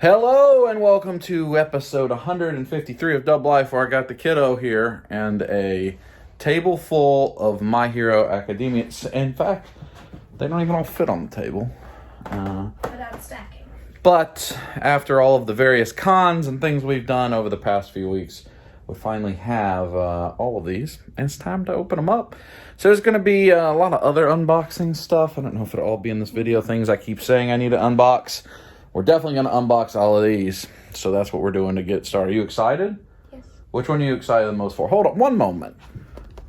Hello and welcome to episode 153 of Dub Life, where I got the kiddo here and a table full of My Hero Academia. In fact, they don't even all fit on the table. Without stacking. But after all of the various cons and things we've done over the past few weeks, we finally have all of these, and it's time to open them up. So there's going to be a lot of other unboxing stuff. I don't know if it'll all be in this video, things I keep saying I need to unbox. We're definitely going to unbox all of these, so that's what we're doing to get started. Are you excited? Yes. Which one are you excited the most for? Hold on one moment.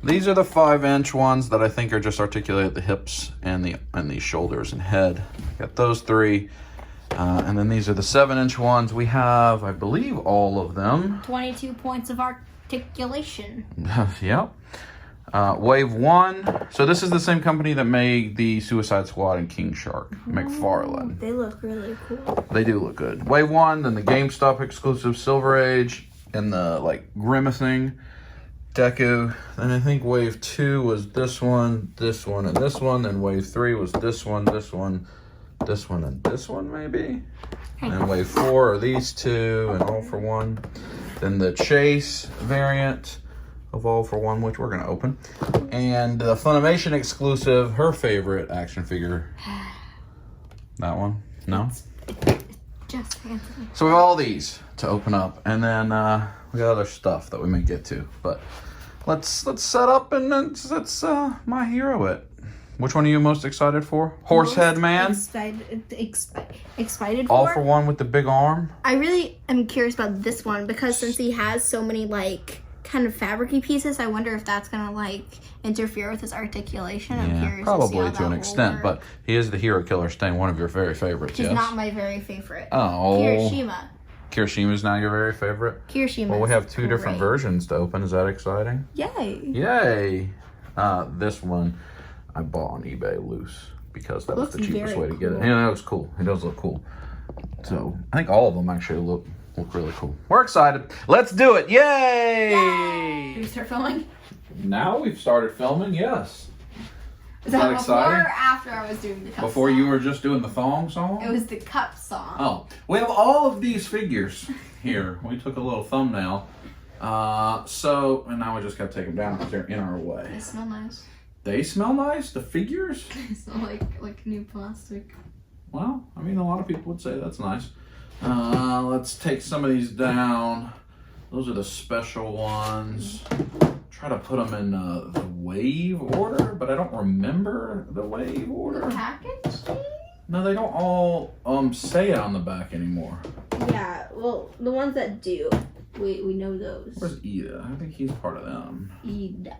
These are the 5-inch ones that I think are just articulated at the hips and the shoulders and head. Got those three. And then these are the 7-inch ones. We have, I believe, all of them. 22 points of articulation. Yep. Wave 1. So this is the same company that made the Suicide Squad and King Shark. McFarlane. They look really cool. They do look good. Wave 1, then the GameStop exclusive Silver Age and the grimacing Deku. Then I think Wave 2 was this one, and this one. Then Wave 3 was this one, and this one maybe. And Wave 4 are these two and All for One. Then the Chase variant of All for One, which we're going to open. And the Funimation exclusive, her favorite action figure. That one? No? Just fancy. So we have all these to open up. And then we got other stuff that we may get to. But let's set up and let's My Hero it. Which one are you most excited for? Horsehead Man? Excited for? All for One with the big arm? I really am curious about this one because since he has so many kind of fabricy pieces, I wonder if that's gonna interfere with his articulation. I'm curious probably to an extent, but he is the Hero Killer Stain, one of your very favorites. He's not my very favorite. Oh, Kirishima. Kirishima's now your very favorite? Kirishima. Well, we have two different versions to open. Is that exciting? Yay. This one I bought on eBay loose because that was the cheapest way to get it. Cool. Yeah, that was cool. It does look cool. So I think all of them actually look really cool. We're excited. Let's do it. Yay! Did we start filming? Now we've started filming, yes. Is that before exciting? or after I was doing the cup Before song? You were just doing the thong song? It was the cup song. Oh, we have all of these figures here. We took a little thumbnail. And now we just got to take them down because they're in our way. They smell nice. They smell nice? The figures? They smell like new plastic. Well, I mean, a lot of people would say that's nice. Let's take some of these down. Those are the special ones. Try to put them in the wave order, but I don't remember the wave order. The package? No, they don't all say it on the back anymore. Yeah, well, the ones that do, we know those. Where's Ida? I think he's part of them. Ida.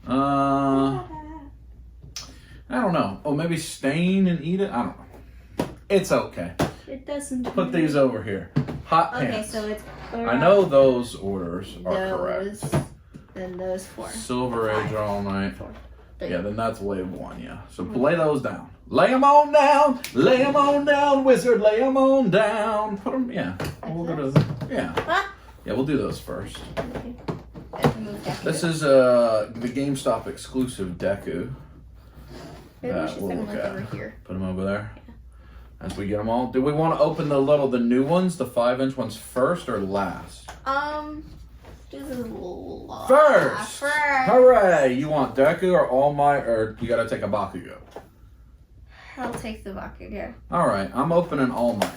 I don't know. Oh, maybe Stain and Ida? I don't know. It's okay. It doesn't. Put these over here. Hot pants. Okay, so it's. I know those orders are correct. Then those 4. Silver Age All Night. 4. Yeah, then that's Wave 1, yeah. So lay those down. Lay them on down. Lay them on down, wizard. Lay them on down. Put them, yeah. We'll go to, yeah. Yeah, we'll do those first. Okay. This is the GameStop exclusive Deku. Maybe we should put them over here. Put them over there. Yeah. As we get them all. Do we want to open the new ones, the 5-inch ones first or last? First! Hooray! You want Deku or All Might, or you gotta take a Bakugo? I'll take the Bakugo. Alright, I'm opening All Might.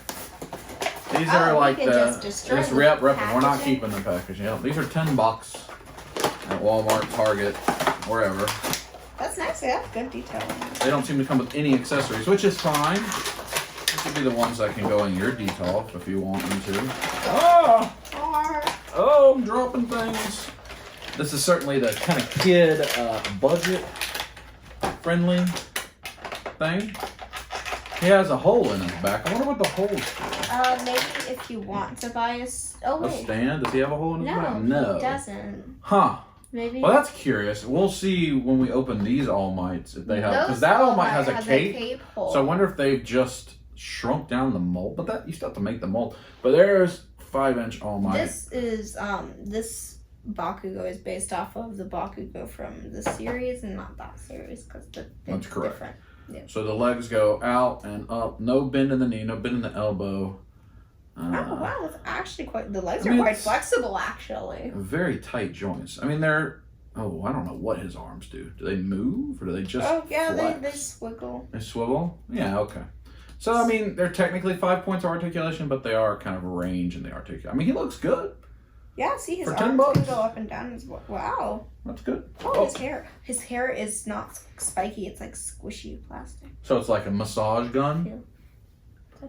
These are just rip them. We're not keeping the package. Yeah, these are $10 at Walmart, Target, wherever. That's nice. They have good detail. They don't seem to come with any accessories, which is fine. These could be the ones that can go in your detail if you want them to. Oh, I'm dropping things. This is certainly the kind of kid budget friendly thing. He has a hole in his back. I wonder what the hole's for. Maybe if you want to buy a stand? Does he have a hole in his back? No, he doesn't. Huh. Maybe. Well, that's curious. We'll see when we open these All Mights if they have, because that All Might has a cape. So I wonder if they've just shrunk down the mold. But that you still have to make the mold. But there's 5-inch All Might. This is this Bakugo is based off of the Bakugo from the series and not that series because that's correct. Different. Yeah. So the legs go out and up. No bend in the knee. No bend in the elbow. Oh wow, that's actually quite. The legs are quite flexible, actually. Very tight joints. I mean, they're. Oh, I don't know what his arms do. Do they move or do they just? Oh yeah, flex? they swiggle. They swivel. Yeah. Okay. So I mean, they're technically 5 points of articulation, but they are kind of range in the articulation. I mean, he looks good. Yeah. See, his for arms $10. can go up and down as well. Wow. That's good. Oh, his hair. His hair is not spiky. It's like squishy plastic. So it's like a massage gun. Yeah.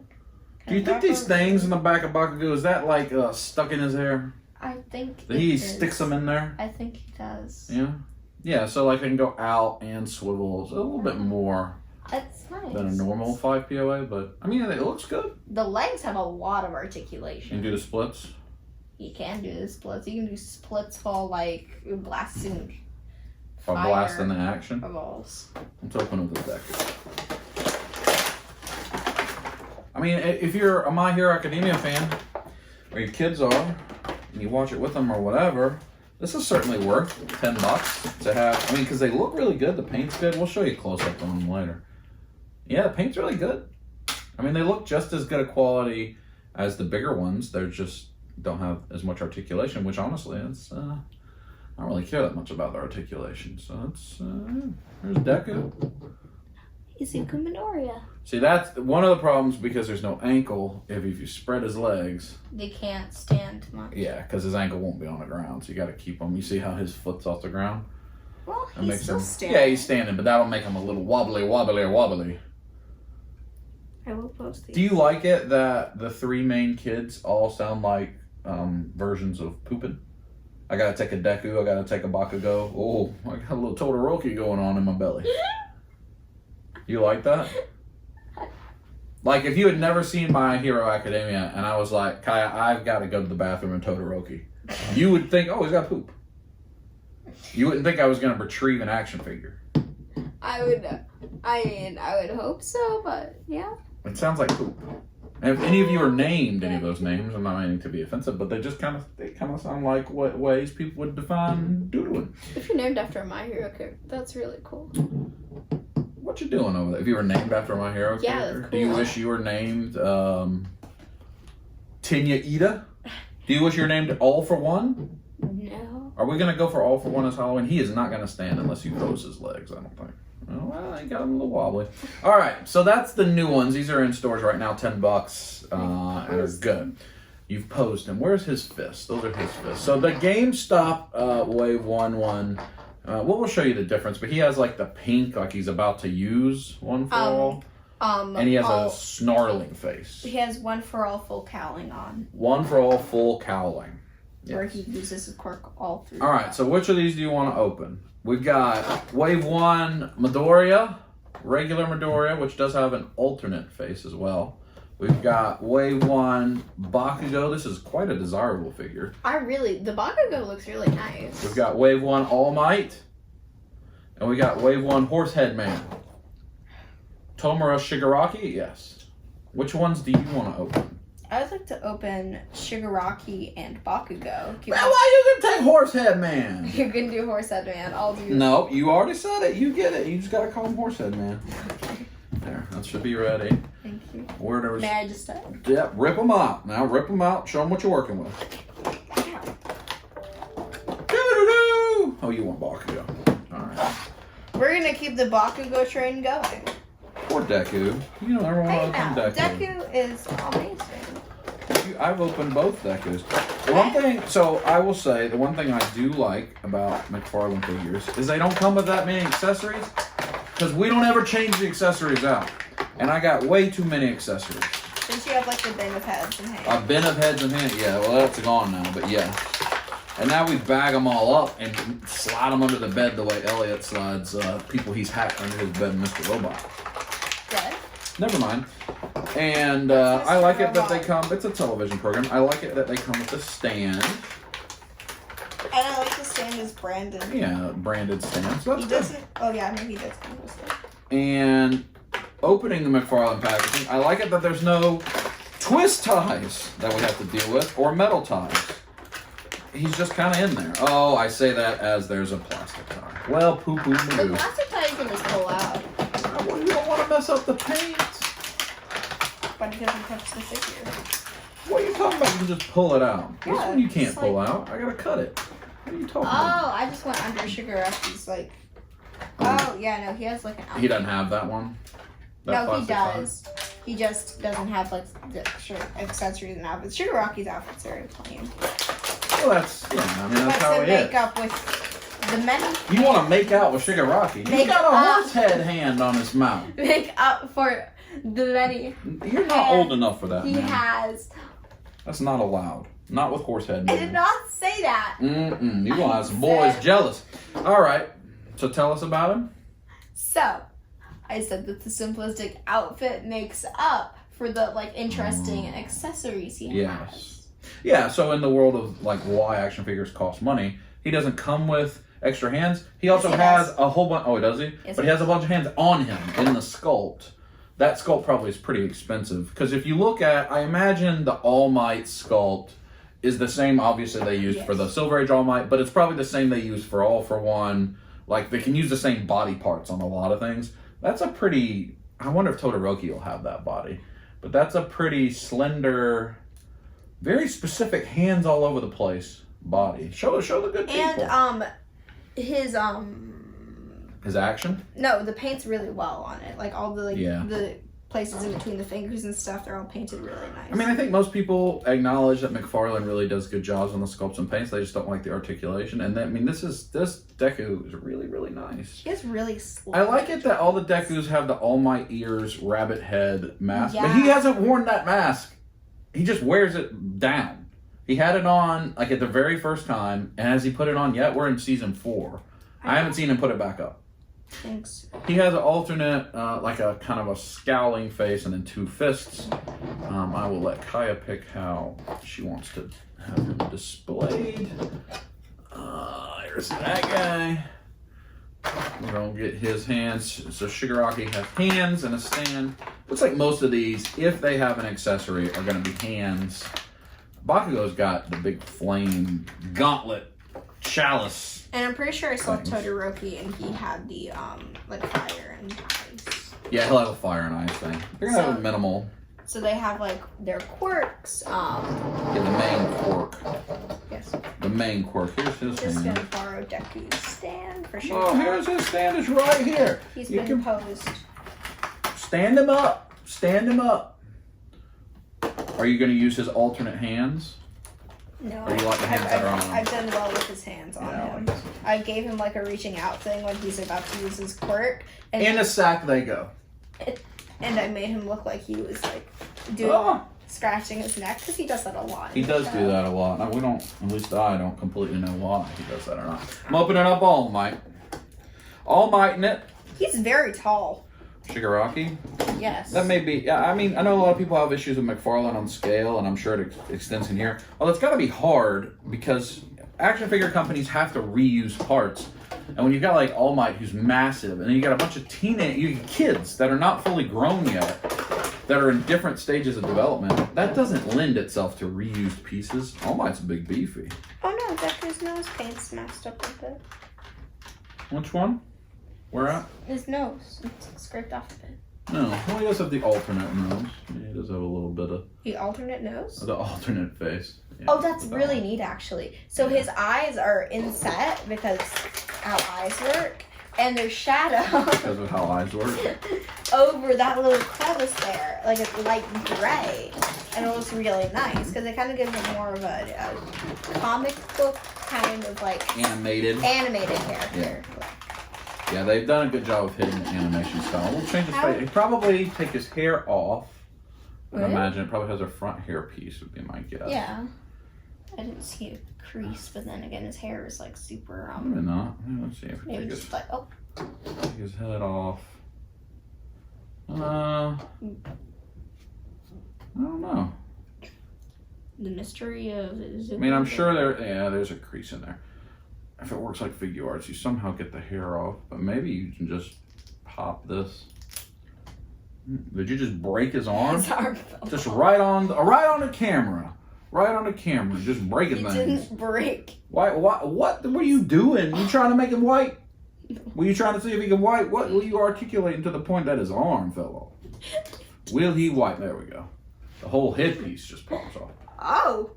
Do you think these things in the back of Bakugo, is that like stuck in his hair? I think He sticks them in there? I think he does. Yeah? Yeah, so like they can go out and swivel a little bit more That's nice. than a normal 5 POA, but I mean, it looks good. The legs have a lot of You articulation. can do the splits. You can do the splits. You can do splits while like blasting Or blasting the action. balls. Let's open up the deck. I mean, if you're a My Hero Academia fan, or your kids are, and you watch it with them or whatever, this is certainly worth $10 to have. I mean, because they look really good. The paint's good. We'll show you a close-up on them later. Yeah, the paint's really good. I mean, they look just as good a quality as the bigger ones. They're just don't have as much articulation, which honestly, it's I don't really care that much about their articulation. So it's there's Deku. Izuku Midoriya. See, that's one of the problems because there's no ankle. If you spread his legs, They can't stand much. yeah, because his ankle won't be on the ground. So you got to keep him. You see how his foot's off the ground? Well, That he's makes still him, standing. yeah, he's standing, but that'll make him a little wobbly. I will post these. Do you like it that the 3 main kids all sound like versions of pooping? I gotta take a Deku, I gotta take a Bakugo. Oh, I got a little Todoroki going on in my belly. You like that? Like, if you had never seen My Hero Academia and I was like, Kaya, I've got to go to the bathroom in Todoroki, you would think, oh, he's got poop. You wouldn't think I was going to retrieve an action figure. I would hope so, but yeah. It sounds like poop. And if any of you are named any of those names, I'm not meaning to be offensive, but they kind of sound like what ways people would define doodling. If you're named after a My Hero character, that's really cool. What you doing over there? If you were named after My Hero Yeah, character, that's do you cool. wish you were named Tinya Ida? Do you wish you were named All for One? No. Are we going to go for All for One as Halloween? He is not going to stand unless you pose his legs, I don't think. Oh, well, I got him a little wobbly. All right, so that's the new ones. These are in stores right now, $10, and are good. You've posed him. Where's his fist? Those are his fists. So the GameStop Wave 1 we'll show you the difference, but he has like the pink, like he's about to use One for All. And he has a snarling face. He has One for All full cowling on. One for All full cowling. Yes. Where he uses his quirk all through. All right, so which of these do you want to open? We've got Wave 1 Midoriya, regular Midoriya, which does have an alternate face as well. We've got Wave 1 Bakugo. This is quite a desirable figure. The Bakugo looks really nice. We've got Wave 1 All Might. And we got Wave 1 Horsehead Man. Tomura Shigaraki? Yes. Which ones do you want to open? I'd like to open Shigaraki and Bakugo. Now, why you gonna take Horsehead Man? You're gonna do Horsehead Man. I'll do. No, you already said it. You get it. You just gotta call him Horsehead Man. Okay. There, that should be ready. Thank you. Where there was... May I just start? Yep, rip them out. Now rip them out. Show them what you're working with. Doo-doo-doo! Oh, you want Bakugo. Alright. We're gonna keep the Bakugo train going. Poor Deku. You don't ever want to Hey open now, Deku. Deku is amazing. I've opened both Dekus. The one thing, so I will say, the one thing I do like about McFarlane figures is they don't come with that many accessories, because we don't ever change the accessories out. And I got way too many accessories. Since you have like the bin of heads and hands. A bin of heads and hands. Yeah, well, that's gone now, but yeah. And now we bag them all up and slide them under the bed the way Elliot slides people he's hacked under his bed, Mr. Robot. Dead? Never mind. And I like it that they come, it's a television program. I like it that they come with a stand. And I like the stand is branded. Yeah, branded stand. So that's He good. doesn't. Oh yeah, no, he does come with a stand. And opening the McFarlane packaging, I like it that there's no twist ties that we have to deal with or metal ties. He's just kind of in there. Oh, I say that as there's a plastic tie. Well, poo-poo The moo. plastic tie you can just pull out. Well, you don't want to mess up the paint. But it doesn't touch the figure. What are you talking about? You can just pull it out. This Yeah, one you can't it's pull like- out. I gotta cut it. What are you talking Oh, about? I just went under Shigaraki's like. Oh yeah, no, he has like an. He doesn't have that one. That No, he plastic does. He just doesn't have like the extra accessories and outfits. Shigaraki's outfits are plain. Well, that's I mean that's But how to it make is. up with the many. You want to make out with Shigaraki? He's Make got a up. horse head hand on his mouth. Make up for the many. You're not old enough for that. He man. has. That's not allowed. Not with horse head. I Man. did not say that. Mm-mm. You gonna have some boys jealous. All right. So tell us about him. So, I said that the simplistic outfit makes up for the like interesting accessories he has. Yes. Yeah. So in the world of like why action figures cost money, he doesn't come with extra hands. He also Yes, he has does. a whole bunch. Oh, does he? Yes, But he he has a bunch of hands on him in the sculpt. That sculpt probably is pretty expensive because if you look at, I imagine the All Might sculpt is the same. Obviously, they used for the Silver Age All Might, but it's probably the same they use for All for One. Like they can use the same body parts on a lot of things. That's a pretty. I wonder if Todoroki will have that body, but that's a pretty slender, very specific hands all over the place body. Show the good people. And His action. no, the paint's really well on it. Like all the Yeah. the places in between the fingers and stuff, they're all painted really nice. I mean, I think most people acknowledge that McFarlane really does good jobs on the sculpts and paints. They just don't like the articulation. And I mean, this Deku is really, really nice. he has really slow. I like it that all the Dekus have the All Might ears, rabbit head mask, but he Yeah. hasn't worn that mask. He just wears it down. He had it on like at the very first time, and has he put it on yet? We're in season 4. I haven't seen him put it back up. Thanks. He has an alternate, like a kind of a scowling face and then 2 fists. I will let Kaya pick how she wants to have him displayed. There's that guy. We're going to get his hands. So Shigaraki has hands and a stand. Looks like most of these, if they have an accessory, are going to be hands. Bakugo's got the big flame gauntlet chalice. And I'm pretty sure I saw Thanks. Todoroki and he had the like fire and ice. Yeah, he'll have a fire and ice thing. They're going to have a minimal. So they have like their quirks. Yeah, the main quirk. Yes. The main quirk. Here's his Just hand. gonna borrow Deku's stand for sure. Oh, here's his stand. It's right here. He's You been can posed. stand him up. Stand him up. Are you going to use his alternate hands? No, Or you like the hands that are on him? I've done well with his hands on Yeah, I him. like this. I gave him like a reaching out thing when he's about to use his quirk, In a sack they go. and I made him look like he was like doing Oh, scratching his neck because he does that a lot. he does do that a lot. Now, we don't, at least I don't completely know why he does that or not. I'm opening up All Might. All Might in it. He's very tall. Shigaraki. Yes. That may be, yeah, I mean, I know a lot of people have issues with McFarlane on scale, and I'm sure it extends in here. Well, it's got to be hard because action figure companies have to reuse parts. And when you've got like All Might, who's massive, and then you got a bunch of kids that are not fully grown yet, that are in different stages of development, that doesn't lend itself to reused pieces. All Might's big beefy. Oh no, Deku's nose paint's messed up a bit. Which one? Where at? His nose, it's scraped off a bit. No, well, he does have the alternate nose. Yeah, he does have a little bit of The alternate nose? the alternate face. Yeah, Oh, that's with that really one. neat, actually. So his eyes are inset because how eyes work, and there's shadow Because of how eyes work. over that little crevice there, like a light gray, and it looks really nice because it kind of gives it more of a comic book kind of like Animated. animated character. Yeah, they've done a good job of hitting the animation style. We'll change his How- face. He'd probably take his hair off. I Really? imagine it probably has a front hair piece would be my guess. Yeah. I didn't see a crease, but then again, his hair is like super. Maybe not. Let's see if we Maybe take just like take his head off. I don't know. the mystery of. I mean, I'm sure there's a crease in there. If it works like figure arts, you somehow get the hair off, but maybe you can just pop this. Did you just break his arm? His arm fell Just off. right on the camera. Right on the camera, just breaking He things. didn't break. Why? What were you doing? You trying to make him white? Were you trying to see if he can white? What were you articulating to the point that his arm fell off? Will he white? There we go. The whole headpiece just pops off. Oh.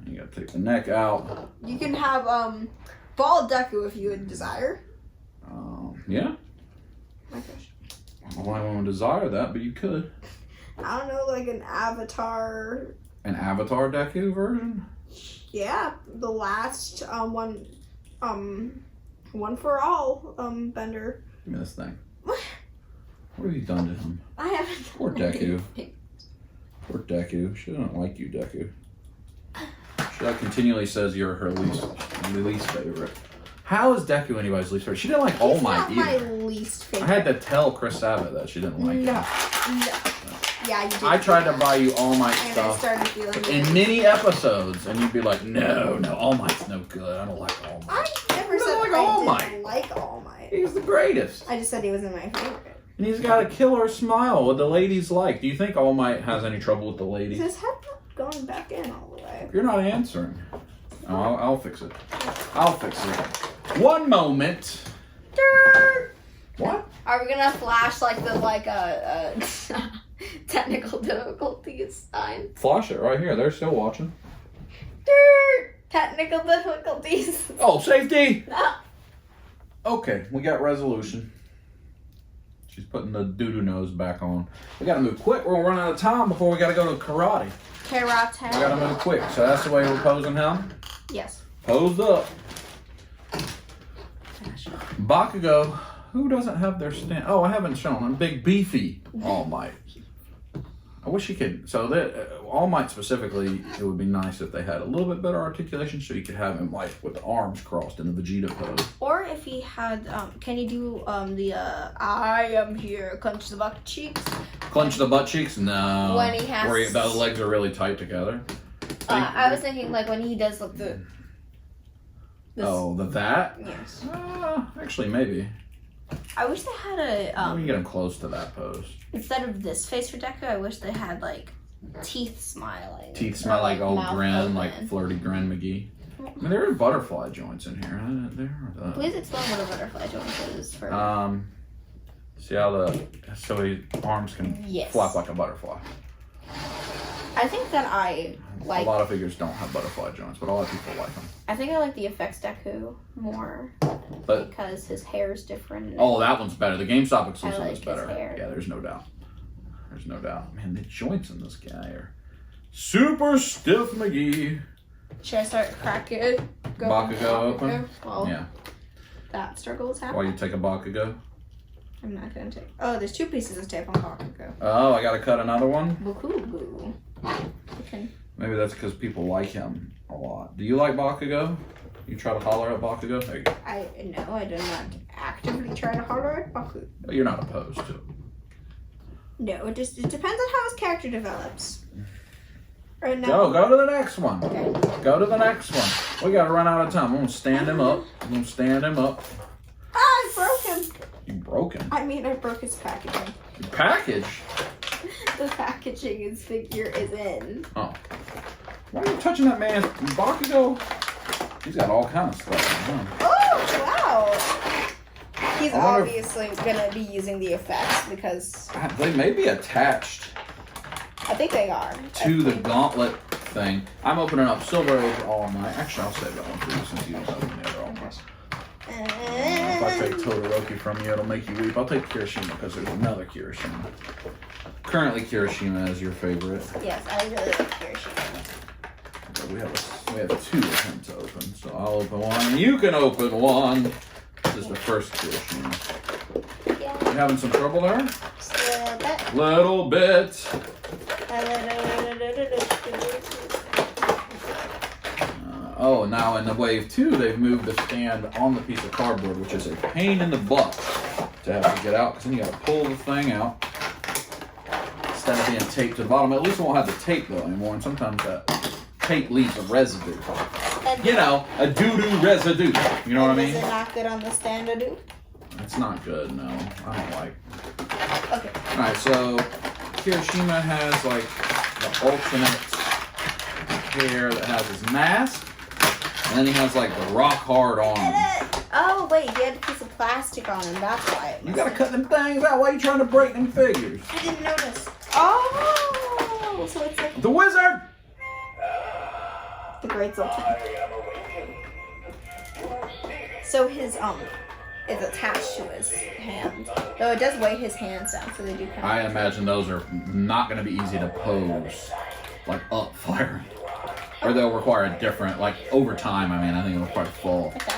You gotta take the neck out. You can have Ball Goku if you would desire. Yeah. My gosh. I don't know why I wouldn't desire that, but you could. I don't know, like an avatar. An Avatar Deku version? Yeah, the last one for all bender. Give me this thing. What? What have you done to him? I haven't. Poor Deku. Poor Deku. She doesn't like you, Deku. She continually says you're her least favorite. How is Deku anybody's least favorite? She didn't like All Might either. Not my least favorite. I had to tell Chris Sabat that she didn't like him. No. Yeah, you did. I tried to buy you All Might and stuff I started feeling in many episodes, and you'd be like, no, All Might's no good. I don't like All Might. I never said like I All didn't Might. like All Might. He's the greatest. I just said he wasn't my favorite. And he's got a killer smile. What the ladies like. Do you think All Might has any trouble with the ladies? His head not going back in all the way. You're not answering. Oh, I'll fix it. I'll fix it. One moment. What? Are we gonna flash like the technical difficulties sign? Flash it right here. They're still watching. Technical difficulties. Oh, safety! No. Okay, we got resolution. She's putting the doo-doo nose back on. We gotta move quick. We're gonna run out of time before we gotta go to karate. Karate. We gotta move quick. So that's the way we're posing him? Yes. Posed up. Bakugo. Who doesn't have their stand? Oh, I haven't shown them. Big beefy All Might. I wish you could. So that All Might specifically, it would be nice if they had a little bit better articulation, so you could have him like with the arms crossed in the Vegeta pose. Or if he had, can you do the I am here, clench the butt cheeks? Clench the butt cheeks? No. When he has. Where the legs are really tight together. I was thinking like when he does like the. Oh, that? Yes. Actually, maybe. I wish they had a. Let me get him close to that pose. Instead of this face for Deku, I wish they had like teeth smiling. Teeth smile like old grin, open. like flirty grin McGee. I mean, there are butterfly joints in here. Please explain what a butterfly joint is for. See how his arms can flap like a butterfly. I think that I like. A lot of figures don't have butterfly joints, but a lot of people like them. I think I like the effects Deku more because his hair is different. Oh, that one's better. The GameStop exclusive like is better. his hair. Yeah, there's no doubt. There's no doubt. Man, the joints in this guy are super stiff, McGee. Should I start cracking? Bakugo open? Well, yeah. That struggle is While happening. you take a Bakugo. I'm not gonna take. Oh, there's 2 pieces of tape on Bakugo. Oh, I gotta cut another one? Bakugo. Okay. Maybe that's because people like him a lot. Do you like Bakugo? You try to holler at Bakugo? There you go. I do not actively try to holler at Bakugo. But you're not opposed to it. No, it depends on how his character develops. Right now. Go to the next one. Okay. Go to the next one. We gotta run out of time. I'm gonna stand him up. Ah, I broke him. You broke him? I mean, I broke his packaging. Your package? The packaging his figure is in. Oh. Why are you touching that man's Bakugo? He's got all kinds of stuff in him. Oh, wow. He's I wonder obviously gonna be using the effects because They may be attached I think they are. to the gauntlet thing. I'm opening up Silver Age All Might. Actually, I'll save that one for you since you don't have any other All Might. If I take Todoroki from you, it'll make you weep. I'll take Kirishima because there's another Kirishima. Currently, Kirishima is your favorite. Yes, I really like Kirishima. But we have 2 of him to open, so I'll open one and you can open one. This is the first Kirishima. Yeah. You having some trouble there? Just a little bit. Little bit. Oh, now in the wave 2, they've moved the stand on the piece of cardboard, which is a pain in the butt to have to get out, because then you got to pull the thing out instead of being taped to the bottom. At least it won't have the tape though anymore, and sometimes that tape leaves a residue. You know, a doo-doo residue. You know what I mean? Is it not good on the stand to do? It's not good, no. I don't like. Okay. Alright, so Kirishima has like the alternate hair that has his mask. And then he has like the rock hard arm. Oh wait, he had a piece of plastic on him. That's why. You gotta cut them things out. Why are you trying to break them figures? I didn't notice. Oh. Oh, so it's like The wizard! the Great Sultan. So his is attached to his hand. Though it does weigh his hands down, so they do kind of. I imagine those are not going to be easy to pose, like up firing. Or they'll require a different, like over time, I mean, I think it'll probably fall. Okay.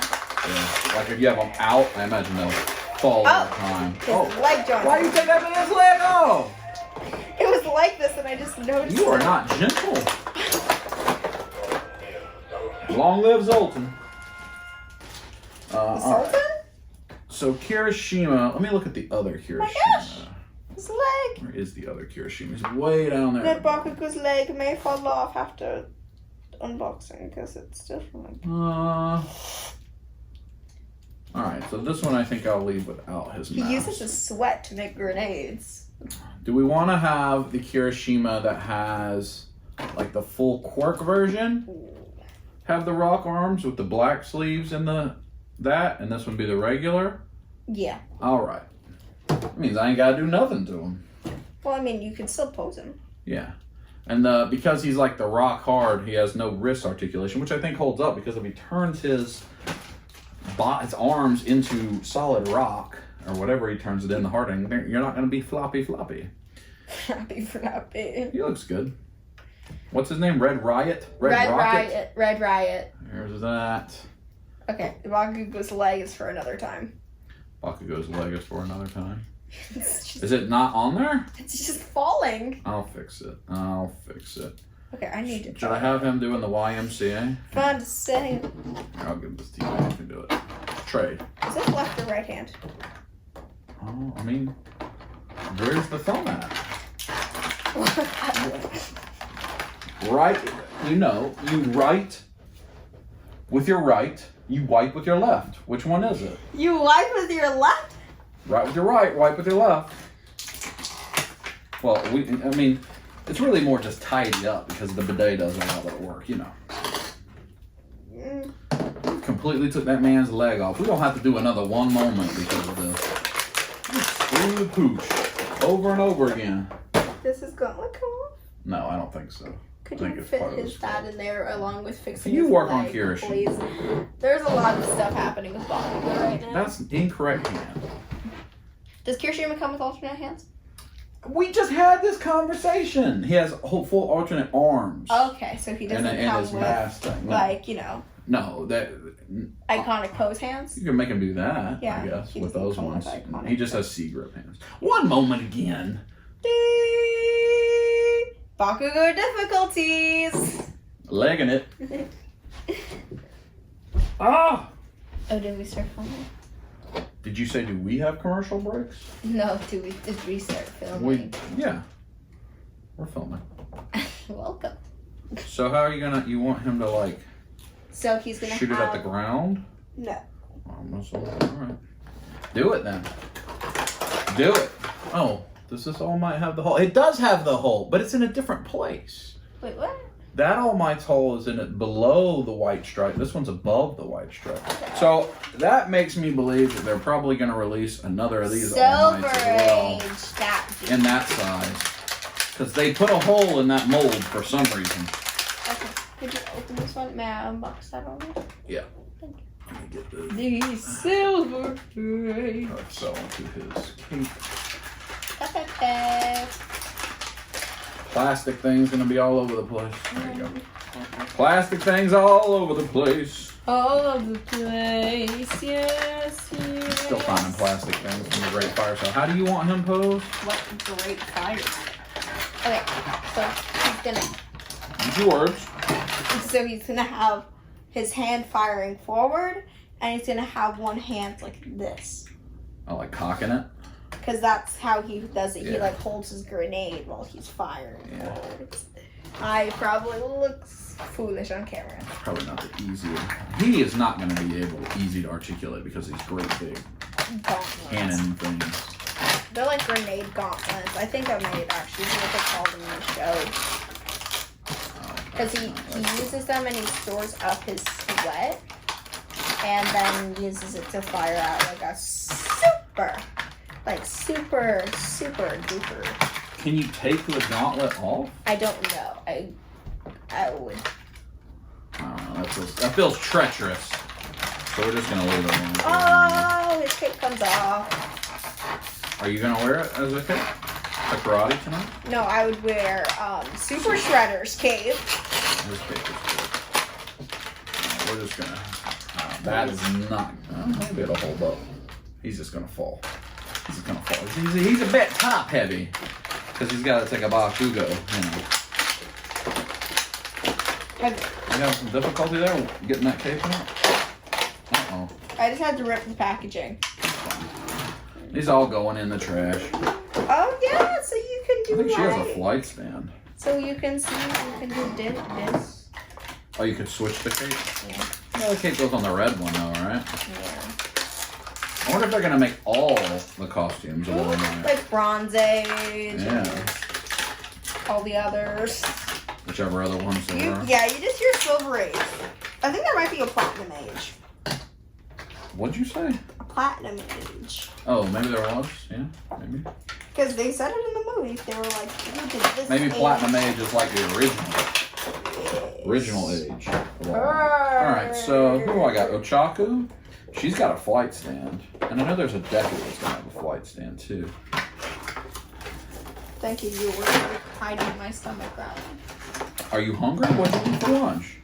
Yeah. Like if you have them out, I imagine they'll fall over time. His leg joint. Why you take that man's leg off? It was like this, and I just noticed. You are not gentle. Long live Zoltan. Sultan? So Kirishima, let me look at the other Kirishima. My gosh! His leg! Where is the other Kirishima? He's way down there. That Bakugo's leg may fall off after unboxing because it's different. Alright, so this one I think I'll leave without his mask. He uses his sweat to make grenades. Do we want to have the Kirishima that has like the full quirk version? Have the rock arms with the black sleeves and that, and this one be the regular? Yeah. Alright. That means I ain't gotta do nothing to him. Well, I mean, you can still pose him. Yeah. And because he's like the rock hard, he has no wrist articulation, which I think holds up because if he turns his arms into solid rock, or whatever he turns it in, the hardening, you're not going to be floppy. Floppy. He looks good. What's his name? Red Riot? Red Riot. Here's that. Okay, the Bakugo's leg is for another time. Bakugo's leg is for another time. Is it not on there? It's just falling. I'll fix it. Okay, I need to. Should I have him doing the YMCA? Fun to say. I'll give this to you. You can do it. Trade. Is this left or right hand? Oh, I mean, where's the thumb at? Right, you write with your right, you wipe with your left. Which one is it? You wipe with your left? Right with your right, wipe with your left. Well, I mean, it's really more just tidy up because the bidet does a lot of the work, Completely took that man's leg off. We don't have to do another one moment because of this. Screw the pooch. Over and over again. This is going to come off? No, I don't think so. Could you fit his dad in there along with fixing you his work leg, on Kirishima. please? There's a lot of stuff happening with Bakugo right now. That's incorrect hand. Does Kirishima come with alternate hands? We just had this conversation. He has full alternate arms. Okay, so he doesn't come his with, mask thing. No. No, that iconic pose hands. you can make him do that. Yeah, I guess he with doesn't those come with ones. iconic He just has C grip hands. One moment again. Bakugo difficulties. Legging it. Ah! Oh, did we start filming? Did you say do we have commercial breaks? No, did we start filming? Yeah. We're filming. Welcome. So how are you want him to like So he's gonna shoot it at the ground? No. Alright. Do it then. Do it. Oh, does this All Might have the hole? It does have the hole, but it's in a different place. Wait, what? That All Might's hole is in it below the white stripe. This one's above the white stripe. So that makes me believe that they're probably going to release another of these All Mights as well. In that size. Because they put a hole in that mold for some reason. Okay. Could you open this one? May I unbox that already? Yeah. Thank you. Let me get this. The silver face. That fell into his cape. Plastic thing's gonna be all over the place. There you go. Plastic things all over the place. All over the place, yes. Still finding plastic things from the Great Fire Sale. How do you want him posed? What great fire? Okay, so he's gonna. Use your words. So he's gonna have his hand firing forward, and he's gonna have one hand like this. I like cocking it. Because that's how he does it. Yeah. He like holds his grenade while he's firing Yeah. forward. I probably looks foolish on camera. Probably not the easiest. He is not going to be able easy to articulate because he's great big Gauntlets. cannon things. They're like grenade gauntlets. I think I might actually see what they call them in the show. Because he uses them and he stores up his sweat and then uses it to fire out like a super duper Can you take the gauntlet off? I don't know. I would. I don't know. That feels treacherous. So we're just gonna leave it alone. Oh, his cape comes off. Are you gonna wear it as a cape? A karate tonight? No, I would wear Super Shredder's cape. His cape is good. We're just gonna. That is not. Maybe it'll hold up. He's just gonna fall. He's just gonna fall. He's a bit top heavy because he's got to take a Bakugo. You know. You have some difficulty there getting that cape out. I just had to rip the packaging. These all going in the trash. Oh yeah, so you can do. I think she has a flight stand. So you can see, you can do this. Oh, you could switch the cape? Yeah. Yeah, the cape goes on the red one though, right? Yeah. I wonder if they're gonna make all the costumes along there. Like Bronze Age. Yeah. And all the others. Whichever other ones there are. Yeah, you just hear Silver Age. I think there might be a Platinum Age. What'd you say? A Platinum Age. Oh, maybe there was. Yeah, maybe. Because they said it in the movie. They were like, you did this Maybe age. Platinum Age is like the original age. Alright, so who do I got? Ochaco? She's got a flight stand. And I know there's a Deku that's gonna have a flight stand too. Thank you, you were hiding my stomach growling. Are you hungry? What did you eat for lunch?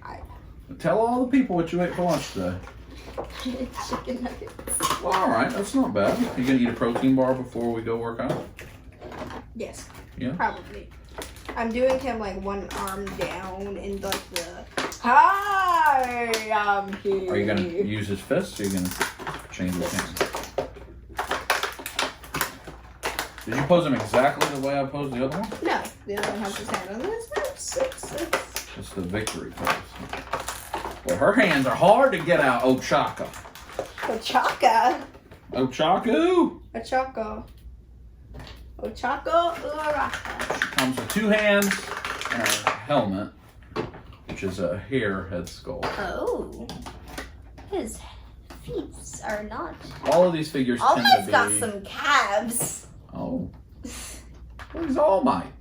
Tell all the people what you ate for lunch today. Chicken nuggets. Well, alright, that's not bad. You gonna eat a protein bar before we go work out? Yes. Yeah? Probably. I'm doing him like one arm down and like the hi, I'm here. Are you gonna use his fists or are you gonna change his hands? Did you pose him exactly the way I posed the other one? No, the other one has his hand on this. It's the victory pose. Well, her hands are hard to get out, Ochaco. Ochaco. Ochaco! Ochaco. Ochaco Uraka. She comes with 2 hands and a helmet, which is a hare head skull. Oh. His feet are not. All of these figures tend to Almost be... got some calves. Oh. Well, he's All Might.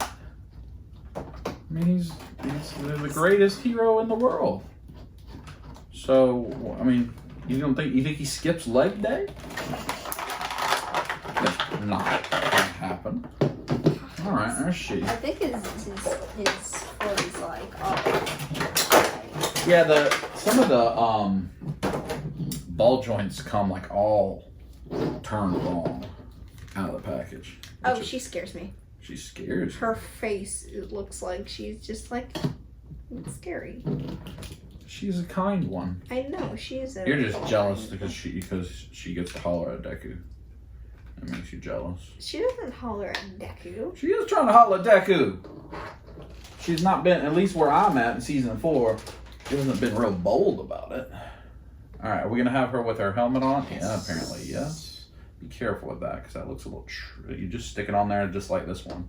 I mean, he's the greatest hero in the world. So, I mean, you think he skips leg day? That's not gonna happen. All right, there's she. I think his foot is like up. Yeah, some of the ball joints come like all turned wrong out of the package. Oh, she scares me. She scares you. Her face, it looks like she's just like, it's scary. She's a kind one. I know, she is a... You're just jealous because she gets to holler at Deku. That makes you jealous. She doesn't holler at Deku. She is trying to holler at Deku. She's not been, at least where I'm at in season 4, she hasn't been real bold about it. Alright, are we going to have her with her helmet on? Yes. Yeah, apparently, yes. Be careful with that because that looks a little... You just stick it on there just like this one.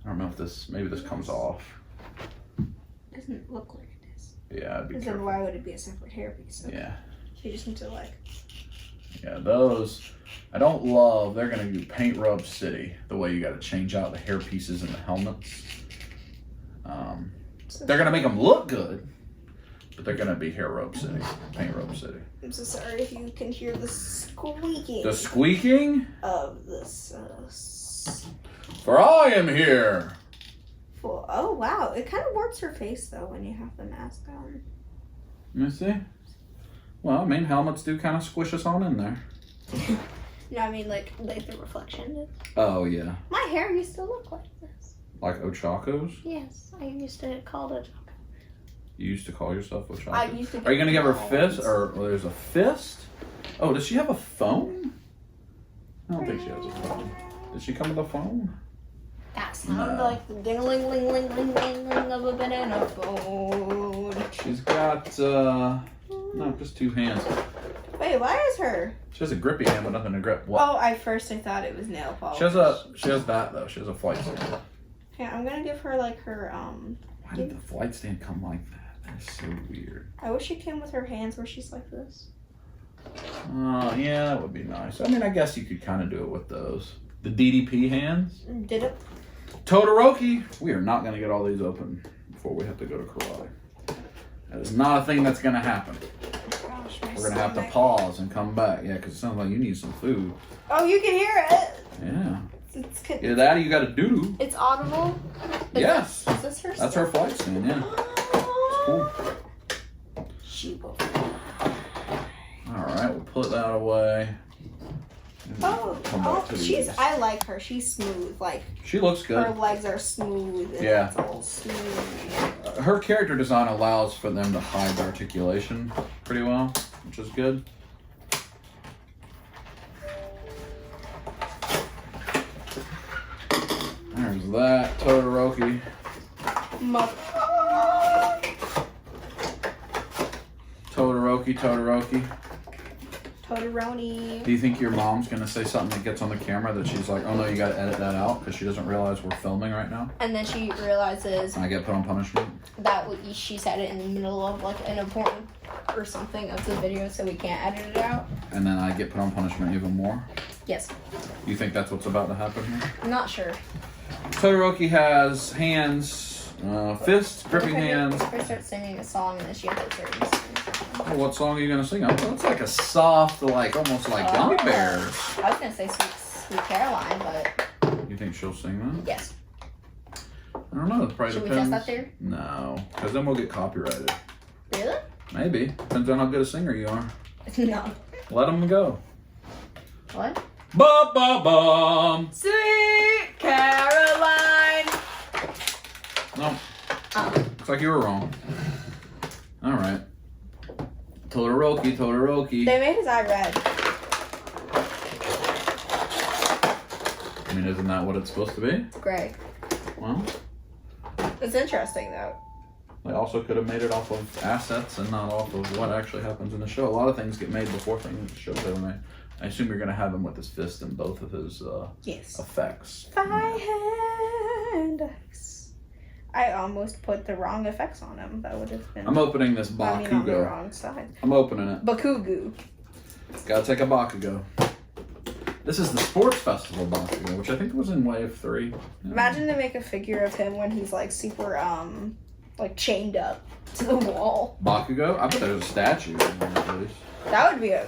I don't know if this... Maybe this comes off. Doesn't look like it is. Yeah, I'd be Then careful. why would it be a separate hairpiece? So Yeah. you just need to like... Yeah, those... I don't love... They're going to do Paint Rub City. The way you got to change out the hair pieces and the helmets. They're going to make them look good. But they're going to be Hair Rub City. Paint Rub City. I'm so sorry if you can hear the squeaking. The squeaking? Of this. For I am here. Oh, wow. It kind of warps her face, though, when you have the mask on. Let me see. Well, I mean, helmets do kind of squish us on in there. No, I mean, like the reflection. Oh, yeah. My hair used to look like this. Like Ochaco's? Yes, I used to call it Ochaco. You used to call yourself Ochaco? I used to. Are you going to give her a fist? Or well, there's a fist? Oh, does she have a phone? I don't think she has a phone. Did she come with a phone? That sounded No. like the ding-a-ling-ling-ling-ling-ling-ling of a banana phone. She's got, no, just 2 hands. Wait, why is her? She has a grippy hand, but nothing to grip. What? Oh, I thought it was nail polish. She has that, though. She has a flight stand. Yeah, I'm gonna give her like her, Why did the flight stand come like that? That is so weird. I wish it came with her hands where she's like this. Yeah, that would be nice. I mean, I guess you could kind of do it with those. The DDP hands? Did it? Todoroki. We are not going to get all these open before we have to go to karate. That is not a thing that's going to happen. Gosh, We're going to have to pause and come back. Yeah, because it sounds like you need some food. Oh, you can hear it. Yeah. It's Either that or you got to doo-doo. It's audible. Yes. Is this her? That's her flight stand, yeah. Cool. She will. Alright, we'll put that away. Come back to these. I like her. She's smooth. Like, she looks good. her legs are smooth. And Yeah. it's all smooth. Her character design allows for them to hide the articulation pretty well, which is good. There's that Todoroki. Todoroki. Todoroni. Do you think your mom's gonna say something that gets on the camera that she's like, oh no, you gotta edit that out because she doesn't realize we're filming right now? And then she realizes And I get put on punishment? that she said it in the middle of like an important or something of the video, so we can't edit it out. And then I get put on punishment even more? Yes. You think that's what's about to happen here? I'm not sure. Todoroki has hands, fists, gripping hands. If I start singing a song and then she has to start singing. Oh, what song are you gonna sing? Oh, it's like a soft, like almost like Gummy Bears. I was gonna say Sweet Caroline, but You think she'll sing that? yes. I don't know. It probably Should we depends. test that there? No, because then we'll get copyrighted. Really? Maybe. Depends on how good a singer you are. No. Let them go. What? Ba ba bum. Sweet Caroline. No. Oh. Looks like you were wrong. All right. Todoroki. They made his eye red. I mean, isn't that what it's supposed to be? It's gray. Well, It's interesting though. they also could have made it off of assets and not off of what actually happens in the show. A lot of things get made before shows ever made. I assume you're going to have him with his fist and both of his Yes. effects. Hand. I almost put the wrong effects on him. That would have been. I'm opening this on the Bakugo. wrong side. I'm opening it. Bakugo. Gotta take a Bakugo. This is the Sports Festival Bakugo, which I think was in Wave 3. Yeah. Imagine they make a figure of him when he's like super like chained up to the wall. Bakugo? I bet there's a statue in there at least. That would be a.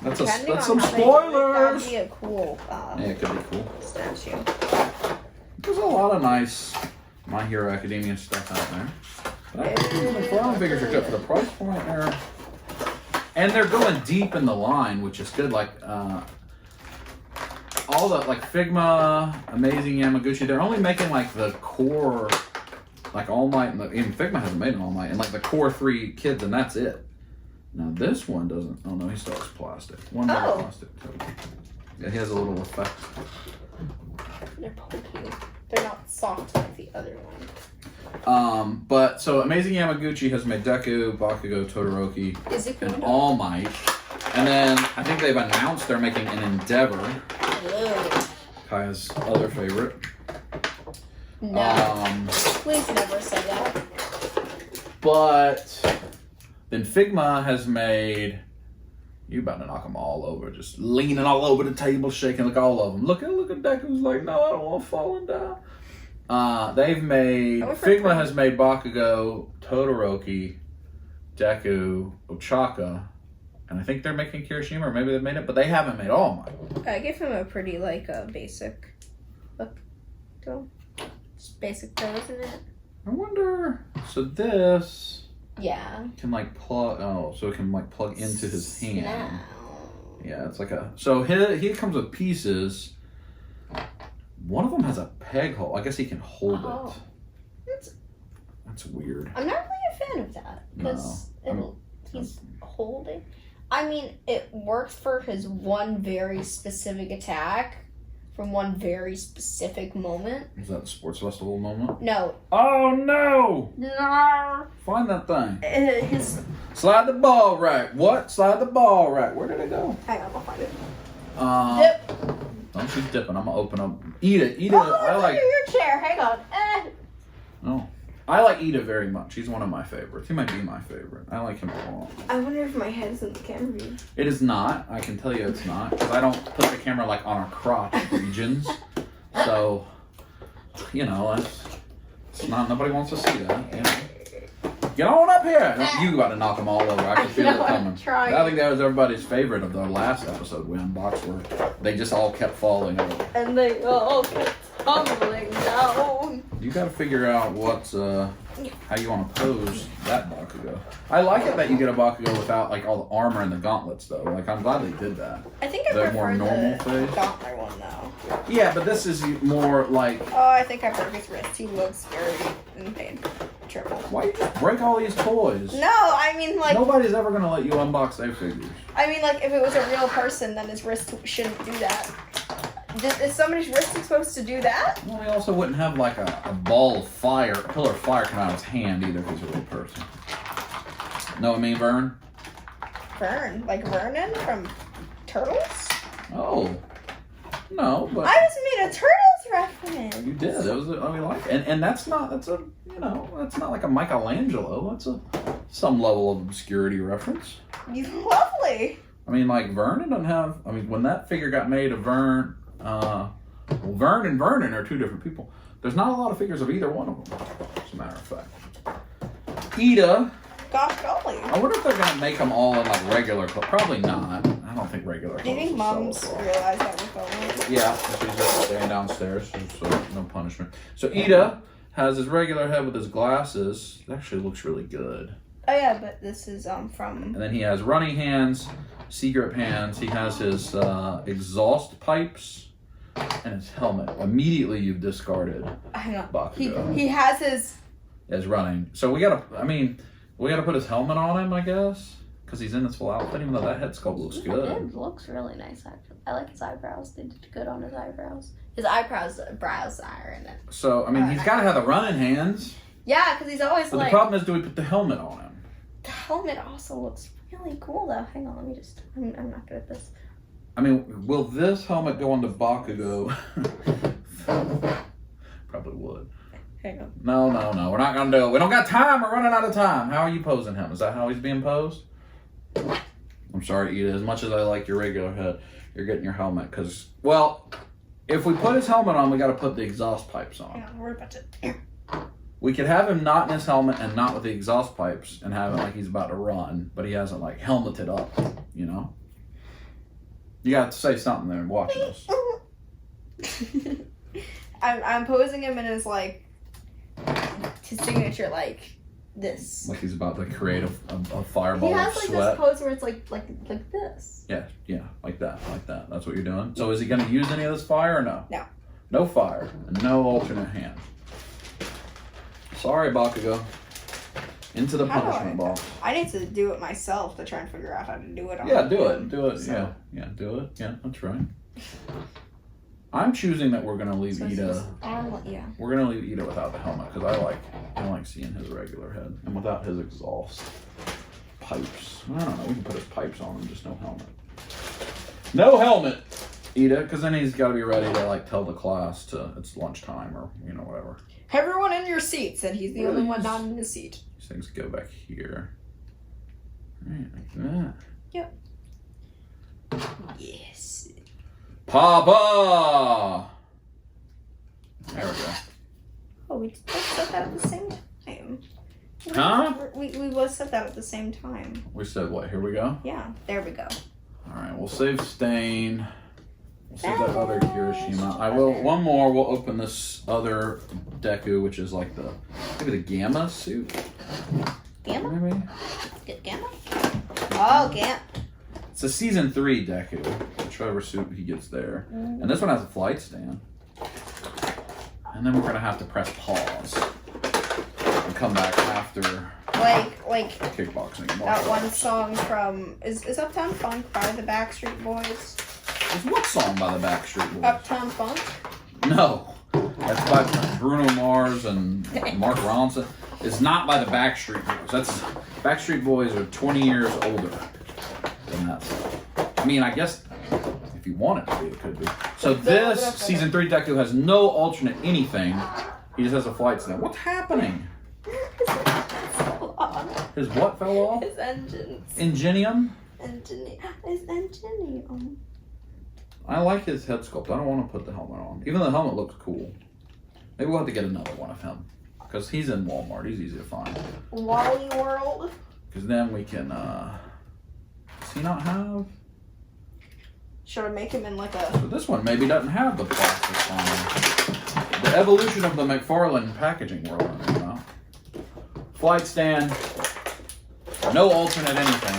That's Depending some on how they do it, That'd spoilers! be a cool Yeah, it could be cool. statue. There's a lot of nice My Hero Academia stuff out there. But the Foreign figures are good for the price point there. And they're going deep in the line, which is good. Like, all the, like, Figma, Amazing Yamaguchi, they're only making, like, the core, like, All Might, and even Figma hasn't made an All Might, and, like, the core 3 kids, and that's it. Now, this one doesn't, oh no, he still has plastic. One more plastic, too. Yeah, he has a little effect. They're pokey. They're not soft like the other one. But so Amazing Yamaguchi has made Deku, Bakugo, Todoroki, and All Might. And then I think they've announced they're making an Endeavor. Ugh. Kaya's other favorite. No. Please never say that. But then Figma has made. You about to knock them all over, just leaning all over the table, shaking like all of them. Look at Deku's like, no, I don't want to fall and die. They've made Figma has made Bakugo, Todoroki, Deku, Ochaco, and I think they're making Kirishima, or maybe they've made it, but they haven't made All Might. I give him a pretty basic look to him. Just basic though, isn't it? I wonder. So this. Yeah. Can like plug. Oh, so it can like plug into his hand. Now. Yeah, it's like a. So he comes with pieces. One of them has a peg hole. I guess he can hold it. That's weird. I'm not really a fan of that because he's holding. I mean, it works for his one very specific attack from one very specific moment. Is that the sports festival moment? No. Oh no! No. Find that thing. His. Slide the ball right. What? Slide the ball right. Where did it go? Hang on, I'll find it. Dip. Don't keep dipping. I'm gonna open up. Eat it. Oh, I like. Your chair. Hang on. Oh. I like Ida very much. He's one of my favorites. He might be my favorite. I like him a lot. I wonder if my head's in the camera view. It is not. I can tell you it's not. Because I don't put the camera like on our crotch regions. So you know, it's not, nobody wants to see that, you know. Get on up here! You got to knock them all over. I can feel it coming. I think that was everybody's favorite of the last episode we unboxed, where they just all kept falling over. And they all kept tumbling down. You got to figure out what's how you want to pose that Bakugo. I like it that you get a Bakugo without like all the armor and the gauntlets though. Like I'm glad they did that. I think I prefer the gauntlet one though. Yeah, but this is more like. Oh, I think I broke his wrist. He looks very in pain. Triple. Why you just break all these toys? No, I mean like. Nobody's ever gonna let you unbox their figures. I mean like if it was a real person, then his wrist shouldn't do that. Is somebody's wrist supposed to do that? Well, he also wouldn't have like a ball of fire, a pillar of fire come out of his hand either if he's a real person. Know what I mean, Vern? Vern? Like Vernon from Turtles? Oh. No, but... I just made a Turtles reference. You did. It was, I mean, like, and that's not like a Michelangelo. That's some level of obscurity reference. Lovely. I mean, like, Vernon doesn't have, I mean, when that figure got made of Vern, well, Vern and Vernon are two different people. There's not a lot of figures of either one of them, as a matter of fact. Ida. Gosh golly. I wonder if they're going to make them all in, like, regular clothes. Probably not. I don't think regular clothes. Do you think Moms realize that we're filming? Yeah, she's just staying downstairs, so no punishment. So Ida has his regular head with his glasses. It actually looks really good. Oh yeah, but this is from... And then he has runny hands, sea grip hands. He has his exhaust pipes and his helmet. Immediately you've discarded Bakugo. He has his... Is running. So we gotta put his helmet on him, I guess. Because he's in his full outfit, even though that head sculpt looks good. It looks really nice, actually. I like his eyebrows. They did good on his eyebrows. His brows are in it. So, I mean, he's got to have the running hands. Yeah, because he's always but the problem is, do we put the helmet on him? The helmet also looks really cool, though. Hang on, let me just... I'm not good at this. I mean, will this helmet go onto Bakugo? Probably would. Hang on. No. We're not going to do it. We don't got time. We're running out of time. How are you posing him? Is that how he's being posed? I'm sorry, Ida. As much as I like your regular head, you're getting your helmet. Because, well, if we put his helmet on, we got to put the exhaust pipes on. Yeah, we're about to... Here. We could have him not in his helmet and not with the exhaust pipes and have it like he's about to run, but he hasn't like helmeted up, you know? You got to say something there watching us. I'm posing him in his like his signature like this. Like he's about to create a fireball he has of like sweat. this pose where it's like this. Yeah, like that. That's what you're doing. So is he going to use any of this fire or no? No. No fire and no alternate hand. Sorry, Bakugo. Into the punishment box. I need to do it myself to try and figure out how to do it. Yeah, do it. So. Yeah, do it. Yeah, that's right. I'm choosing that we're gonna leave Ida. Yeah. We're gonna leave Ida without the helmet because I like seeing his regular head and without his exhaust pipes. I don't know. We can put his pipes on and just no helmet. No helmet, Ida, because then he's got to be ready to like tell the class it's lunchtime or whatever. Everyone in your seats, and he's the only one not in his seat. These things go back here. Right, like that. Yep. Yes. Papa! There we go. Oh, we both said that at the same time. Huh? We both said that at the same time. We said what? Here we go? Yeah, there we go. Alright, we'll save Stain. We'll save that other Kirishima. One more, we'll open this other Deku, which is like maybe the Gamma suit? Gamma? Maybe? Gamma? Oh, Gamma. It's a Season 3 Deku, whichever suit he gets there. And this one has a flight stand. And then we're going to have to press pause and come back after like kickboxing. That one song from is Uptown Funk by the Backstreet Boys? Is what song by the Backstreet Boys? Uptown Funk? No. That's by Bruno Mars and Mark Ronson. It's not by the Backstreet Boys. Backstreet Boys are 20 years older than that song. I mean, I guess if you want it to be, it could be. So this Season 3 Deku has no alternate anything. He just has a flight stand. What's happening? His what fell off? His engines. Ingenium? His Ingenium. I like his head sculpt. I don't want to put the helmet on. Even though the helmet looks cool. Maybe we'll have to get another one of him. Because he's in Walmart. He's easy to find. Wally World. Because then we can, does he not have? Should I make him in like a... So this one maybe doesn't have the plastic on it. The evolution of the McFarlane packaging we're learning about. Flight stand. No alternate anything.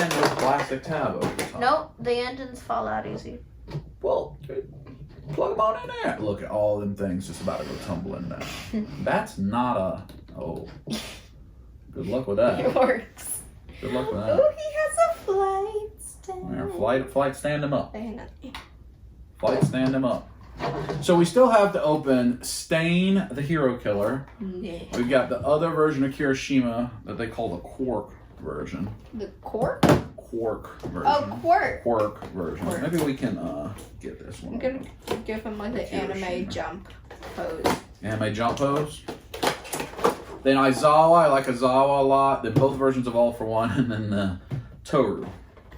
And with plastic tab over the top. Nope, the engines fall out easy. Well, plug them on in there. Look at all them things just about to go tumbling down. That's not a... Oh. Good luck with that. It works. Good luck with that. Oh, he has a flight stand. There, flight stand him up. Hang on. Flight stand him up. So we still have to open Stain the Hero Killer. Yeah. We've got the other version of Kirishima that they call the Quark version. The cork? Quark version. Oh, Quark. Quark version. Quark. Maybe we can get this one. I'm gonna give him like the anime jump pose. Anime jump pose. Then Aizawa, I like Aizawa a lot. Then both versions of All for One, and then Toru.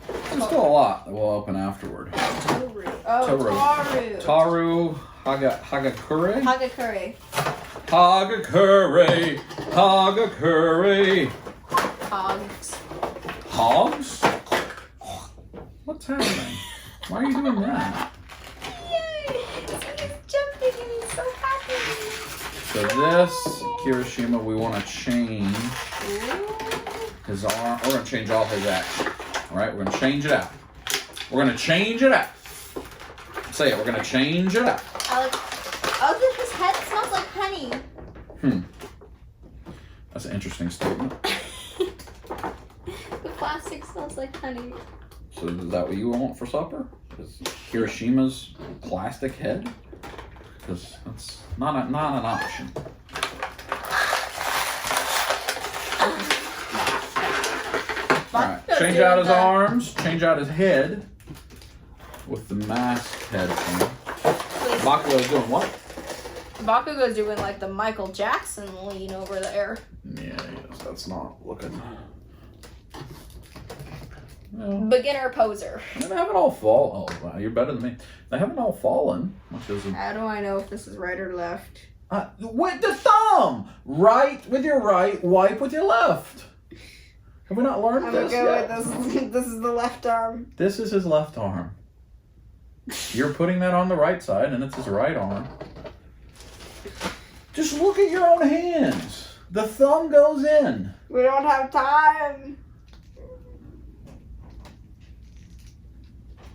There's still a lot that we'll open afterward. Toru. Oh, Taru. Hagakure? Hagakure. Hagakure. Hagakure. Hogs. Hogs? What's happening? Why are you doing that? Yay! He's jumping and he's so happy. So this Kirishima, we want to change his arm. We're going to change all his action. All right, we're going to change it out. We're going to change it out. Say it. We're going to change it out. Oh, his head smells like honey. That's an interesting statement. The plastic smells like honey. So is that what you want for supper? Is Kirishima's plastic head? Because that's not an option. Alright, change out his arms, change out his head with the mask head thing. Bakugo's doing what? Bakugo's doing like the Michael Jackson lean over there. Yeah, yes, that's not looking... No. Beginner poser. They haven't all fallen. Oh, wow, you're better than me. They haven't all fallen. Which is How do I know if this is right or left? With the thumb! Right with your right, wipe with your left. Have we not learned this yet? I'm gonna go with this. This is the left arm. This is his left arm. You're putting that on the right side, and it's his right arm. Just look at your own hands. The thumb goes in. We don't have time.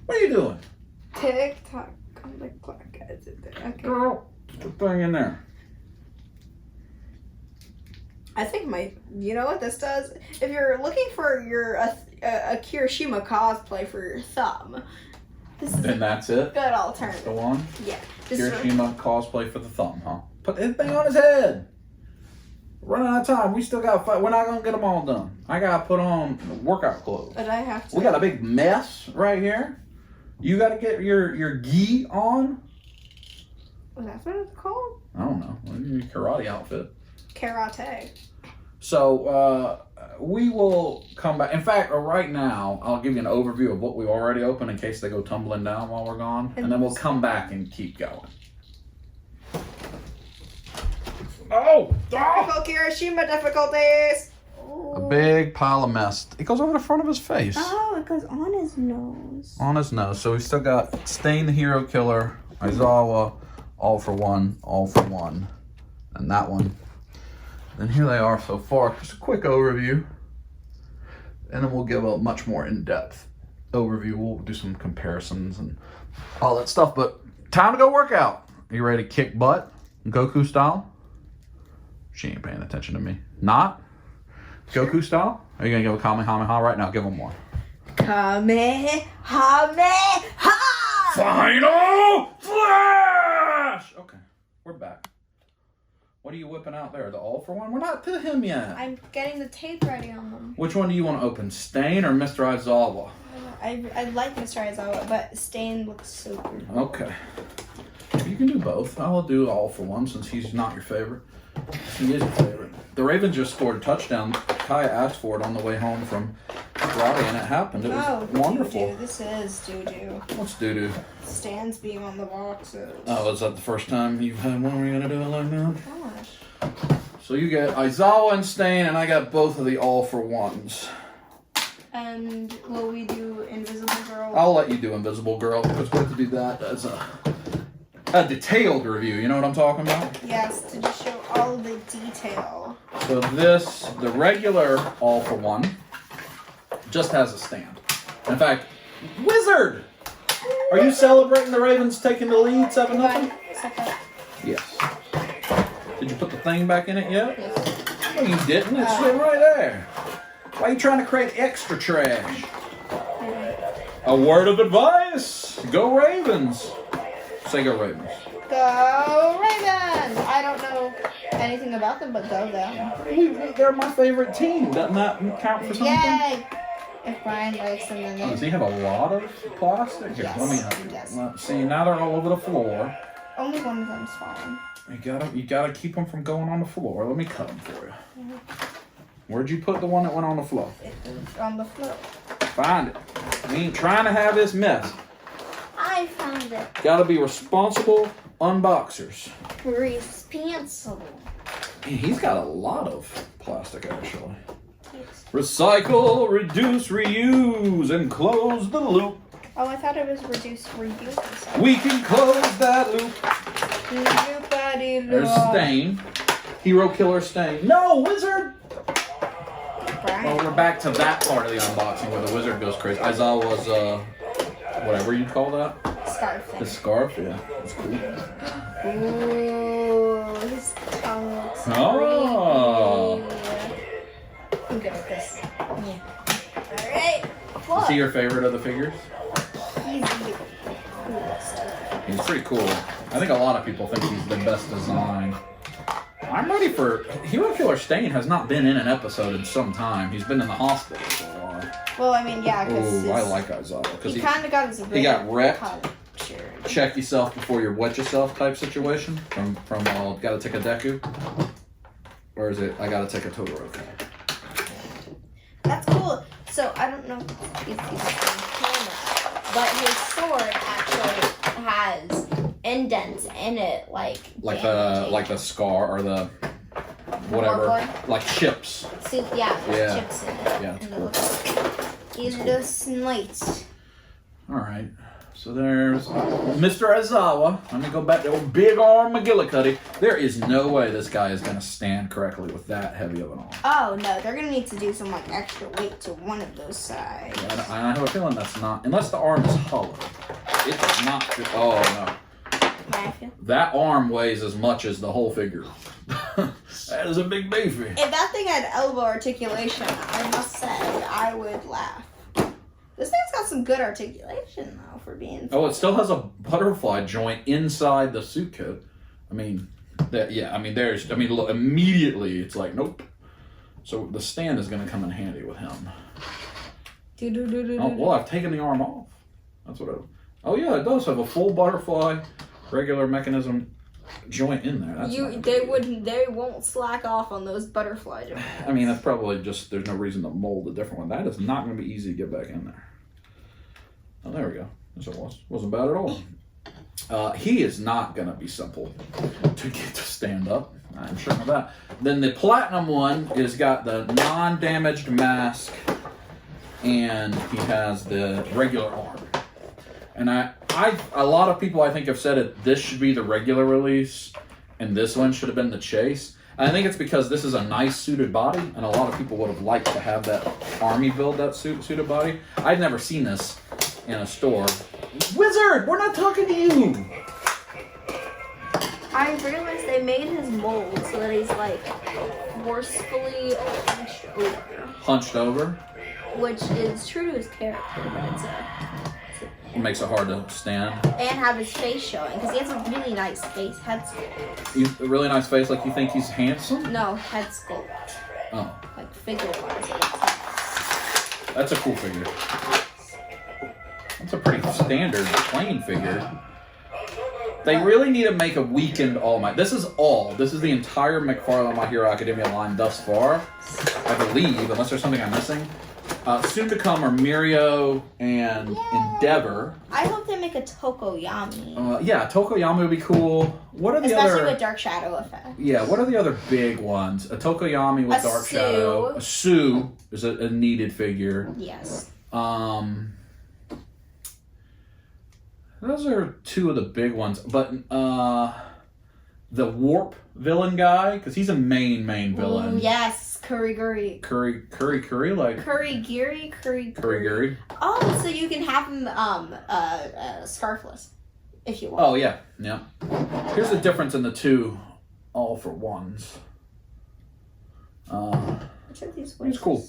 What are you doing? Tick-tock on the clock. Okay. Girl, put the thing in there. I think you know what this does? If you're looking for a Kirishima cosplay for your thumb, this is And that's it? good alternative. Go on. Yeah. Kirishima cosplay for the thumb, huh? Put the thing on his head. Running out of time. We still got fight. We're not gonna get them all done. I gotta put on workout clothes. But I have to. We got a big mess right here. You gotta get your gi on. Was that what it's called? I don't know. Your karate outfit. Karate. So we will come back. In fact, right now, I'll give you an overview of what we already opened in case they go tumbling down while we're gone. And then we'll come back and keep going. Oh! Typical Kirishima difficulties. A big pile of mess. It goes over the front of his face. Oh, it goes on his nose. On his nose. So we've still got Stain the Hero Killer, Aizawa, All for One, and that one. And here they are so far. Just a quick overview. And then we'll give a much more in-depth overview. We'll do some comparisons and all that stuff. But time to go work out. Are you ready to kick butt? Goku style? She ain't paying attention to me. Not? Goku style? Are you going to give a Kamehameha right now? Give him one. Kamehameha! Final Flash! Okay, we're back. What are you whipping out there? The All for One? We're not to him yet. I'm getting the tape ready on them. Which one do you want to open? Stain or Mr. Aizawa? I like Mr. Aizawa, but Stain looks so good. Okay. You can do both. I'll do All for One since he's not your favorite. He is your favorite. The Ravens just scored a touchdown. Kaya asked for it on the way home from karate and it happened. It was wonderful. Doo-doo. This is doo-doo. What's doo-doo? Stands being on the boxes. Oh, is that the first time you've had one where you're gonna do it like that? Gosh. So you get Aizawa and Stain, and I got both of the all-for-ones. And will we do Invisible Girl? I'll let you do Invisible Girl, because we have to do that as a detailed review. You know what I'm talking about? Yes, to just show all of the detail. So this, the regular all-for-one, just has a stand. In fact, Wizard! Are you celebrating the Ravens taking the lead 7-0? Yes. Did you put the thing back in it yet? Yes. No, you didn't. It's right there. Why are you trying to create extra trash? A word of advice. Go Ravens. Say go Ravens. Go Ravens! I don't know anything about them, but go them. They're my favorite team. Doesn't that count for something? Yay! If Brian likes them, then Does he have a lot of plastic? Here, yes. let me help you. Yes. See, now they're all over the floor. Only one of them's fallen. You gotta keep them from going on the floor. Let me cut them for you. Where'd you put the one that went on the floor? It was on the floor. Find it. We ain't trying to have this mess. I found it. Gotta be responsible unboxers. Responsible. Man, he's got a lot of plastic, actually. Recycle, reduce, reuse, and close the loop. Oh, I thought it was reduce, reuse. We can close that loop. There's Stain. Hero Killer Stain. No, Wizard! Well, we're back to that part of the unboxing where the Wizard goes crazy. Aizawa's, whatever you call that. Scarf thing. The scarf, yeah. That's cool. Ooh, his tongue looks Oh. creepy. I'm good at this. Yeah. Alright. Is he your favorite of the figures? He's the coolest. He's pretty cool. I think a lot of people think he's the best design. I'm ready for... Hero Killer Stain has not been in an episode in some time. He's been in the hospital for a while. Well, I mean, yeah, because I like Aizawa. he kind of got his he got wrecked. Culture. Check yourself before you wet yourself type situation from gotta take a Deku. Or is it I gotta take a Todoroki? That's cool. So I don't know if he's camera, but his sword actually has indents in it, like the scar or the whatever, Warboard? like chips. See, yeah, there's chips in it. Yeah, and it looks he's just nice. All right. So there's Mr. Aizawa. Let me go back to old big arm McGillicuddy. There is no way this guy is going to stand correctly with that heavy of an arm. Oh, no. They're going to need to do some, like, extra weight to one of those sides. Yeah, I have a feeling that's not... Unless the arm is hollow. It does not fit... Oh, no. That arm weighs as much as the whole figure. That is a big beefy. If that thing had elbow articulation, I must say, I would laugh. This thing's got some good articulation, though, for being... Oh, it still has a butterfly joint inside the suit coat. I mean, look, immediately it's like, nope. So the stand is going to come in handy with him. Oh, well, I've taken the arm off. That's what oh, yeah, it does have a full butterfly regular mechanism joint in there. They won't slack off on those butterfly joints. I mean, that's probably just, there's no reason to mold a different one. That is not going to be easy to get back in there. Oh, there we go. Yes, it was. Wasn't bad at all. He is not going to be simple to get to stand up. I'm sure of that. Then the platinum one is got the non-damaged mask, and he has the regular arm. And a lot of people I think have said it. This should be the regular release, and this one should have been the chase. And I think it's because this is a nice suited body, and a lot of people would have liked to have that army build that suited body. I've never seen this in a store. Wizard, we're not talking to you. I realized they made his mold so that he's like forcefully Hunched over. Which is true to his character, but It makes it hard to stand. And have his face showing, because he has a really nice face, head sculpt. A really nice face, like you think he's handsome? No, head sculpt. Oh. Like figure-wise. That's a cool figure. That's a pretty standard plain figure. They really need to make a weakened All Might. This is the entire McFarlane My Hero Academia line thus far. I believe, unless there's something I'm missing. Soon to come are Mirio and Endeavor. I hope they make a Tokoyami. Yeah, Tokoyami would be cool. What are the Especially other... with Dark Shadow effect. Yeah, what are the other big ones? A Tokoyami with Dark Shadow. A Sue is a needed figure. Yes. Those are two of the big ones. But the Warp villain guy, because he's a main villain. Ooh, yes. Kurigiri. Curry, like... Kurigiri. Oh, so you can have him scarfless, if you want. Oh, yeah. Here's the difference in the two all for ones. Which of these it's cool.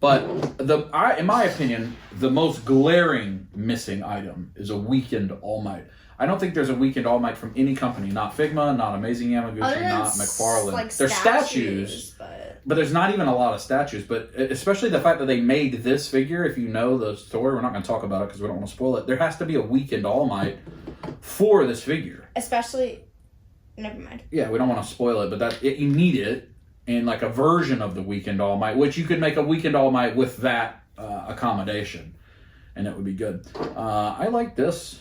But in my opinion, the most glaring missing item is a Weekend All Might. I don't think there's a Weekend All Might from any company. Not Figma, not Amazing Yamaguchi, not McFarlane. Like there's statues, but there's not even a lot of statues. But especially the fact that they made this figure, if you know the story, we're not going to talk about it because we don't want to spoil it. There has to be a Weekend All Might for this figure. Especially, never mind. Yeah, we don't want to spoil it, but you need it in like a version of the Weekend All Might, which you could make a Weekend All Might with that accommodation, and it would be good. I like this.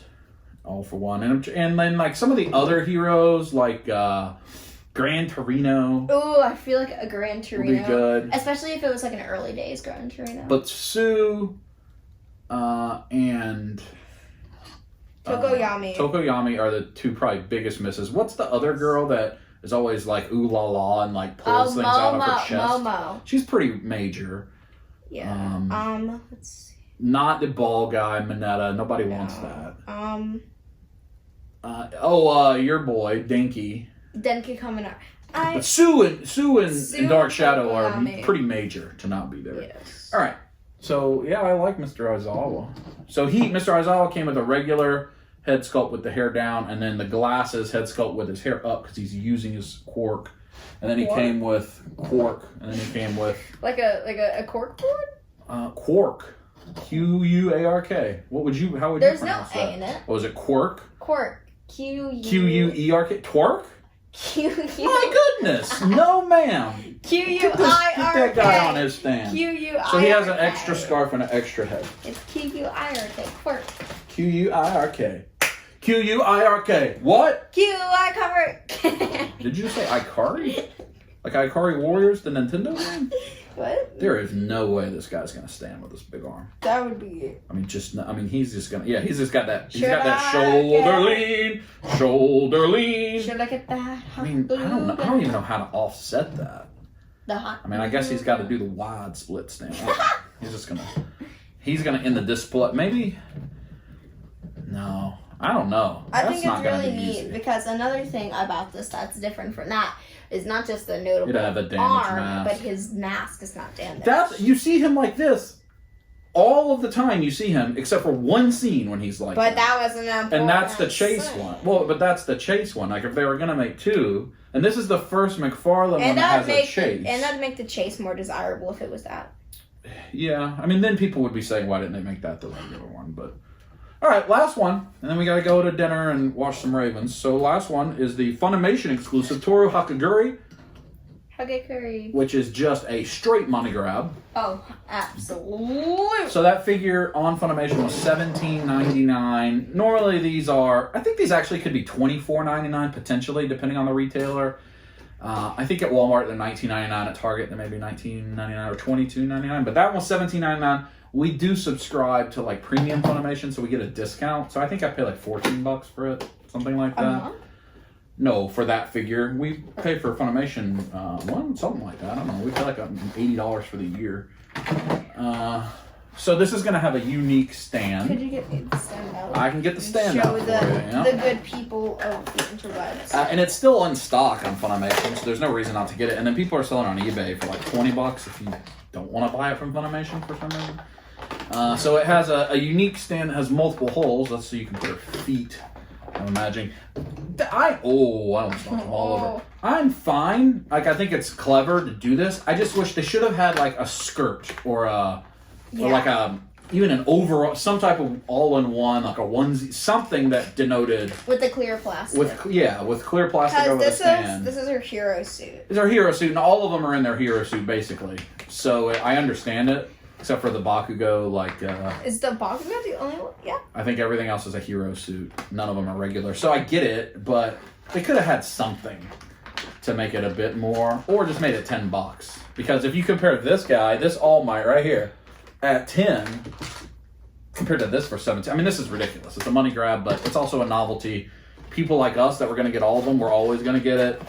All for one. And then like some of the other heroes like Gran Torino. Oh, I feel like a Gran Torino would be good. Especially if it was like an early days Gran Torino. But Sue and Tokoyami are the two probably biggest misses. What's the other girl that is always like ooh la la and like pulls things out of her chest? Momo. She's pretty major. Yeah. Let's see. Not the ball guy, Mineta. Nobody wants that. Your boy, Denki. Denki coming up. But Sue and Dark Shadow are pretty major to not be there. Yes. All right. So, yeah, I like Mr. Aizawa. So, Mr. Aizawa came with a regular head sculpt with the hair down, and then the glasses head sculpt with his hair up because he's using his Quark. And then he came with Quark, and then he came with... Like a cork board? Quark. Q-U-A-R-K. How would you pronounce that? There's no A in it. What was it, Quark? Quark. Q-U... Q-U-E-R-K. Twerk? Q-U... My goodness. No, ma'am. Q-U-I-R-K. Get that guy on his stand. Q-U-I-R-K. So he has an extra scarf and an extra head. It's Q-U-I-R-K. Quark. Q-U-I-R-K. Q-U-I-R-K. What? Q-I cover. Did you say Ikari? Like Ikari Warriors, the Nintendo game? What? There is no way this guy's gonna stand with this big arm. That would be it. He's just got that. He's got that shoulder lean. Should I get that? I don't even know how to offset that. I guess he's got to do the wide split stand. He's gonna end the display. Maybe. No, I don't know. I think it's really neat because another thing about this that's different from that is not just the notable arm, mask. But his mask is not damaged. You see him like this all of the time. You see him except for one scene when he's like. But that wasn't important. And that's the chase one. Well, but that's the chase one. Like if they were gonna make two, and this is the first McFarlane one that has a chase. And that'd make the chase more desirable if it was that. Yeah, then people would be saying, why didn't they make that the regular one? But. All right, last one, and then we got to go to dinner and watch some Ravens. So last one is the Funimation exclusive Toru Hakaguri, which is just a straight money grab. Oh, absolutely. So that figure on Funimation was $17.99. Normally these I think these actually could be $24.99 potentially, depending on the retailer. I think at Walmart they're $19.99, at Target they're maybe $19.99 or $22.99, but that one's $17.99. We do subscribe to like premium Funimation, so we get a discount. So I think I pay like $14 for it, something like that. No, for that figure. We pay for Funimation, something like that. I don't know. We pay like $80 for the year. So this is going to have a unique stand. Could you get me the stand out? I can get the stand out for you. The good people of the interwebs. And it's still in stock on Funimation, so there's no reason not to get it. And then people are selling on eBay for like $20 if you don't want to buy it from Funimation for some reason. So it has a unique stand that has multiple holes. That's so you can put your feet. I'm imagining. I almost knocked them all over. I'm fine. Like I think it's clever to do this. I just wish they should have had like a skirt or like a even an overall, some type of all-in-one, like a onesie, something that denoted with the clear plastic. with clear plastic over the stand. This is her hero suit. It's her hero suit, and all of them are in their hero suit basically. So I understand it, except for the Bakugo. Like, is the Bakugo the only one? Yeah. I think everything else is a hero suit. None of them are regular. So I get it, but they could have had something to make it a bit more, or just made it $10. Because if you compare this guy, this All Might right here, at 10 compared to this for 17. I mean, this is ridiculous. It's a money grab, but it's also a novelty. People like us that were going to get all of them, we're always going to get it.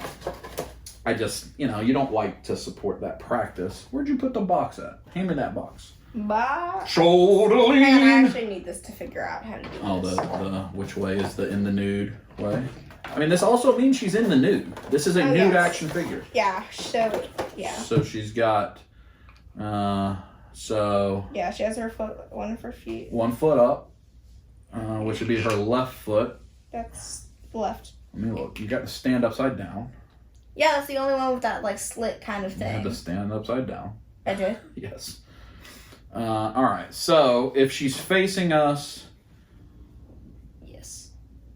I just, you don't like to support that practice. Where'd you put the box at? Hand me that box. Bye. Shoulder I lean. actually need this to figure out how to do this. Oh, the which way is the in the nude way? I mean, this also means she's in the nude. This is a nude action figure. Yeah, so, yeah. So she's got, yeah, she has one of her feet. One foot up, which would be her left foot. That's left. I mean, look, you got to stand upside down. Yeah, that's the only one with that, like, slit kind of thing. You have to stand upside down. I did? Yes. All right, so if she's facing us... Yes.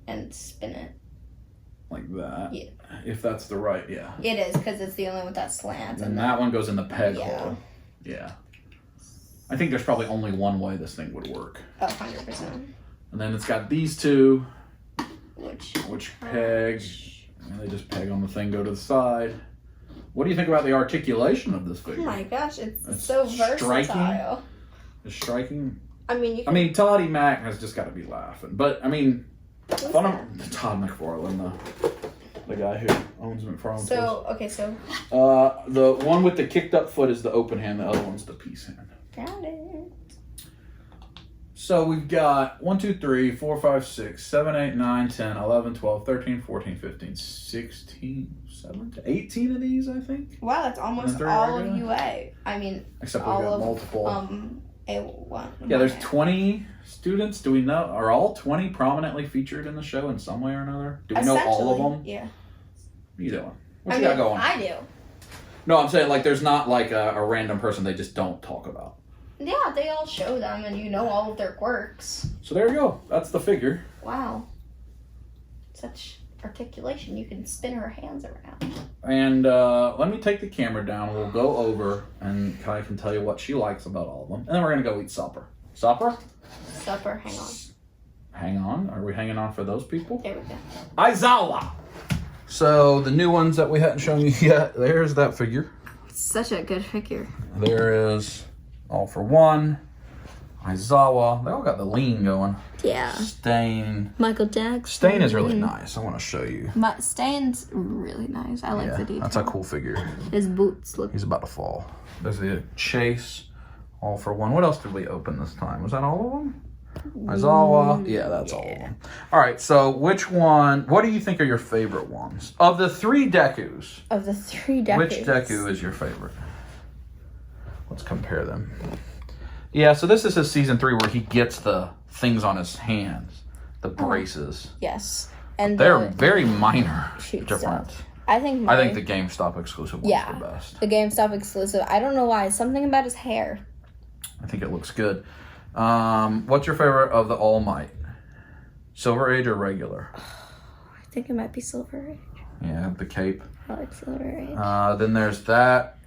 And spin it. Like that. Yeah. If that's the right, yeah. It is, because it's the only one with that slant. And that one goes in the peg hole. Yeah. I think there's probably only one way this thing would work. Oh, 100%. And then it's got these two. Which peg. And they just peg on the thing, go to the side. What do you think about the articulation of this figure? Oh my gosh, it's so versatile. It's striking. I mean, Toddy Mac has just got to be laughing. But, I mean, Todd McFarlane, the guy who owns McFarlane. The one with the kicked up foot is the open hand, the other one's the peace hand. Got it. So we've got 1, 2, 3, 4, 5, 6, 7, 8, 9, 10, 11, 12, 13, 14, 15, 16, 17, 18 of these, I think. Wow, that's almost all of UA. I mean, except we've got multiple. A1. Yeah, there's 20 students. Do we know? Are all 20 prominently featured in the show in some way or another? Do we know all of them? Yeah. What are you doing? What you got going? I do. No, I'm saying, like, there's not, like, a random person they just don't talk about. Yeah, they all show them, and you know all of their quirks. So there you go. That's the figure. Wow. Such articulation. You can spin her hands around. And let me take the camera down. We'll go over, and Kai can tell you what she likes about all of them. And then we're going to go eat supper. Supper? Supper, hang on. Hang on. Are we hanging on for those people? There we go. Aizawa! So the new ones that we hadn't shown you yet, there's that figure. Such a good figure. There is All for One, Aizawa. They all got the lean going. Yeah. Stain. Michael Jackson. Stain is really nice. I want to show you. Stain's really nice. I like the detail. That's a cool figure. His boots look... He's about to fall. There's the Chase, All for One. What else did we open this time? Was that all of them? Aizawa. Yeah, that's all of them. All right, so what do you think are your favorite ones? Of the 3 Dekus. Which Deku is your favorite? Let's compare them. Yeah, so this is his season 3 where he gets the things on his hands, the braces. Yes. And they're very minor difference. Stuff. I think the GameStop exclusive ones are the best. The GameStop exclusive. I don't know why. Something about his hair. I think it looks good. What's your favorite of the All Might? Silver Age or regular? I think it might be Silver Age. Yeah, the cape. I like Silver Age. Then there's that.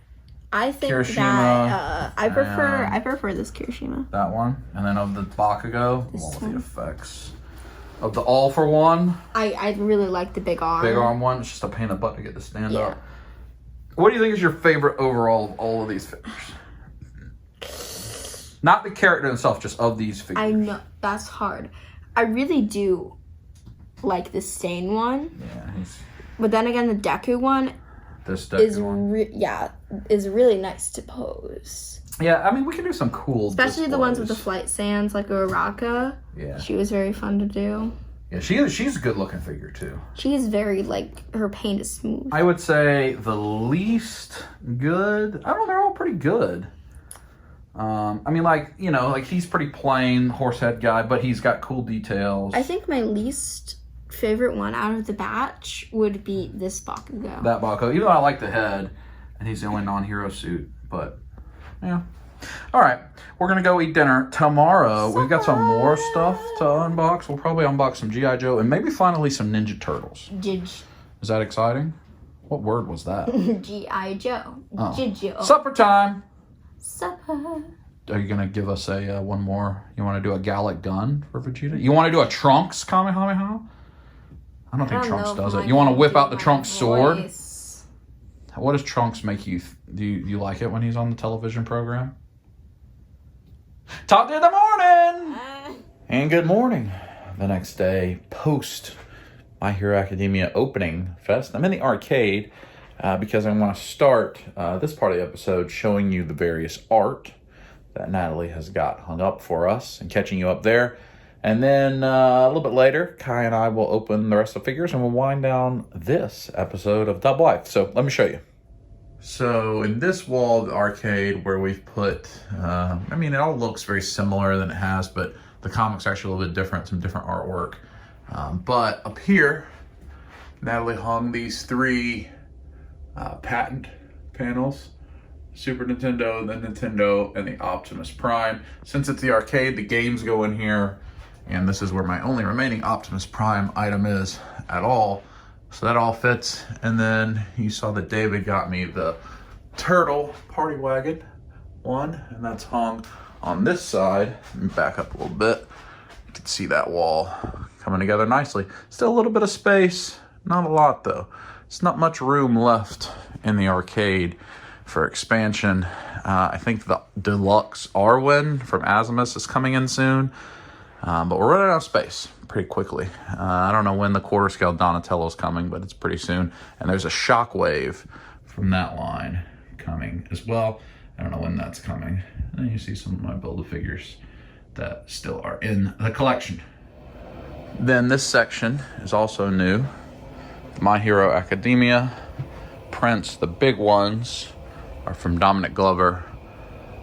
I think Kirishima, that I prefer this Kirishima. That one. And then of the Bakugo, the one with the effects. Of the All for One. I really like the big arm. Big arm one. It's just a pain in the butt to get to stand up. What do you think is your favorite overall of all of these figures? Not the character himself, just of these figures. I know. That's hard. I really do like the Stain one. Yeah. But then again, the Deku one is really nice to pose. Yeah, I mean, we can do some cool especially displays. The ones with the flight sands, like Ochaco. Yeah. She was very fun to do. Yeah, she's a good-looking figure, too. She is very, her paint is smooth. I would say the least good... I don't know, they're all pretty good. I mean, he's pretty plain, horsehead guy, but he's got cool details. I think my least favorite one out of the batch would be this Bakugo. That Bakugo, even though I like the head, and he's the only non-hero suit, but, yeah. All right, we're gonna go eat dinner tomorrow. We've got some more stuff to unbox. We'll probably unbox some G.I. Joe and maybe finally some Ninja Turtles. Is that exciting? What word was that? G.I. Joe. Oh. Supper time. Supper. Are you gonna give us a one more? You want to do a Gallic gun for Vegeta? You want to do a Trunks Kamehameha? I don't think Trunks does it. You want to whip out the Trunks sword? What does Trunks make you? Do you like it when he's on the television program? Top day of the morning! And good morning. The next day, post My Hero Academia opening fest. I'm in the arcade because I want to start this part of the episode showing you the various art that Natalie has got hung up for us and catching you up there. And then a little bit later, Kai and I will open the rest of the figures and we'll wind down this episode of Dub Life. So let me show you. So in this wall of the arcade where we've put, I mean, it all looks very similar than it has, but the comic's actually a little bit different, some different artwork. But up here, Natalie hung these three patent panels. Super Nintendo, the Nintendo, and the Optimus Prime. Since it's the arcade, the games go in here, and this is where my only remaining Optimus Prime item is at all. So that all fits. And then you saw that David got me the Turtle Party Wagon one, and that's hung on this side. Let me back up a little bit. You can see that wall coming together nicely. Still a little bit of space, not a lot though. It's not much room left in the arcade for expansion. I think the deluxe Arwen from Azimus is coming in soon, but we're running out of space pretty quickly. I don't know when the quarter scale Donatello is coming, but it's pretty soon. And there's a Shockwave from that line coming as well. I don't know when that's coming. And then you see some of my Build-A-Figures that still are in the collection. Then this section is also new. My Hero Academia prints, the big ones, are from Dominic Glover.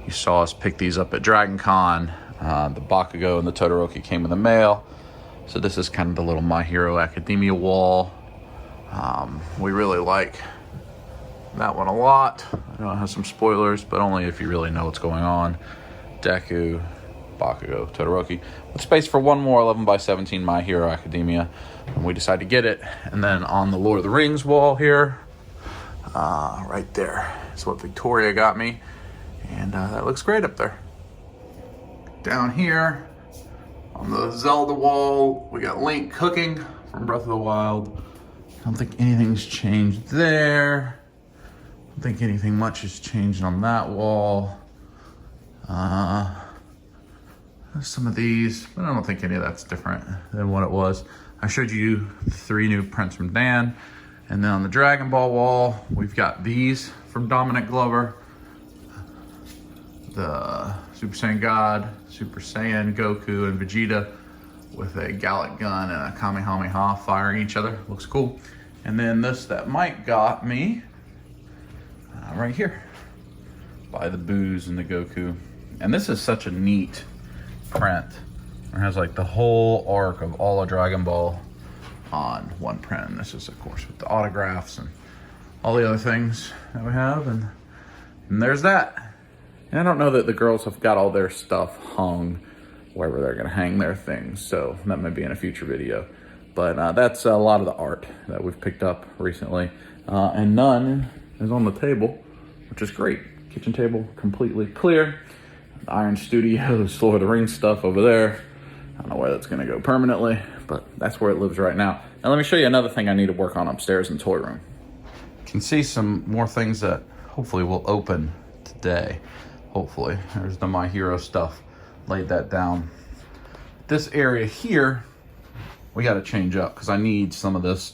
You saw us pick these up at Dragon Con. The Bakugo and the Todoroki came in the mail. So this is kind of the little My Hero Academia wall. We really like that one a lot. I know it has some spoilers, but only if you really know what's going on. Deku, Bakugo, Todoroki. With space for one more 11x17 My Hero Academia. And we decided to get it. And then on the Lord of the Rings wall here, right there is what Victoria got me. And that looks great up there. Down here, on the Zelda wall, we got Link cooking from Breath of the Wild. I don't think anything's changed there. I don't think anything much has changed on that wall. Some of these, but I don't think any of that's different than what it was. I showed you 3 new prints from Dan. And then on the Dragon Ball wall, we've got these from Dominic Glover. The Super Saiyan God, Super Saiyan Goku, and Vegeta with a Gallic gun and a Kamehameha firing each other. Looks cool. And then this that Mike got me right here by the Boos and the Goku. And this is such a neat print. It has like the whole arc of all of Dragon Ball on one print. And this is of course with the autographs and all the other things that we have. And there's that. And I don't know that the girls have got all their stuff hung wherever they're going to hang their things. So that may be in a future video. But that's a lot of the art that we've picked up recently. And none is on the table, which is great. Kitchen table completely clear. The Iron Studios, Lord of the Rings stuff over there. I don't know where that's going to go permanently, but that's where it lives right now. And let me show you another thing I need to work on upstairs in the toy room. You can see some more things that hopefully will open today. Hopefully. There's the My Hero stuff. Laid that down. This area here, we got to change up because I need some of this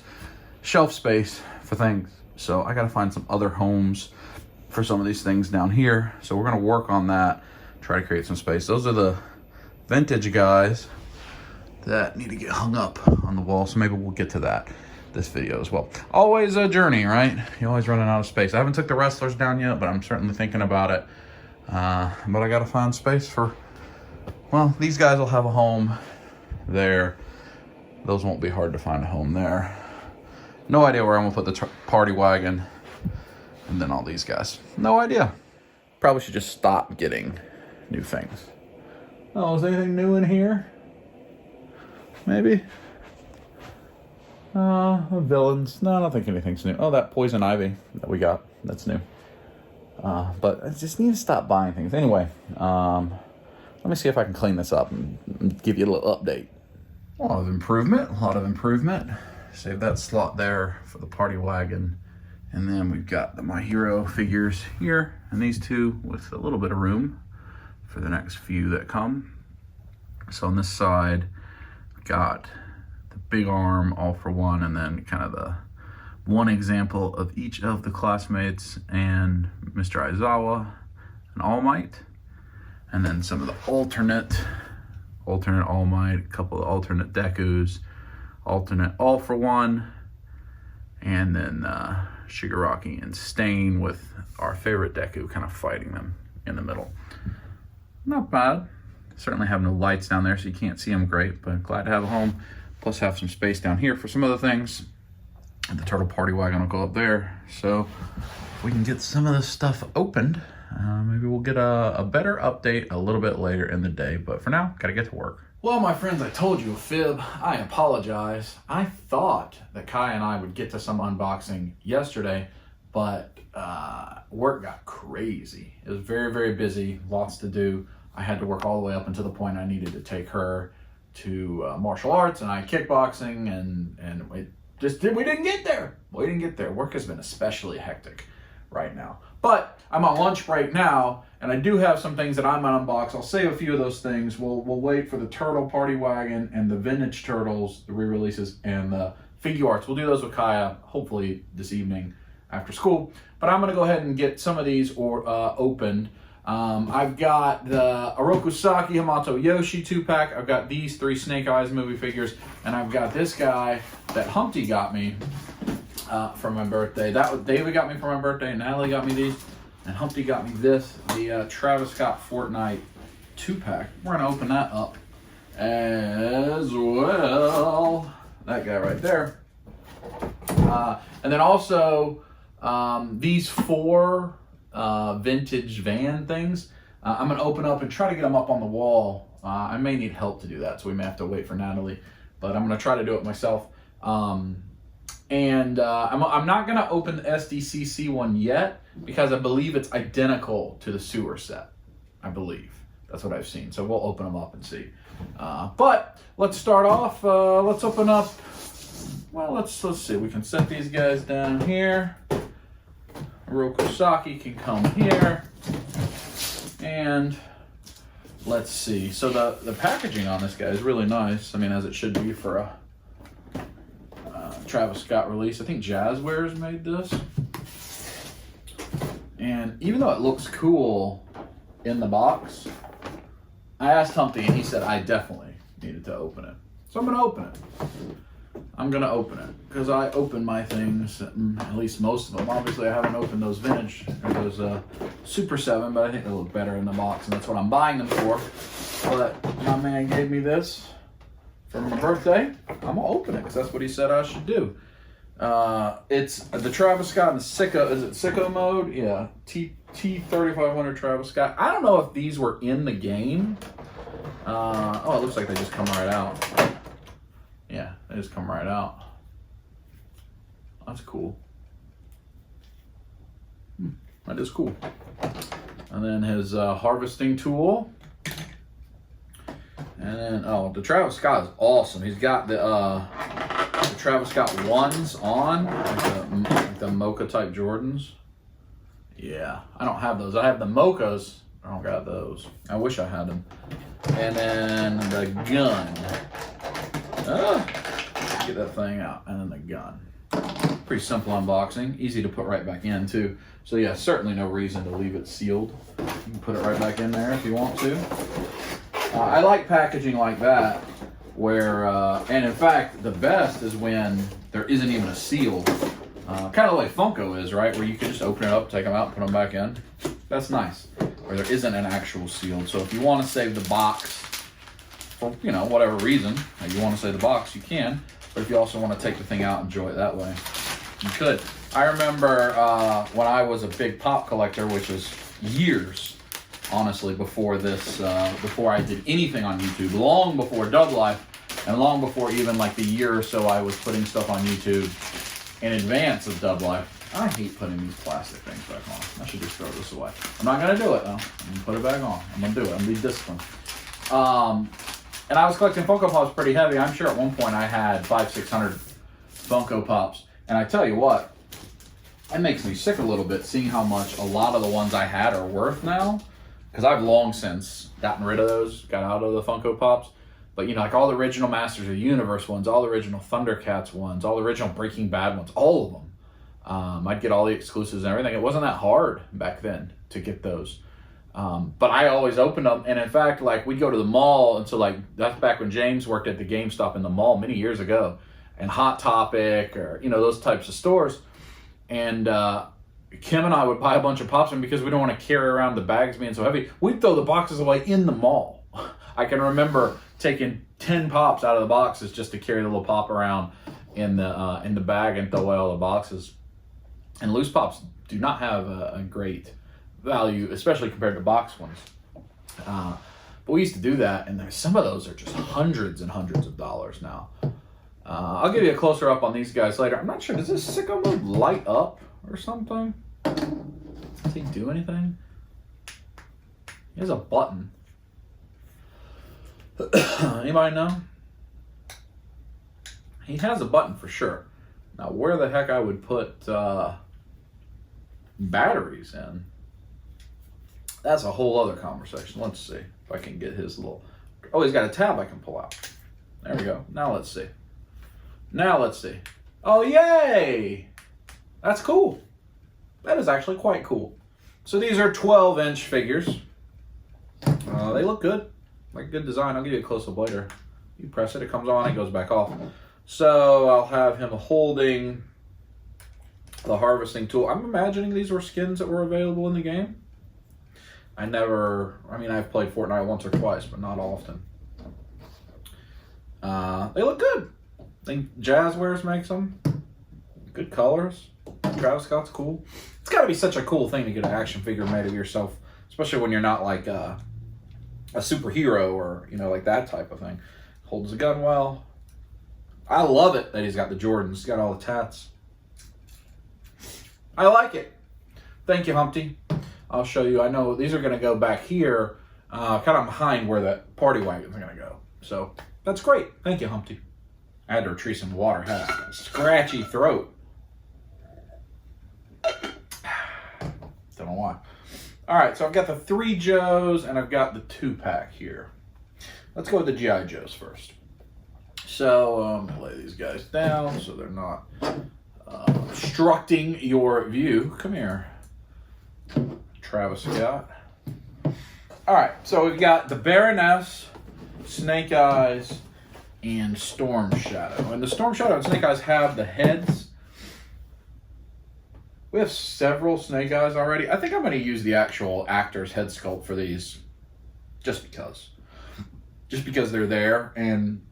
shelf space for things. So I got to find some other homes for some of these things down here. So we're going to work on that. Try to create some space. Those are the vintage guys that need to get hung up on the wall. So maybe we'll get to that this video as well. Always a journey, right? You're always running out of space. I haven't took the wrestlers down yet, but I'm certainly thinking about it. But I gotta find space for, well, these guys will have a home there. Those won't be hard to find a home there. No idea where I'm gonna put the party wagon and then all these guys. No idea. Probably should just stop getting new things. Oh, is anything new in here? Maybe? Villains. No, I don't think anything's new. Oh, that poison ivy that we got. That's new. But I just need to stop buying things. Anyway, let me see if I can clean this up and give you a little update. A lot of improvement. Save that slot there for the party wagon. And then we've got the My Hero figures here, and these two with a little bit of room for the next few that come. So on this side, got the big arm, all for one, and then kind of the one example of each of the classmates and Mr. Aizawa and All Might. And then some of the alternate All Might, a couple of alternate Dekus, alternate All for One, and then Shigaraki and Stain with our favorite Deku kind of fighting them in the middle. Not bad. Certainly have no lights down there, so you can't see them great, but glad to have a home. Plus have some space down here for some other things. And the Turtle Party Wagon will go up there. So we can get some of this stuff opened. Maybe we'll get a better update a little bit later in the day, but for now, gotta get to work. Well, my friends, I told you a fib. I apologize. I thought that Kai and I would get to some unboxing yesterday, but work got crazy. It was very, very busy, lots to do. I had to work all the way up until the point I needed to take her to martial arts, and I kickboxing, and we didn't get there. We didn't get there. Work has been especially hectic right now. But I'm on lunch break now, and I do have some things that I'm gonna unbox. I'll save a few of those things. We'll wait for the Turtle Party Wagon and the Vintage Turtles, the re-releases, and the figure arts. We'll do those with Kaya, hopefully this evening after school. But I'm gonna go ahead and get some of these opened. I've got the Orokusaki Hamato Yoshi 2-pack. I've got these 3 Snake Eyes movie figures, and I've got this guy that Humpty got me for my birthday. That was David got me for my birthday, and Natalie got me these, and Humpty got me this, the Travis Scott Fortnite 2-pack. We're gonna open that up as well. That guy right there. And then also these 4 vintage van things. I'm gonna open up and try to get them up on the wall. I may need help to do that, so we may have to wait for Natalie, but I'm gonna try to do it myself. I'm not gonna open the SDCC one yet because I believe it's identical to the sewer set. I believe that's what I've seen. So we'll open them up and see. But let's start off. Let's open up. Well, let's see. We can set these guys down here. Orokusaki can come here, and let's see. So the packaging on this guy is really nice. I mean, as it should be for a Travis Scott release. I think Jazzwares made this, and even though it looks cool in the box, I asked Humpty, and he said I definitely needed to open it. So I'm gonna open it. I'm gonna open it because I open my things, at least most of them. Obviously, I haven't opened those vintage or those Super 7, but I think they look better in the box, and that's what I'm buying them for. But my man gave me this for my birthday. I'm gonna open it because that's what he said I should do. It's the Travis Scott in Sicko. Is it Sicko mode? Yeah, T3500 Travis Scott. I don't know if these were in the game. Oh, it looks like they just come right out. Yeah, they just come right out. That's cool. That is cool. And then his harvesting tool. And then, oh, the Travis Scott is awesome. He's got the Travis Scott ones on, like the Mocha type Jordans. Yeah, I don't have those. I have the Mochas. I don't got those. I wish I had them. And then the gun. Get that thing out. And then the gun. Pretty simple unboxing. Easy to put right back in too. So yeah, certainly no reason to leave it sealed. You can put it right back in there if you want to. I like packaging like that where, and in fact, the best is when there isn't even a seal. Kind of like Funko is, right? Where you can just open it up, take them out, put them back in. That's nice. Where there isn't an actual seal. So if you want to save the box for, you know, whatever reason, you want to save the box, you can. But if you also want to take the thing out and enjoy it that way, you could. I remember when I was a big pop collector, which is years, honestly, before this, before I did anything on YouTube, long before Dub Life, and long before even like the year or so I was putting stuff on YouTube in advance of Dub Life. I hate putting these plastic things back on. I should just throw this away. I'm not gonna do it though. I'm gonna put it back on. I'm gonna do it. I'm gonna be disciplined. And I was collecting Funko Pops pretty heavy. I'm sure at one point I had 500-600 Funko Pops. And I tell you what, it makes me sick a little bit seeing how much a lot of the ones I had are worth now. Because I've long since gotten rid of those, got out of the Funko Pops. But you know, like all the original Masters of the Universe ones, all the original Thundercats ones, all the original Breaking Bad ones, all of them. I'd get all the exclusives and everything. It wasn't that hard back then to get those. But I always opened them. And in fact, like we'd go to the mall. And so like, that's back when James worked at the GameStop in the mall many years ago. And Hot Topic or, you know, those types of stores. And Kim and I would buy a bunch of Pops. And because we don't want to carry around the bags being so heavy, we'd throw the boxes away in the mall. I can remember taking 10 Pops out of the boxes just to carry the little Pop around in the bag and throw away all the boxes. And loose Pops do not have a great value, especially compared to box ones. But we used to do that, and some of those are just hundreds and hundreds of dollars now. I'll give you a closer up on these guys later. I'm not sure, does this sicko mode light up or something? Does he do anything? He has a button. Anybody know? He has a button for sure. Now, where the heck I would put batteries in, that's a whole other conversation. Let's see if I can get his little... Oh, he's got a tab I can pull out. There we go. Now let's see. Oh, yay! That's cool. That is actually quite cool. So these are 12-inch figures. They look good. Like good design. I'll give you a close-up later. You press it, it comes on, it goes back off. So I'll have him holding the harvesting tool. I'm imagining these were skins that were available in the game. I've played Fortnite once or twice, but not often. They look good. I think Jazzwares makes them. Good colors. Travis Scott's cool. It's got to be such a cool thing to get an action figure made of yourself, especially when you're not like a superhero or, you know, like that type of thing. Holds the gun well. I love it that he's got the Jordans. He's got all the tats. I like it. Thank you, Humpty. I'll show you. I know these are going to go back here, kind of behind where that party wagon's going to go. So that's great. Thank you, Humpty. I had to retrieve some water. Had a scratchy throat. Don't know why. All right, so I've got the 3 Joes and I've got the 2-pack here. Let's go with the G.I. Joes first. So I'm going to lay these guys down so they're not obstructing your view. Come here, Travis Scott. All right, so we've got the Baroness, Snake Eyes, and Storm Shadow. And the Storm Shadow and Snake Eyes have the heads. We have several Snake Eyes already. I think I'm going to use the actual actor's head sculpt for these just because. Just because they're there, and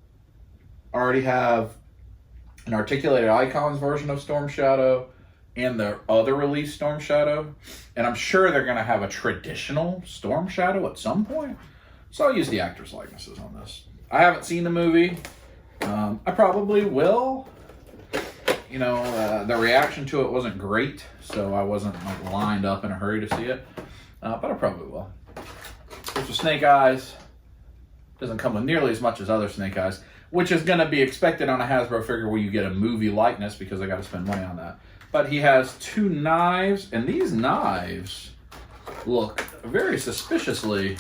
I already have an articulated icons version of Storm Shadow and the other release Storm Shadow. And I'm sure they're going to have a traditional Storm Shadow at some point. So I'll use the actors' likenesses on this. I haven't seen the movie. I probably will. You know, the reaction to it wasn't great, so I wasn't like lined up in a hurry to see it. But I probably will. This was Snake Eyes. Doesn't come with nearly as much as other Snake Eyes, which is going to be expected on a Hasbro figure where you get a movie likeness because I got to spend money on that. But he has 2 knives, and these knives look very suspiciously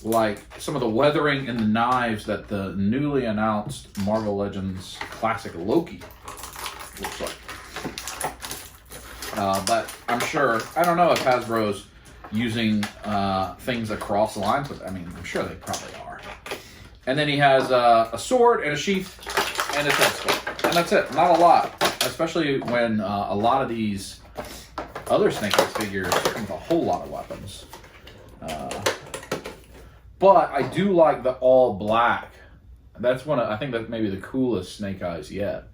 like some of the weathering in the knives that the newly announced Marvel Legends classic Loki looks like. But I'm sure, I don't know if Hasbro's using things across the lines, but I mean, I'm sure they probably are. And then he has a sword and a sheath and a head sculpt. And that's it. Not a lot. Especially when a lot of these other Snake Eyes figures come with a whole lot of weapons. But I do like the all black. That's I think that's maybe the coolest Snake Eyes yet.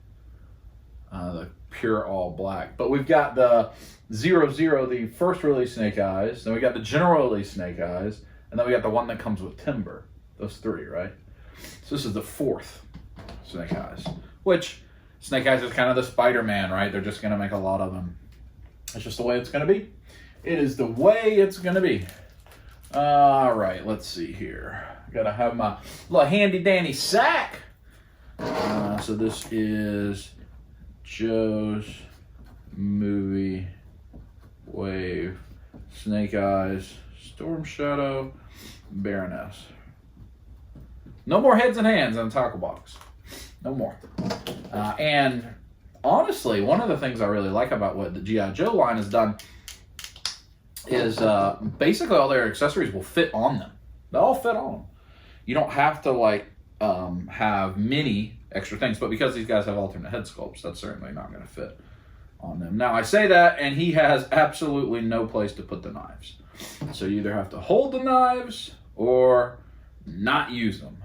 The pure all black. But we've got the 00, the first release Snake Eyes. Then we got the general release Snake Eyes. And then we got the one that comes with Timber. Those three, right? So this is the fourth Snake Eyes. Which, Snake Eyes is kind of the Spider-Man, right? They're just going to make a lot of them. It's just the way it's going to be. It is the way it's going to be. All right, let's see here. I got to have my little handy-dandy sack. So this is Joe's Movie Wave Snake Eyes Storm Shadow Baroness. No more heads and hands in the tackle box. No more. And honestly, one of the things I really like about what the G.I. Joe line has done is basically all their accessories will fit on them. They all fit on them. You don't have to like have many extra things, but because these guys have alternate head sculpts, that's certainly not going to fit on them. Now I say that, and he has absolutely no place to put the knives. So you either have to hold the knives or not use them.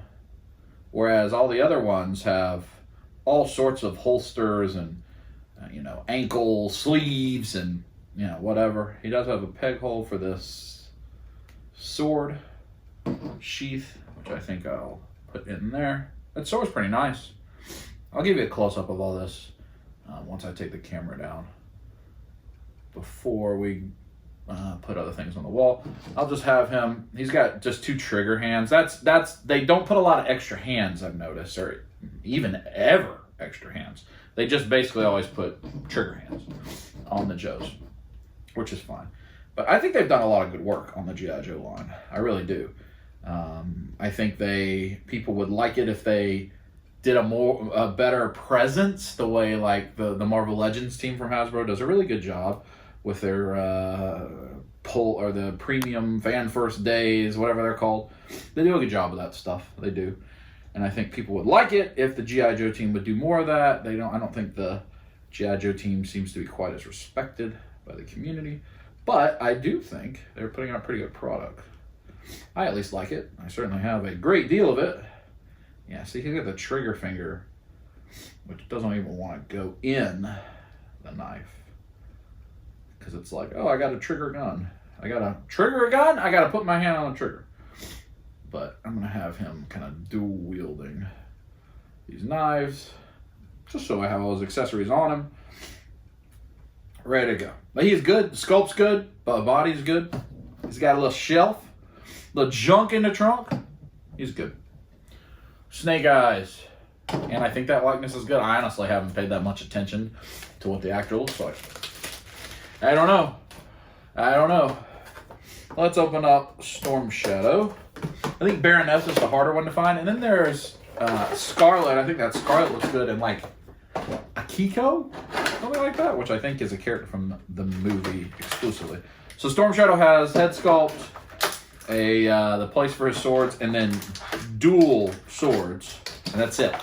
Whereas all the other ones have all sorts of holsters and, ankle sleeves and, whatever. He does have a peg hole for this sword sheath, which I think I'll put in there. That sword's pretty nice. I'll give you a close-up of all this once I take the camera down. Before we put other things on the wall, I'll just have him. He's got just 2 trigger hands. That's they don't put a lot of extra hands, I've noticed, or even ever extra hands. They just basically always put trigger hands on the Joes, which is fine. But I think they've done a lot of good work on the G.I. Joe line. I really do. I think people would like it if they did a better presence, the way like the Marvel Legends team from Hasbro does a really good job with their pull or the premium fan first days, whatever they're called. They do a good job of that stuff. They do. And I think people would like it if the G.I. Joe team would do more of that. I don't think the G.I. Joe team seems to be quite as respected by the community. But I do think they're putting out a pretty good product. I at least like it. I certainly have a great deal of it. Yeah, see, you got the trigger finger, which doesn't even want to go in the knife. Because it's like, oh, I got a trigger gun. I got to put my hand on the trigger. But I'm going to have him kind of dual wielding these knives, just so I have all his accessories on him. Ready to go. But he's good. The sculpt's good. The body's good. He's got a little shelf. Little junk in the trunk. He's good. Snake Eyes. And I think that likeness is good. I honestly haven't paid that much attention to what the actor looks like. I don't know. Let's open up Storm Shadow. I think Baroness is the harder one to find. And then there's Scarlet. I think that Scarlet looks good in like Ochaco, something like that, which I think is a character from the movie exclusively. So Storm Shadow has head sculpt, the place for his swords, and then dual swords, and that's it.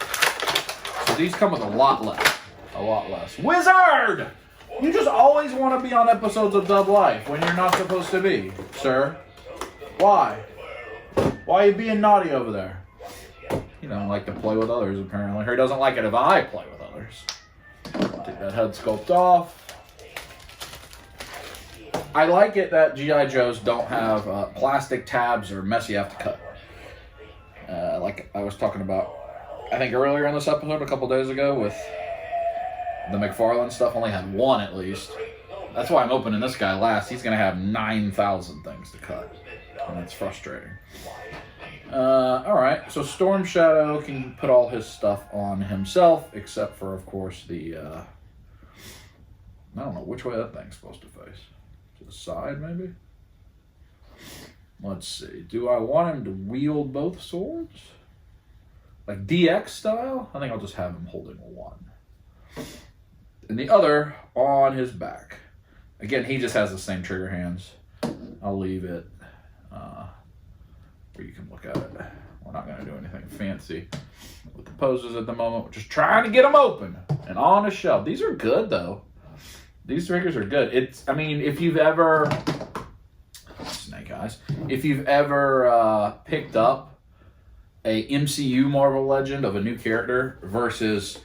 So these come with a lot less. Wizard! You just always want to be on episodes of Dub Life when you're not supposed to be, sir. Why? Why are you being naughty over there? He doesn't like to play with others, apparently. Or he doesn't like it if I play with others. Take that head sculpt off. I like it that G.I. Joes don't have plastic tabs or mess you have to cut. Like I was talking about, I think earlier in this episode, a couple days ago, with the McFarlane stuff, only had one at least. That's why I'm opening this guy last. He's going to have 9,000 things to cut. And that's frustrating. Alright, so Storm Shadow can put all his stuff on himself, except for, of course, the, I don't know which way that thing's supposed to face. To the side, maybe? Let's see. Do I want him to wield both swords? Like DX style? I think I'll just have him holding one. And the other on his back. Again, he just has the same trigger hands. I'll leave it where you can look at it. We're not going to do anything fancy with the poses at the moment. We're just trying to get them open and on a shelf. These are good, though. These figures are good. I mean, if you've ever... Snake Eyes. If you've ever picked up a MCU Marvel Legend of a new character versus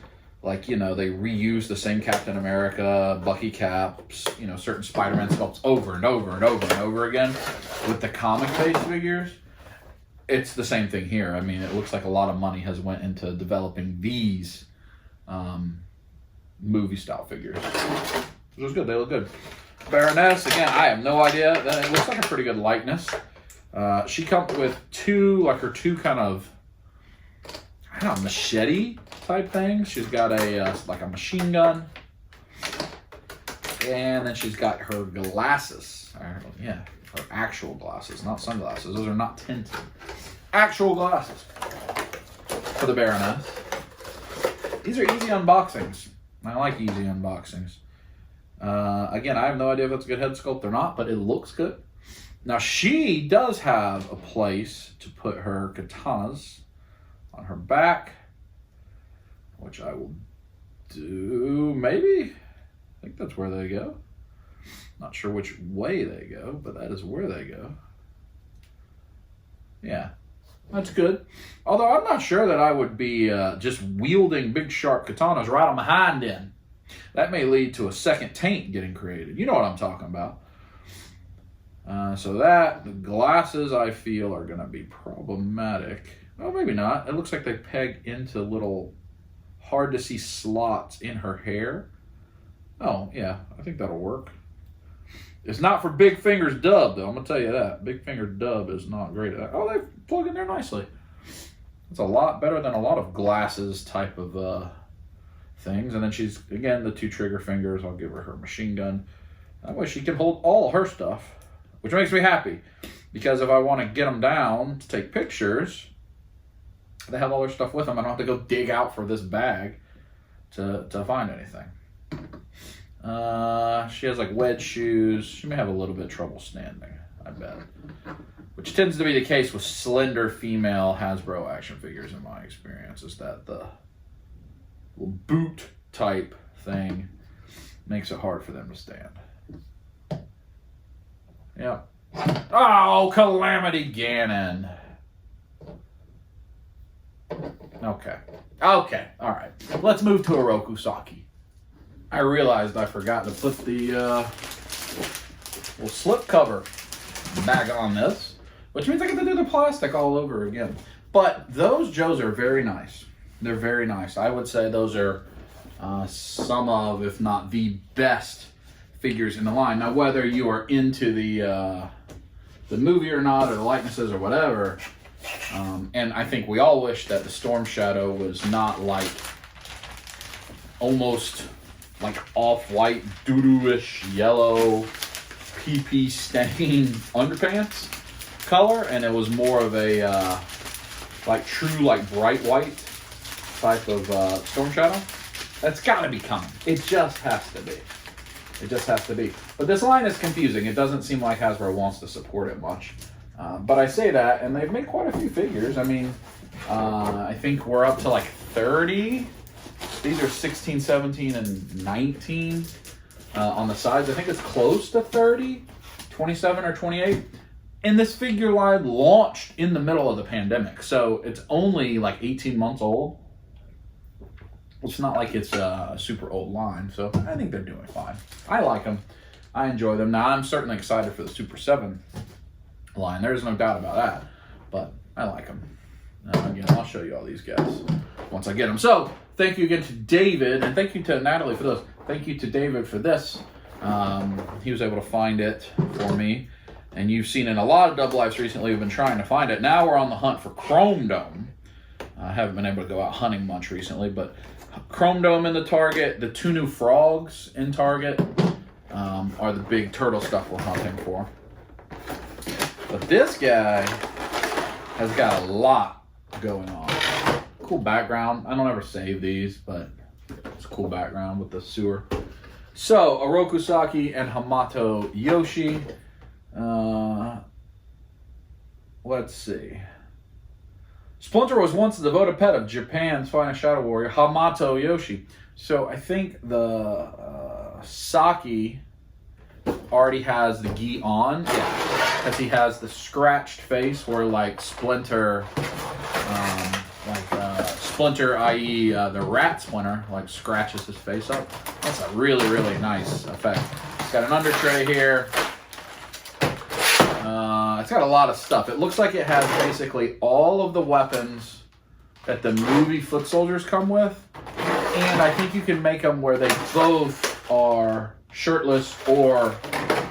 like, you know, they reuse the same Captain America, Bucky caps, you know, certain Spider-Man sculpts over and over and over and over again with the comic-based figures. It's the same thing here. I mean, it looks like a lot of money has went into developing these movie-style figures. Which was good. They look good. Baroness, again, I have no idea. It looks like a pretty good likeness. She comes with her two kind of, I don't know, machete type things. She's got a like a machine gun, and then she's got her glasses. Her actual glasses, not sunglasses. Those are not tinted. Actual glasses for the Baroness. These are easy unboxings. I like easy unboxings. Again, I have no idea if it's a good head sculpt or not, but it looks good. Now, she does have a place to put her katanas on her back, which I will do, maybe. I think that's where they go. Not sure which way they go, but that is where they go. Yeah, that's good. Although I'm not sure that I would be just wielding big sharp katanas right on my hind end. That may lead to a second taint getting created. You know what I'm talking about. So the glasses I feel are going to be problematic. Well, maybe not. It looks like they peg into little hard to see slots in her hair. Oh, yeah, I think that'll work. It's not for Big Finger's dub, though. I'm going to tell you that. Big Finger's dub is not great at that. Oh, they plug in there nicely. It's a lot better than a lot of glasses type of things. And then she's, again, the two trigger fingers. I'll give her her machine gun. That way she can hold all her stuff, which makes me happy. Because if I want to get them down to take pictures, they have all their stuff with them. I don't have to go dig out for this bag to find anything. She has like wedge shoes. She may have a little bit of trouble standing, I bet. Which tends to be the case with slender female Hasbro action figures in my experience, is that the little boot type thing makes it hard for them to stand. Yep. Oh, Calamity Ganon. Okay. Okay. All right. Let's move to Oroku Saki. I realized I forgot to put the little slip cover back on this, which means I get to do the plastic all over again. But those Joes are very nice. They're very nice. I would say those are some of, if not the best figures in the line. Now, whether you are into the movie or not, or the likenesses or whatever, and I think we all wish that the Storm Shadow was not like almost like off-white, doo-doo-ish yellow PP stain underpants color, and it was more of a like true like bright white type of Storm Shadow. That's got to be coming. It just has to be. It just has to be. But this line is confusing. It doesn't seem like Hasbro wants to support it much. But I say that, and they've made quite a few figures. I mean, I think we're up to like 30. These are 16, 17, and 19 on the sides. I think it's close to 30, 27 or 28. And this figure line launched in the middle of the pandemic. So it's only like 18 months old. It's not like it's a super old line, so I think they're doing fine. I like them. I enjoy them. Now, I'm certainly excited for the Super 7 line. There's no doubt about that, but I like them. Again, I'll show you all these guys once I get them. So, thank you again to David, and thank you to Natalie for those. Thank you to David for this. He was able to find it for me, and you've seen in a lot of Double Lives recently, we've been trying to find it. Now we're on the hunt for Chrome Dome. I haven't been able to go out hunting much recently, but Chrome Dome in the Target, the two new frogs in Target are the big turtle stuff we're hunting for. But this guy has got a lot going on. Cool background. I don't ever save these, but it's a cool background with the sewer. So, Oroku Saki and Hamato Yoshi. Let's see. Splinter was once the devoted pet of Japan's finest shadow warrior, Hamato Yoshi. So I think the Saki already has the gi on, because he has the scratched face where like Splinter Splinter, i.e. The rat Splinter, like scratches his face up. That's a really, really nice effect. It's got an under tray here. It's got a lot of stuff. It looks like it has basically all of the weapons that the movie foot soldiers come with. And I think you can make them where they both are shirtless or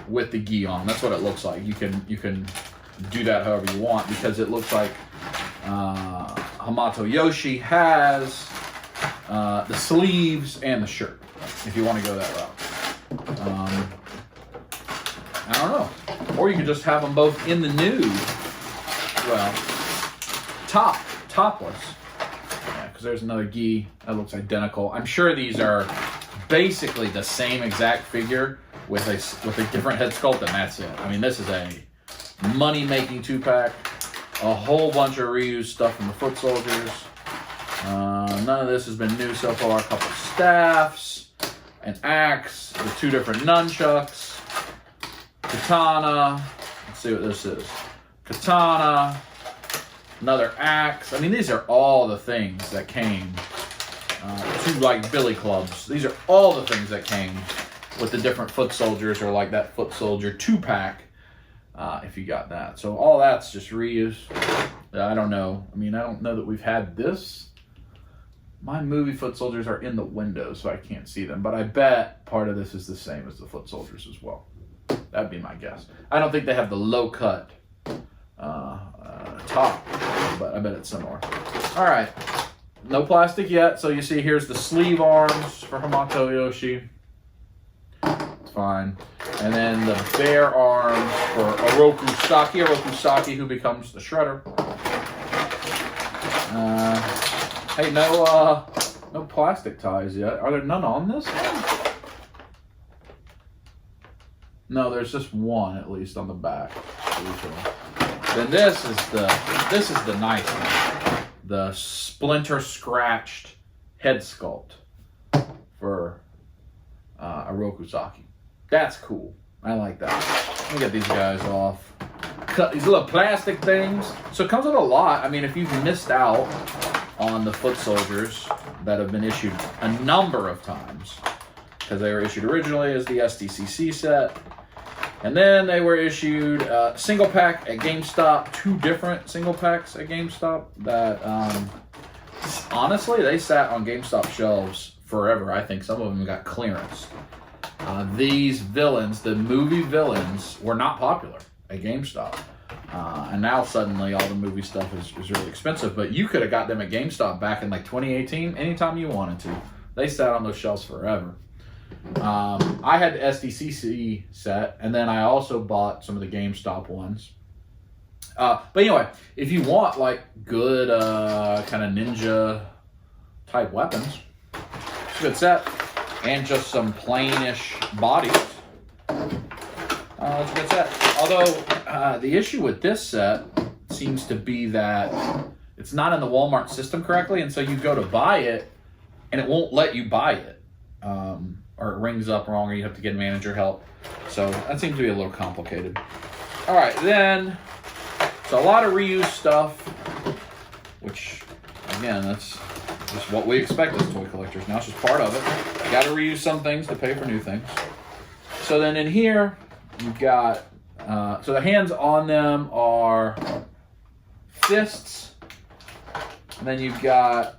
with the gi on. That's what it looks like. You can do that however you want, because it looks like Hamato Yoshi has the sleeves and the shirt, if you want to go that route. I don't know. Or you could just have them both in the nude. Well, topless. Yeah, because there's another gi that looks identical. I'm sure these are basically the same exact figure with a different head sculpt, and that's it. I mean, this is a money-making 2-pack. A whole bunch of reused stuff from the foot soldiers. None of this has been new so far. A couple of staffs, an axe, the 2 different nunchucks, katana. Let's see what this is. Katana, another axe. I mean, these are all the things that came. 2 like billy clubs. These are all the things that came with the different foot soldiers, or like that foot soldier 2-pack. If you got that. So all that's just reuse. I don't know. I mean, I don't know that we've had this. My movie foot soldiers are in the window, so I can't see them. But I bet part of this is the same as the foot soldiers as well. That'd be my guess. I don't think they have the low cut top, but I bet it's similar. All right. No plastic yet. So you see here's the sleeve arms for Hamato Yoshi. It's fine. And then the bear arms for Oroku-saki, who becomes the Shredder. Hey, no plastic ties yet. Are there none on this one? No, there's just one at least on the back. Then this is the nice one. The Splinter scratched head sculpt for Oroku-saki. That's cool. I like that. Let me get these guys off. Cut these little plastic things. So it comes with a lot. I mean, if you've missed out on the foot soldiers that have been issued a number of times, because they were issued originally as the SDCC set, and then they were issued single pack at GameStop, 2 different single packs at GameStop that honestly, they sat on GameStop shelves forever. I think some of them got clearance. These villains, the movie villains, were not popular at GameStop. And now suddenly all the movie stuff is really expensive. But you could have got them at GameStop back in like 2018, anytime you wanted to. They sat on those shelves forever. I had the SDCC set, and then I also bought some of the GameStop ones. But anyway, if you want like good kind of ninja type weapons, it's a good set. And just some plainish bodies. It's a good set. Although, the issue with this set seems to be that it's not in the Walmart system correctly, and so you go to buy it, and it won't let you buy it. Or it rings up wrong, or you have to get manager help. So that seems to be a little complicated. All right, then, so a lot of reused stuff, which, again, that's just what we expect as toy collectors. Now it's just part of it. Got to reuse some things to pay for new things. So then in here, you've got, so the hands on them are fists. And then you've got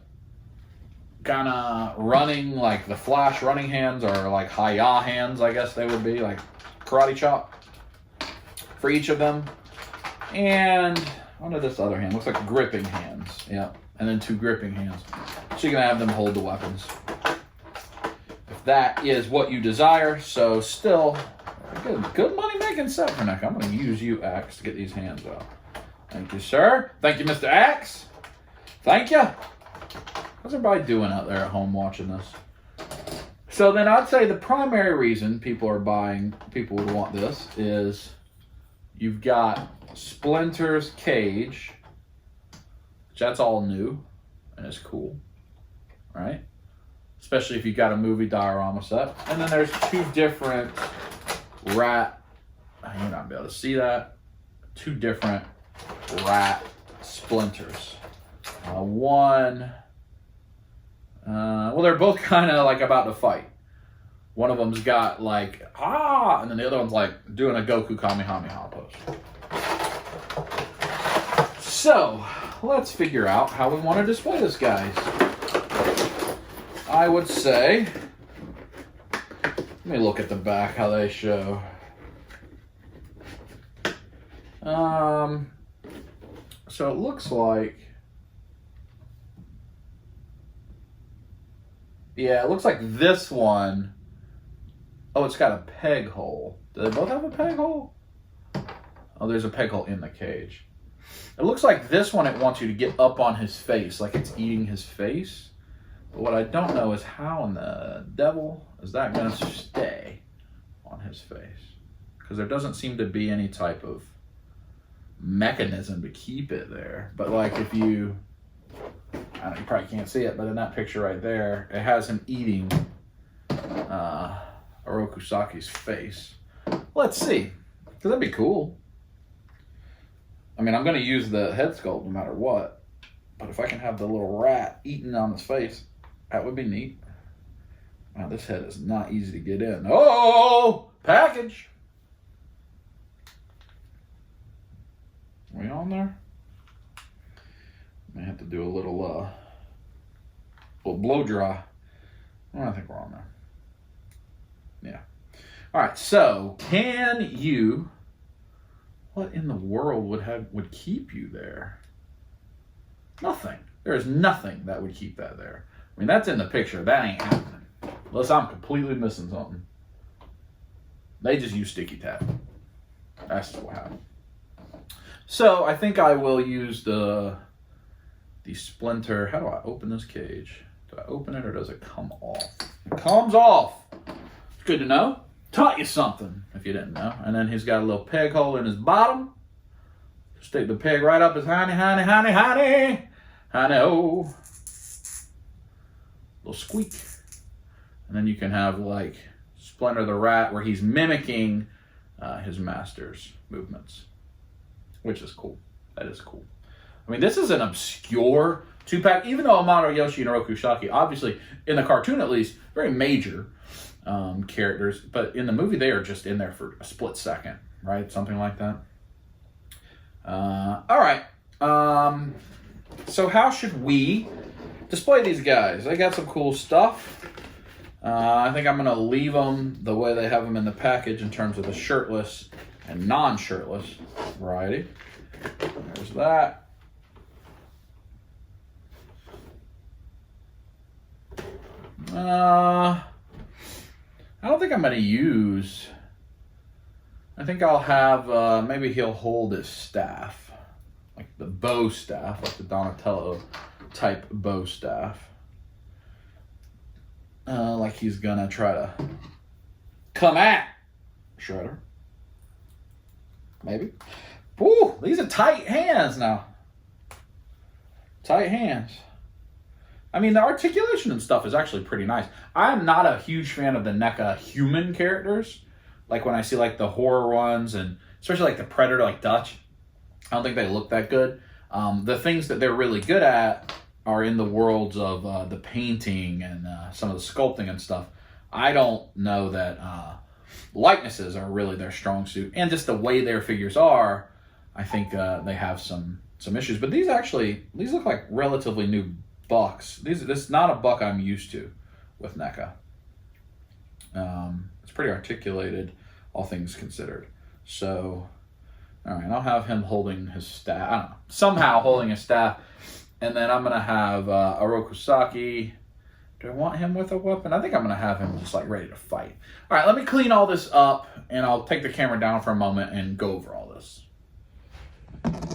kind of running, like the Flash running hands, or like Hi-Ya hands, I guess they would be, like karate chop for each of them. And under this other hand, looks like gripping hands. Yeah. And then 2 gripping hands. So you're going to have them hold the weapons. If that is what you desire. So still, good money making set for Nick. I'm going to use you, Axe, to get these hands out. Thank you, sir. Thank you, Mr. Axe. Thank you. How's everybody doing out there at home watching this? So then I'd say the primary reason people would want this is you've got Splinter's cage, which that's all new and it's cool, right? Especially if you got a movie diorama set. And then there's 2 different rat, you're not gonna be able to see that, 2 different rat splinters. One Well, they're both kind of like about to fight. One of them's got like, and then the other one's like doing a Goku Kamehameha pose. So, let's figure out how we want to display this, guys. I would say, let me look at the back, how they show. So it looks like, yeah, it looks like this one, oh, it's got a peg hole. Do they both have a peg hole? Oh, there's a peg hole in the cage. It looks like this one, it wants you to get up on his face, like it's eating his face. But what I don't know is how in the devil is that going to stay on his face? Because there doesn't seem to be any type of mechanism to keep it there. But like if you, I don't know, you probably can't see it, but in that picture right there, it has him eating Orokusaki's face. Let's see, because that'd be cool. I mean, I'm going to use the head sculpt no matter what, but if I can have the little rat eating on his face, that would be neat. Wow, this head is not easy to get in. Oh, package. Are we on there? May have to do a little blow dry. I think we're on there. Yeah. All right. So, can you? What in the world would keep you there? Nothing. There is nothing that would keep that there. I mean, that's in the picture. That ain't happening. Unless I'm completely missing something. They just use sticky tape. That's just what happened. So I think I will use the Splinter. How do I open this cage? Do I open it or does it come off? It comes off. It's good to know. Taught you something if you didn't know. And then he's got a little peg hole in his bottom. Stick the peg right up his honey, oh. Little squeak. And then you can have like Splinter the Rat where he's mimicking his master's movements. Which is cool. That is cool. I mean, this is an obscure 2-pack, even though Amano, Yoshi, and Orokusaki, obviously, in the cartoon at least, very major characters, but in the movie, they are just in there for a split second, right? Something like that. All right. So how should we display these guys? They got some cool stuff. I think I'm going to leave them the way they have them in the package in terms of the shirtless and non-shirtless variety. There's that. I don't think I'm going to use... I think I'll have... maybe he'll hold his staff. Like the bow staff. Like the Donatello type bow staff. Like he's going to try to come at Shredder. Maybe. Ooh, these are tight hands now. Tight hands. I mean, the articulation and stuff is actually pretty nice. I'm not a huge fan of the NECA human characters. Like when I see like the horror ones and especially like the Predator, like Dutch. I don't think they look that good. The things that they're really good at are in the worlds of the painting and some of the sculpting and stuff. I don't know that likenesses are really their strong suit. And just the way their figures are, I think they have some issues. But these look like relatively new bucks. This is not a buck I'm used to with NECA. It's pretty articulated, all things considered. So, all right, I'll have him holding his staff. I don't know, somehow holding his staff. And then I'm going to have Orokusaki. Do I want him with a weapon? I think I'm going to have him just like ready to fight. All right, let me clean all this up, and I'll take the camera down for a moment and go over all this.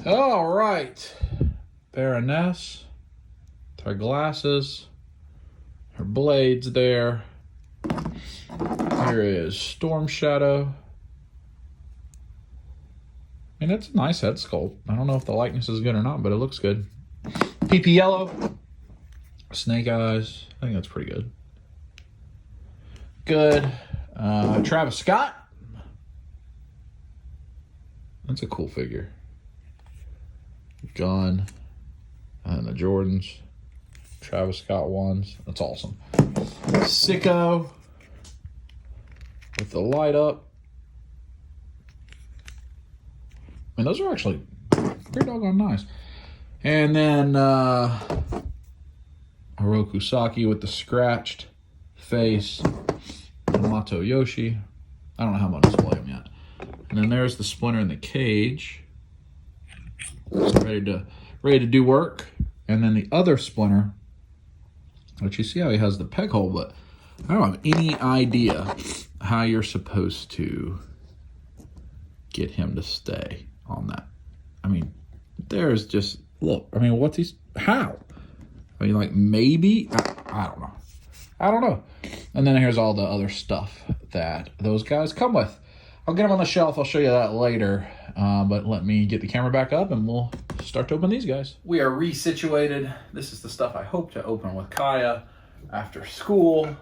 All right. Baroness. Her glasses. Her blades there. Here is Storm Shadow. I mean, it's a nice head sculpt. I don't know if the likeness is good or not, but it looks good. PP Yellow. Snake Eyes. I think that's pretty good. Good. Travis Scott. That's a cool figure. Gun. And the Jordans. Travis Scott ones. That's awesome. Sicko with the light up. And those are actually pretty doggone nice. And then Oroku Saki with the scratched face. Mato Yoshi. I don't know how I'm going to display them yet. And then there's the Splinter in the cage. Ready to do work. And then the other Splinter, which you see how he has the peg hole, but I don't have any idea how you're supposed to get him to stay on that. I mean, there's just, look, I mean, how? I mean, like, maybe, I don't know. I don't know. And then here's all the other stuff that those guys come with. I'll get them on the shelf. I'll show you that later. But let me get the camera back up and we'll start to open these guys. We are resituated. This is the stuff I hope to open with Kaya after school.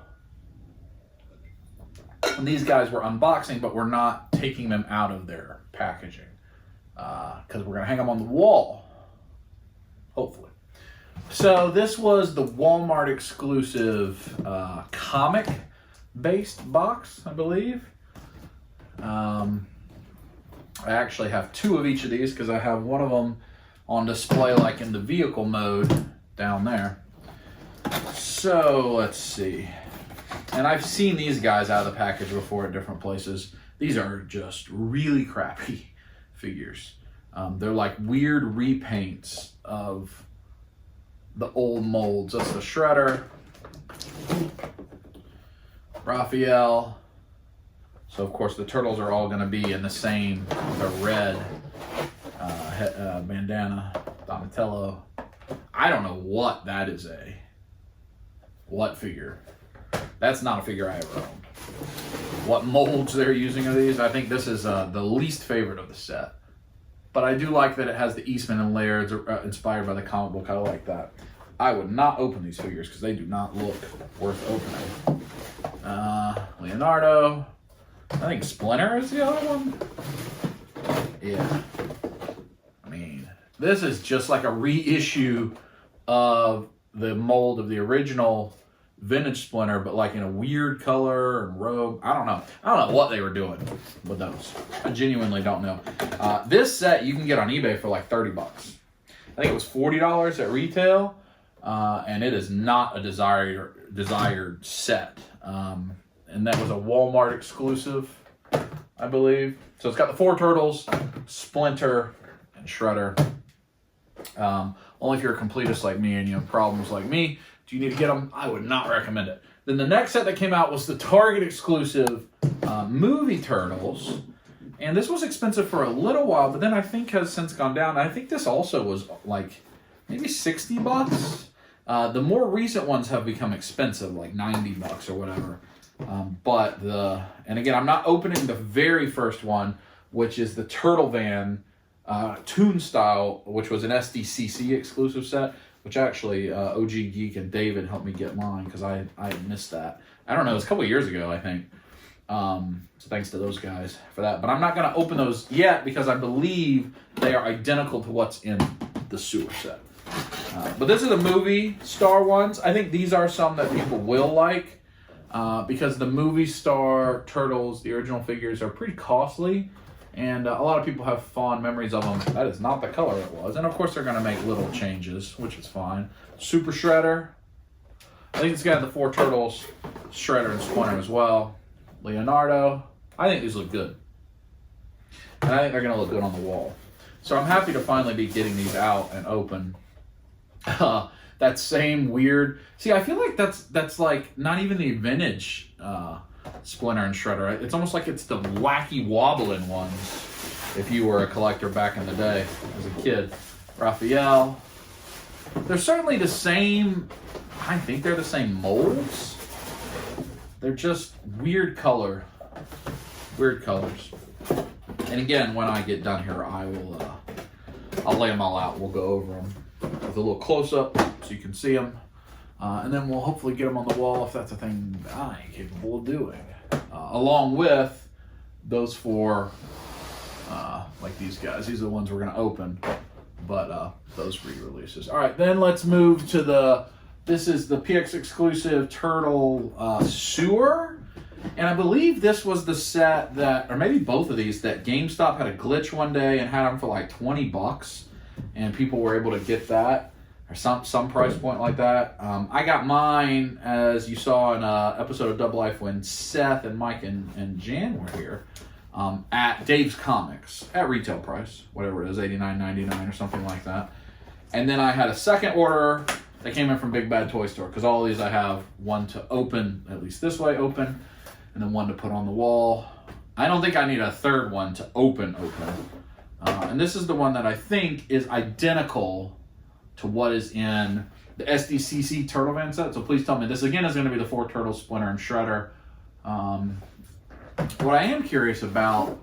And these guys were unboxing, but we're not taking them out of their packaging because we're going to hang them on the wall, hopefully. So this was the Walmart exclusive comic-based box, I believe. I actually have two of each of these because I have one of them on display like in the vehicle mode down there. So let's see. And I've seen these guys out of the package before at different places. These are just really crappy figures. They're like weird repaints of the old molds. That's the Shredder, Raphael. So of course the turtles are all going to be in the same, the red bandana, Donatello. I don't know what that is what figure. That's not a figure I ever owned. What molds they're using of these, I think this is the least favorite of the set. But I do like that it has the Eastman and Laird's inspired by the comic book. I like that. I would not open these figures because they do not look worth opening. Leonardo. I think Splinter is the other one. Yeah. I mean, this is just like a reissue of the mold of the original vintage Splinter, but like in a weird color and robe. I don't know what they were doing with those. I genuinely don't know. This set you can get on eBay for like 30 bucks. I think it was $40 at retail, and it is not a desired set. And that was a Walmart exclusive, I believe. So it's got the 4 turtles, Splinter, and Shredder. Only if you're a completist like me and you have problems like me do you need to get them. I would not recommend it. Then the next set that came out was the Target exclusive movie Turtles. And this was expensive for a little while, but then I think has since gone down. I think this also was like maybe 60 bucks. The more recent ones have become expensive, like 90 bucks or whatever. And again, I'm not opening the very first one, which is the Turtle Van Toon Style, which was an SDCC exclusive set, which actually OG Geek and David helped me get mine because I missed that. I don't know, it was a couple of years ago, I think. So thanks to those guys for that. But I'm not going to open those yet because I believe they are identical to what's in the sewer set. But this is the movie star ones. I think these are some that people will like because the movie star Turtles, the original figures, are pretty costly. And a lot of people have fond memories of them. That is not the color it was. And of course they're going to make little changes, which is fine. Super Shredder. I think it's got the 4 turtles, Shredder and Splinter as well. Leonardo. I think these look good. And I think they're going to look good on the wall. So I'm happy to finally be getting these out and open. That same weird... See, I feel like that's like not even the vintage Splinter and Shredder. It's almost like it's the wacky wobbling ones if you were a collector back in the day as a kid. Raphael. They're certainly the same... I think they're the same molds. They're just weird colors. And again, when I get done here, I'll lay them all out. We'll go over them with a little close-up so you can see them. And then we'll hopefully get them on the wall if that's a thing I'm capable of doing. Along with those 4, like these guys. These are the ones we're going to open. But those re-releases. All right, then let's move to the This is the PX exclusive Turtle Sewer. And I believe this was the set that, or maybe both of these, that GameStop had a glitch one day and had them for like 20 bucks. And people were able to get that, or some price point like that. I got mine, as you saw in an episode of Double Life when Seth and Mike and Jan were here, at Dave's Comics, at retail price, whatever it is, $89.99 or something like that. And then I had a second order that came in from Big Bad Toy Store, because all of these I have one to open, at least this way open, and then one to put on the wall. I don't think I need a third one to open. And this is the one that I think is identical to what is in the SDCC Turtle Van set. So please tell me, this again is going to be the 4 Turtles, Splinter and Shredder. What I am curious about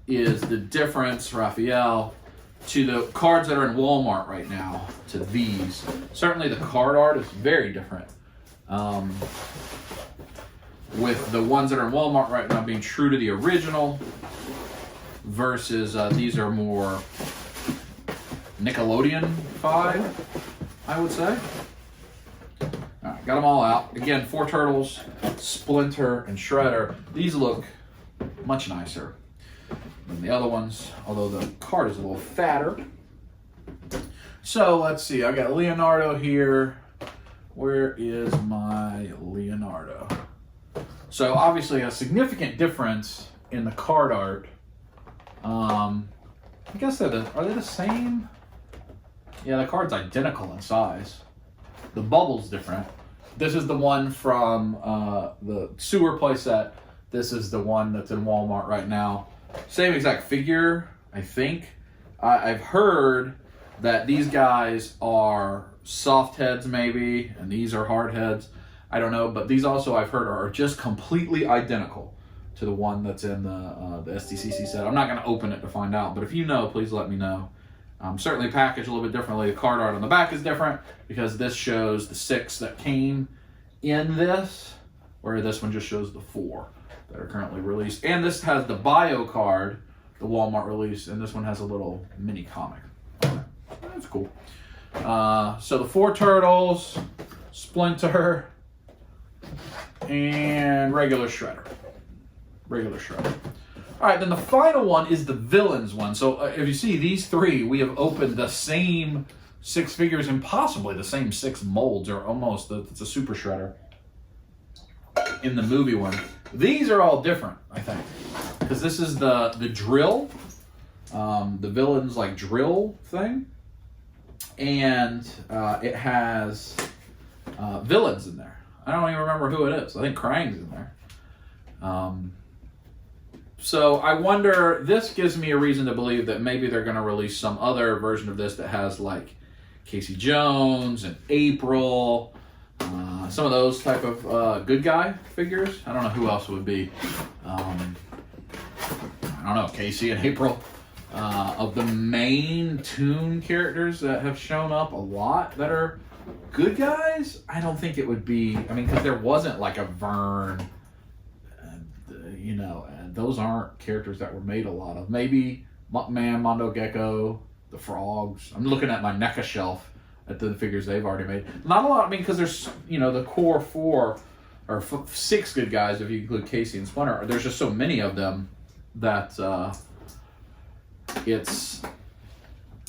is the difference, Raphael, to the cards that are in Walmart right now to these. Certainly the card art is very different. With the ones that are in Walmart right now being true to the original versus these are more Nickelodeon-fied, I would say. All right, got them all out. Again, 4 Turtles, Splinter, and Shredder. These look much nicer than the other ones, although the card is a little fatter. So let's see, I got Leonardo here. Where is my Leonardo? So obviously a significant difference in the card art. I guess are they the same? Yeah, the card's identical in size. The bubble's different. This is the one from the Sewer playset. This is the one that's in Walmart right now. Same exact figure, I think. I've heard that these guys are soft heads maybe, and these are hard heads. I don't know, but these also I've heard are just completely identical to the one that's in the SDCC set. I'm not going to open it to find out, but if you know, please let me know. Certainly packaged a little bit differently. The card art on the back is different because this shows the 6 that came in this, where this one just shows the 4 that are currently released. And this has the bio card, the Walmart release, and this one has a little mini comic. Okay. That's cool. So the 4 Turtles, Splinter, and regular Shredder. All right, then the final one is the Villains one. So if you see these 3, we have opened the same 6 figures and possibly the same 6 molds, or almost. It's a Super Shredder in the movie one. These are all different, I think, because this is the drill, the Villains like drill thing, and it has villains in there. I don't even remember who it is. I think Krang's in there. So I wonder, this gives me a reason to believe that maybe they're going to release some other version of this that has like Casey Jones and April, some of those type of good guy figures. I don't know who else would be. I don't know, Casey and April. Of the main Toon characters that have shown up a lot that are good guys, I don't think it would be, I mean, because there wasn't like a Vern, you know, and those aren't characters that were made a lot of. Maybe Muckman, Mondo Gecko, the Frogs. I'm looking at my NECA shelf at the figures they've already made. Not a lot, I mean, because there's, you know, the core 4 or 6 good guys, if you include Casey and Splinter. There's just so many of them that it's,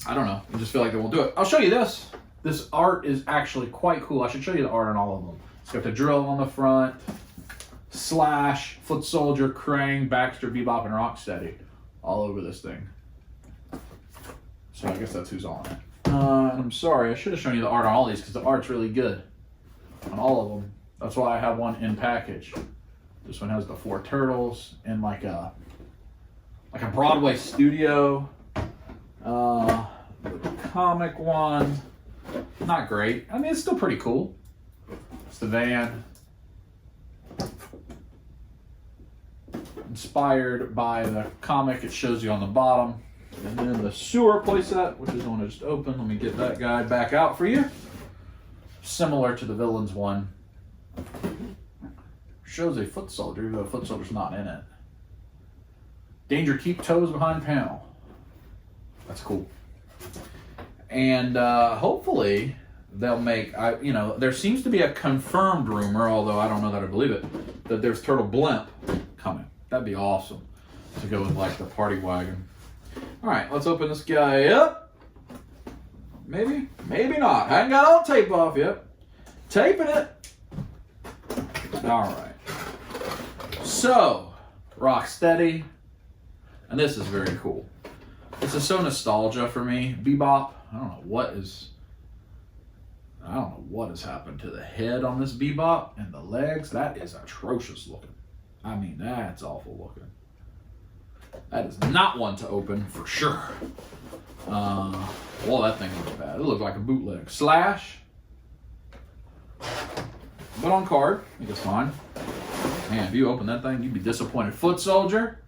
I don't know, I just feel like they won't do it. I'll show you this. This art is actually quite cool. I should show you the art on all of them. It's got the drill on the front, Slash, Foot Soldier, Krang, Baxter, Bebop, and Rocksteady all over this thing. So I guess that's who's on it. And I'm sorry, I should have shown you the art on all these because the art's really good on all of them. That's why I have one in package. This one has the 4 Turtles and like a Broadway studio. The comic one, not great. I mean, it's still pretty cool. It's the van. Inspired by the comic it shows you on the bottom. And then the Sewer playset, which is the one I just opened. Let me get that guy back out for you. Similar to the Villains one. Shows a Foot Soldier, even though Foot Soldier's not in it. Danger, keep toes behind panel. That's cool. And hopefully they'll make, there seems to be a confirmed rumor, although I don't know that I believe it, that there's Turtle Blimp coming. That'd be awesome to go with like the party wagon. All right, let's open this guy up. Maybe, maybe not. I ain't got all the tape off yet. Taping it. All right. So, Rocksteady, and this is very cool. This is so nostalgia for me. Bebop. I don't know what has happened to the head on this Bebop and the legs. That is atrocious looking. I mean, that's awful looking. That is not one to open for sure. Well, that thing looks bad. It looks like a bootleg. Slash. But on card, I think it's fine. Man, if you open that thing, you'd be disappointed. Foot Soldier.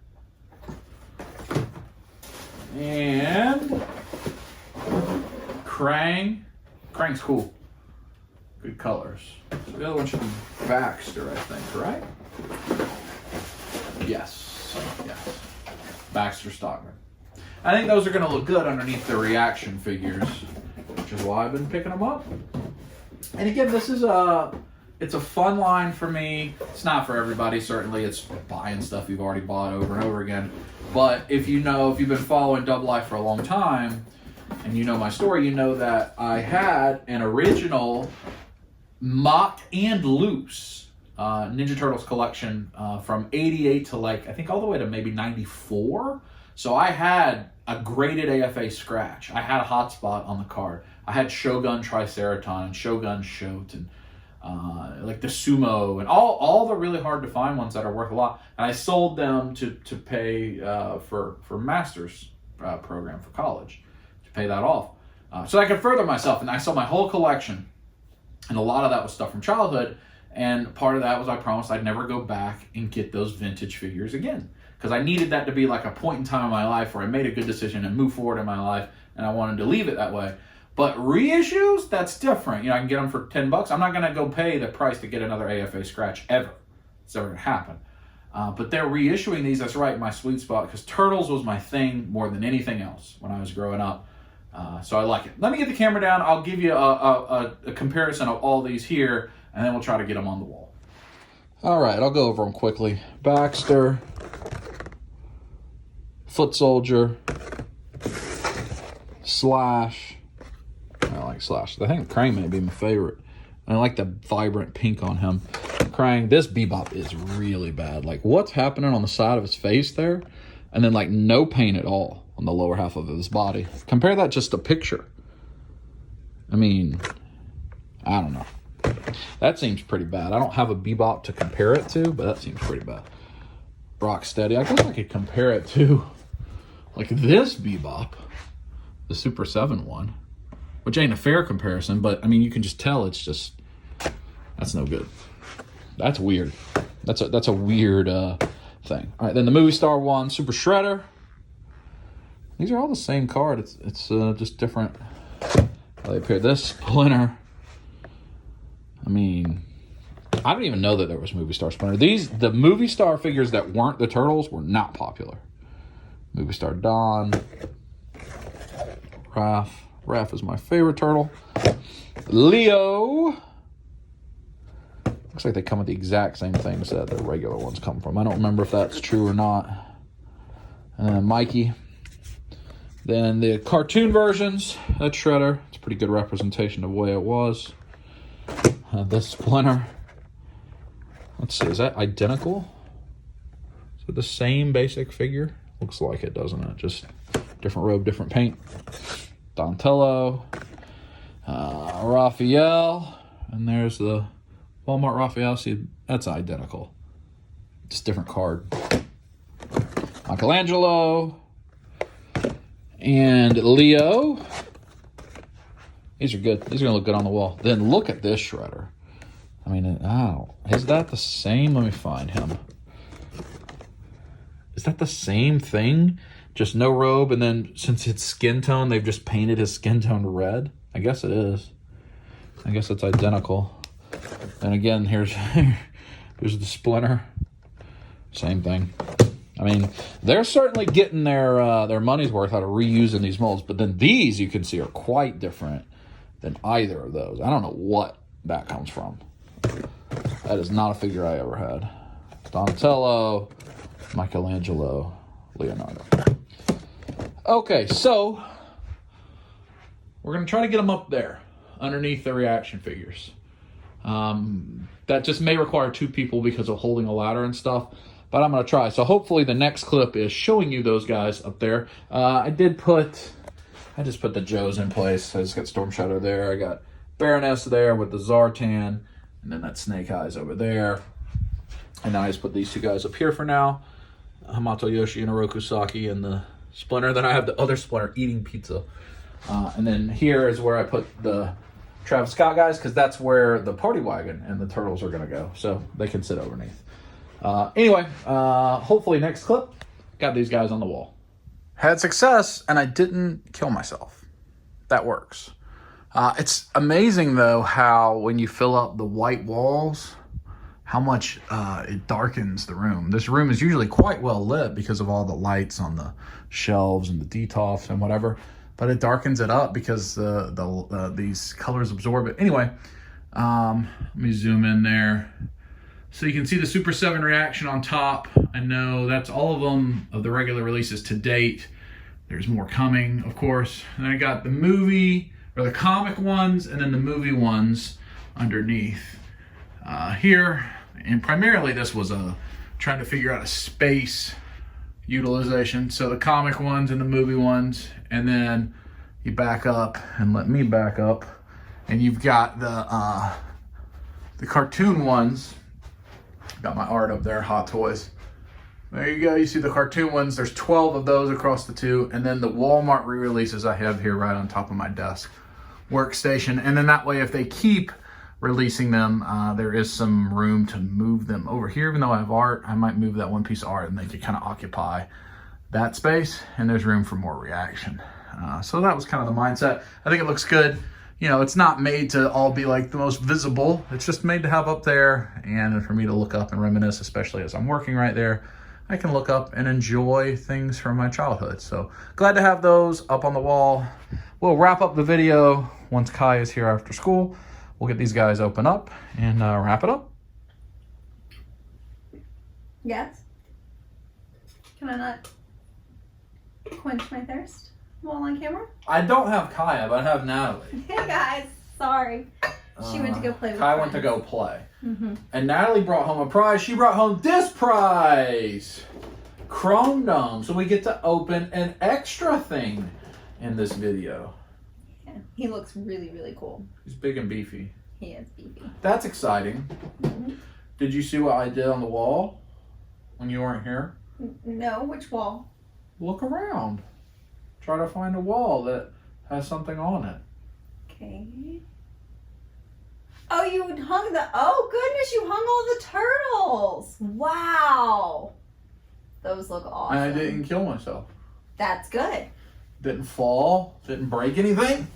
And Krang. Krang's cool. Good colors. So the other one should be Baxter, I think, right? Yes. Yes. Baxter Stockman. I think those are going to look good underneath the reaction figures, which is why I've been picking them up. And again, this is it's a fun line for me. It's not for everybody, certainly. It's buying stuff you've already bought over and over again. But if you've been following Dub Life for a long time, and you know my story, you know that I had an original mock and loose Ninja Turtles collection from 88 to I think all the way to maybe 94. So I had a graded AFA scratch. I had a hotspot on the card. I had Shogun Triceraton and Shogun Shote and like the Sumo and all the really hard to find ones that are worth a lot. And I sold them to pay for master's program for college, to pay that off. So I could further myself, and I sold my whole collection. And a lot of that was stuff from childhood. And part of that was I promised I'd never go back and get those vintage figures again. Because I needed that to be like a point in time in my life where I made a good decision and moved forward in my life, and I wanted to leave it that way. But reissues, that's different. I can get them for $10. I'm not going to go pay the price to get another AFA scratch ever. It's never going to happen. But they're reissuing these. That's right, my sweet spot, because Turtles was my thing more than anything else when I was growing up. So I like it. Let me get the camera down. I'll give you a comparison of all these here, and then we'll try to get them on the wall. All right, I'll go over them quickly. Baxter, Foot Soldier, Slash. I like Slash. I think Krang may be my favorite. I like the vibrant pink on him. Krang, this Bebop is really bad. Like, what's happening on the side of his face there? And then, like, no paint at all on the lower half of his body. Compare that just to picture. I mean, I don't know. That seems pretty bad. I don't have a Bebop to compare it to, but that seems pretty bad. Rocksteady. I guess I could compare it to, like, this Bebop, the Super 7 one, which ain't a fair comparison, but, I mean, you can just tell it's just, that's no good. That's weird. That's a weird thing. All right, then the Movie Star one, Super Shredder. These are all the same card. It's just different how they appear. This Splinter. I mean, I don't even know that there was Movie Star Splinter. The Movie Star figures that weren't the Turtles were not popular. Movie Star Don. Raph. Raph is my favorite turtle. Leo. Looks like they come with the exact same things that the regular ones come from. I don't remember if that's true or not. Mikey. Then the cartoon versions, that's Shredder. It's a pretty good representation of the way it was. This Splinter. Let's see, is that identical? Is it the same basic figure? Looks like it, doesn't it? Just different robe, different paint. Donatello. Raphael. And there's the Walmart Raphael. See, that's identical. Just different card. Michelangelo. And Leo. These are good. These are going to look good on the wall. Then look at this Shredder. I mean, is that the same? Let me find him. Is that the same thing? Just no robe, and then since it's skin tone, they've just painted his skin tone red? I guess it is. I guess it's identical. And again, here's the Splinter. Same thing. I mean, they're certainly getting their money's worth out of reusing these molds, but then these you can see are quite different than either of those. I don't know what that comes from. That is not a figure I ever had. Donatello, Michelangelo, Leonardo. Okay, so we're going to try to get them up there underneath the reaction figures. That just may require 2 people because of holding a ladder and stuff, but I'm going to try. So hopefully the next clip is showing you those guys up there. I just put the Joes in place. I just got Storm Shadow there. I got Baroness there with the Zartan, and then that Snake Eyes over there. And then I just put these 2 guys up here for now. Hamato Yoshi and Oroku Saki and the Splinter. Then I have the other Splinter eating pizza. And then here is where I put the Travis Scott guys, because that's where the Party Wagon and the Turtles are going to go. So they can sit underneath. Anyway, hopefully next clip, got these guys on the wall. Had success, and I didn't kill myself. That works. It's amazing, though, how when you fill up the white walls, how much it darkens the room. This room is usually quite well lit because of all the lights on the shelves and the detofs and whatever. But it darkens it up because these colors absorb it. Anyway, let me zoom in there. So you can see the Super 7 reaction on top. I know that's all of them of the regular releases to date. There's more coming, of course. And I got the movie, or the comic ones, and then the movie ones underneath here. And primarily this was trying to figure out a space utilization. So the comic ones and the movie ones, and then you back up and let me back up, and you've got the cartoon ones. Got my art up there, Hot Toys. There you go, you see the cartoon ones. There's 12 of those across the 2, and then the Walmart re-releases I have here right on top of my desk workstation. And then that way, if they keep releasing them, there is some room to move them over here. Even though I have art, I might move that one piece of art and they could kind of occupy that space, and there's room for more reaction. So that was kind of the mindset. I think it looks good. You know, it's not made to all be like the most visible. It's just made to have up there and for me to look up and reminisce, especially as I'm working right there. I can look up and enjoy things from my childhood. So glad to have those up on the wall. We'll wrap up the video once Kai is here after school. We'll get these guys open up and wrap it up. Yes? Can I not quench my thirst while on camera? I don't have Kaya, but I have Natalie. Hey guys, sorry. She went to go play with Kai friends. went to go play. Mm-hmm. And Natalie brought home a prize. She brought home this prize. Chrome Dome. So we get to open an extra thing in this video. Yeah, he looks really, really cool. He's big and beefy. He is beefy. That's exciting. Mm-hmm. Did you see what I did on the wall when you weren't here? No, which wall? Look around. Try to find a wall that has something on it. Okay. Oh, you hung oh goodness, you hung all the turtles. Wow. Those look awesome. And I didn't kill myself. That's good. Didn't fall. Didn't break anything.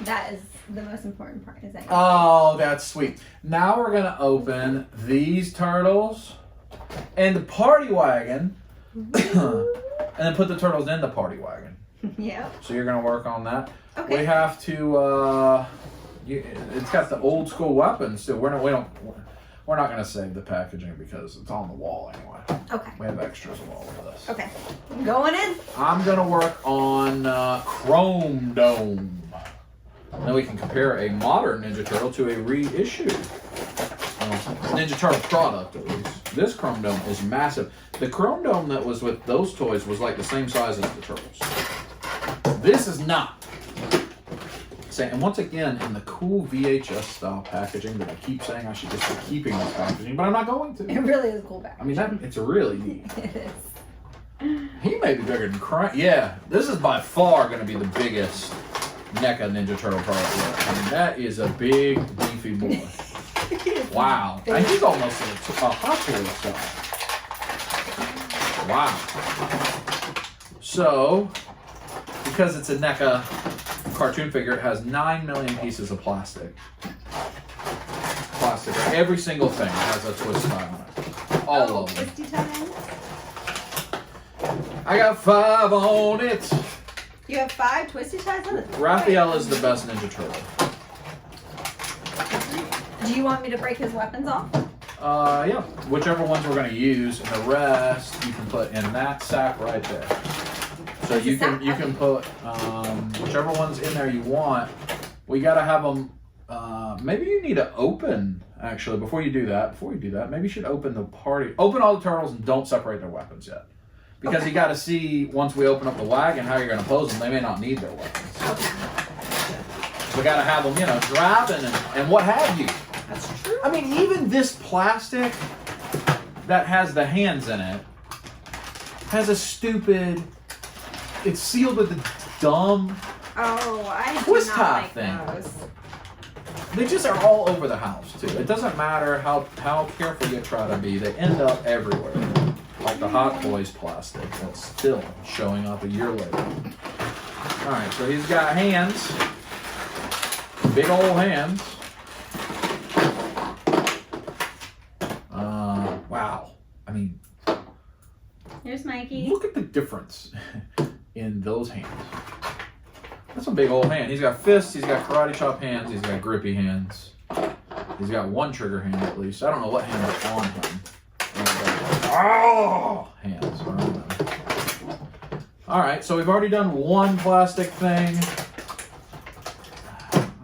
That is the most important part. Is that Oh, that's sweet. Now we're going to open these turtles and the Party Wagon. And then put the turtles in the Party Wagon. Yeah. So you're going to work on that. Okay. We have to, it's got the old school weapons still. We're not going to save the packaging because it's on the wall anyway. Okay. We have extras of all of this. Okay. Going in. I'm going to work on Chrome Dome. Then we can compare a modern Ninja Turtle to a reissued Ninja Turtle product, at least. This Chrome Dome is massive. The Chrome Dome that was with those toys was like the same size as the Turtles. This is not. And once again, in the cool VHS style packaging that I keep saying I should just be keeping this packaging, but I'm not going to. It really is cool packaging. I mean, it's really neat. It is. He may be bigger than Crunch. Yeah, this is by far going to be the biggest NECA Ninja Turtle product yet. I mean, that is a big, beefy boy. Wow. And he's almost a Hot Toys size. Wow. So, because it's a NECA cartoon figure, it has 9 million pieces of plastic. Every single thing has a twist tie on it. All of them. Twisty tie. I got 5 on it. You have 5 twisty ties on it? Raphael is the best Ninja Turtle. Do you want me to break his weapons off? Yeah. Whichever ones we're going to use, and the rest you can put in that sack right there. So you can put whichever ones in there you want. We got to have them. Maybe you need to open, actually, before you do that, maybe you should open the party. Open all the turtles and don't separate their weapons yet. Because you got to see, once we open up the wagon, how you're going to pose them. They may not need their weapons. Okay. We got to have them, driving and what have you. That's true. I mean, even this plastic that has the hands in it has a stupid, it's sealed with a dumb twist tie thing. Those. They just are all over the house, too. It doesn't matter how careful you try to be. They end up everywhere. Like the Hot Toys plastic that's still showing up a year later. Alright, so he's got hands. Big old hands. Wow. I mean, here's Mikey. look at the difference in those hands. That's a big old hand. He's got fists, he's got karate chop hands, he's got grippy hands. He's got one trigger hand at least. I don't know what hand is on him. Hands. Alright, so we've already done one plastic thing.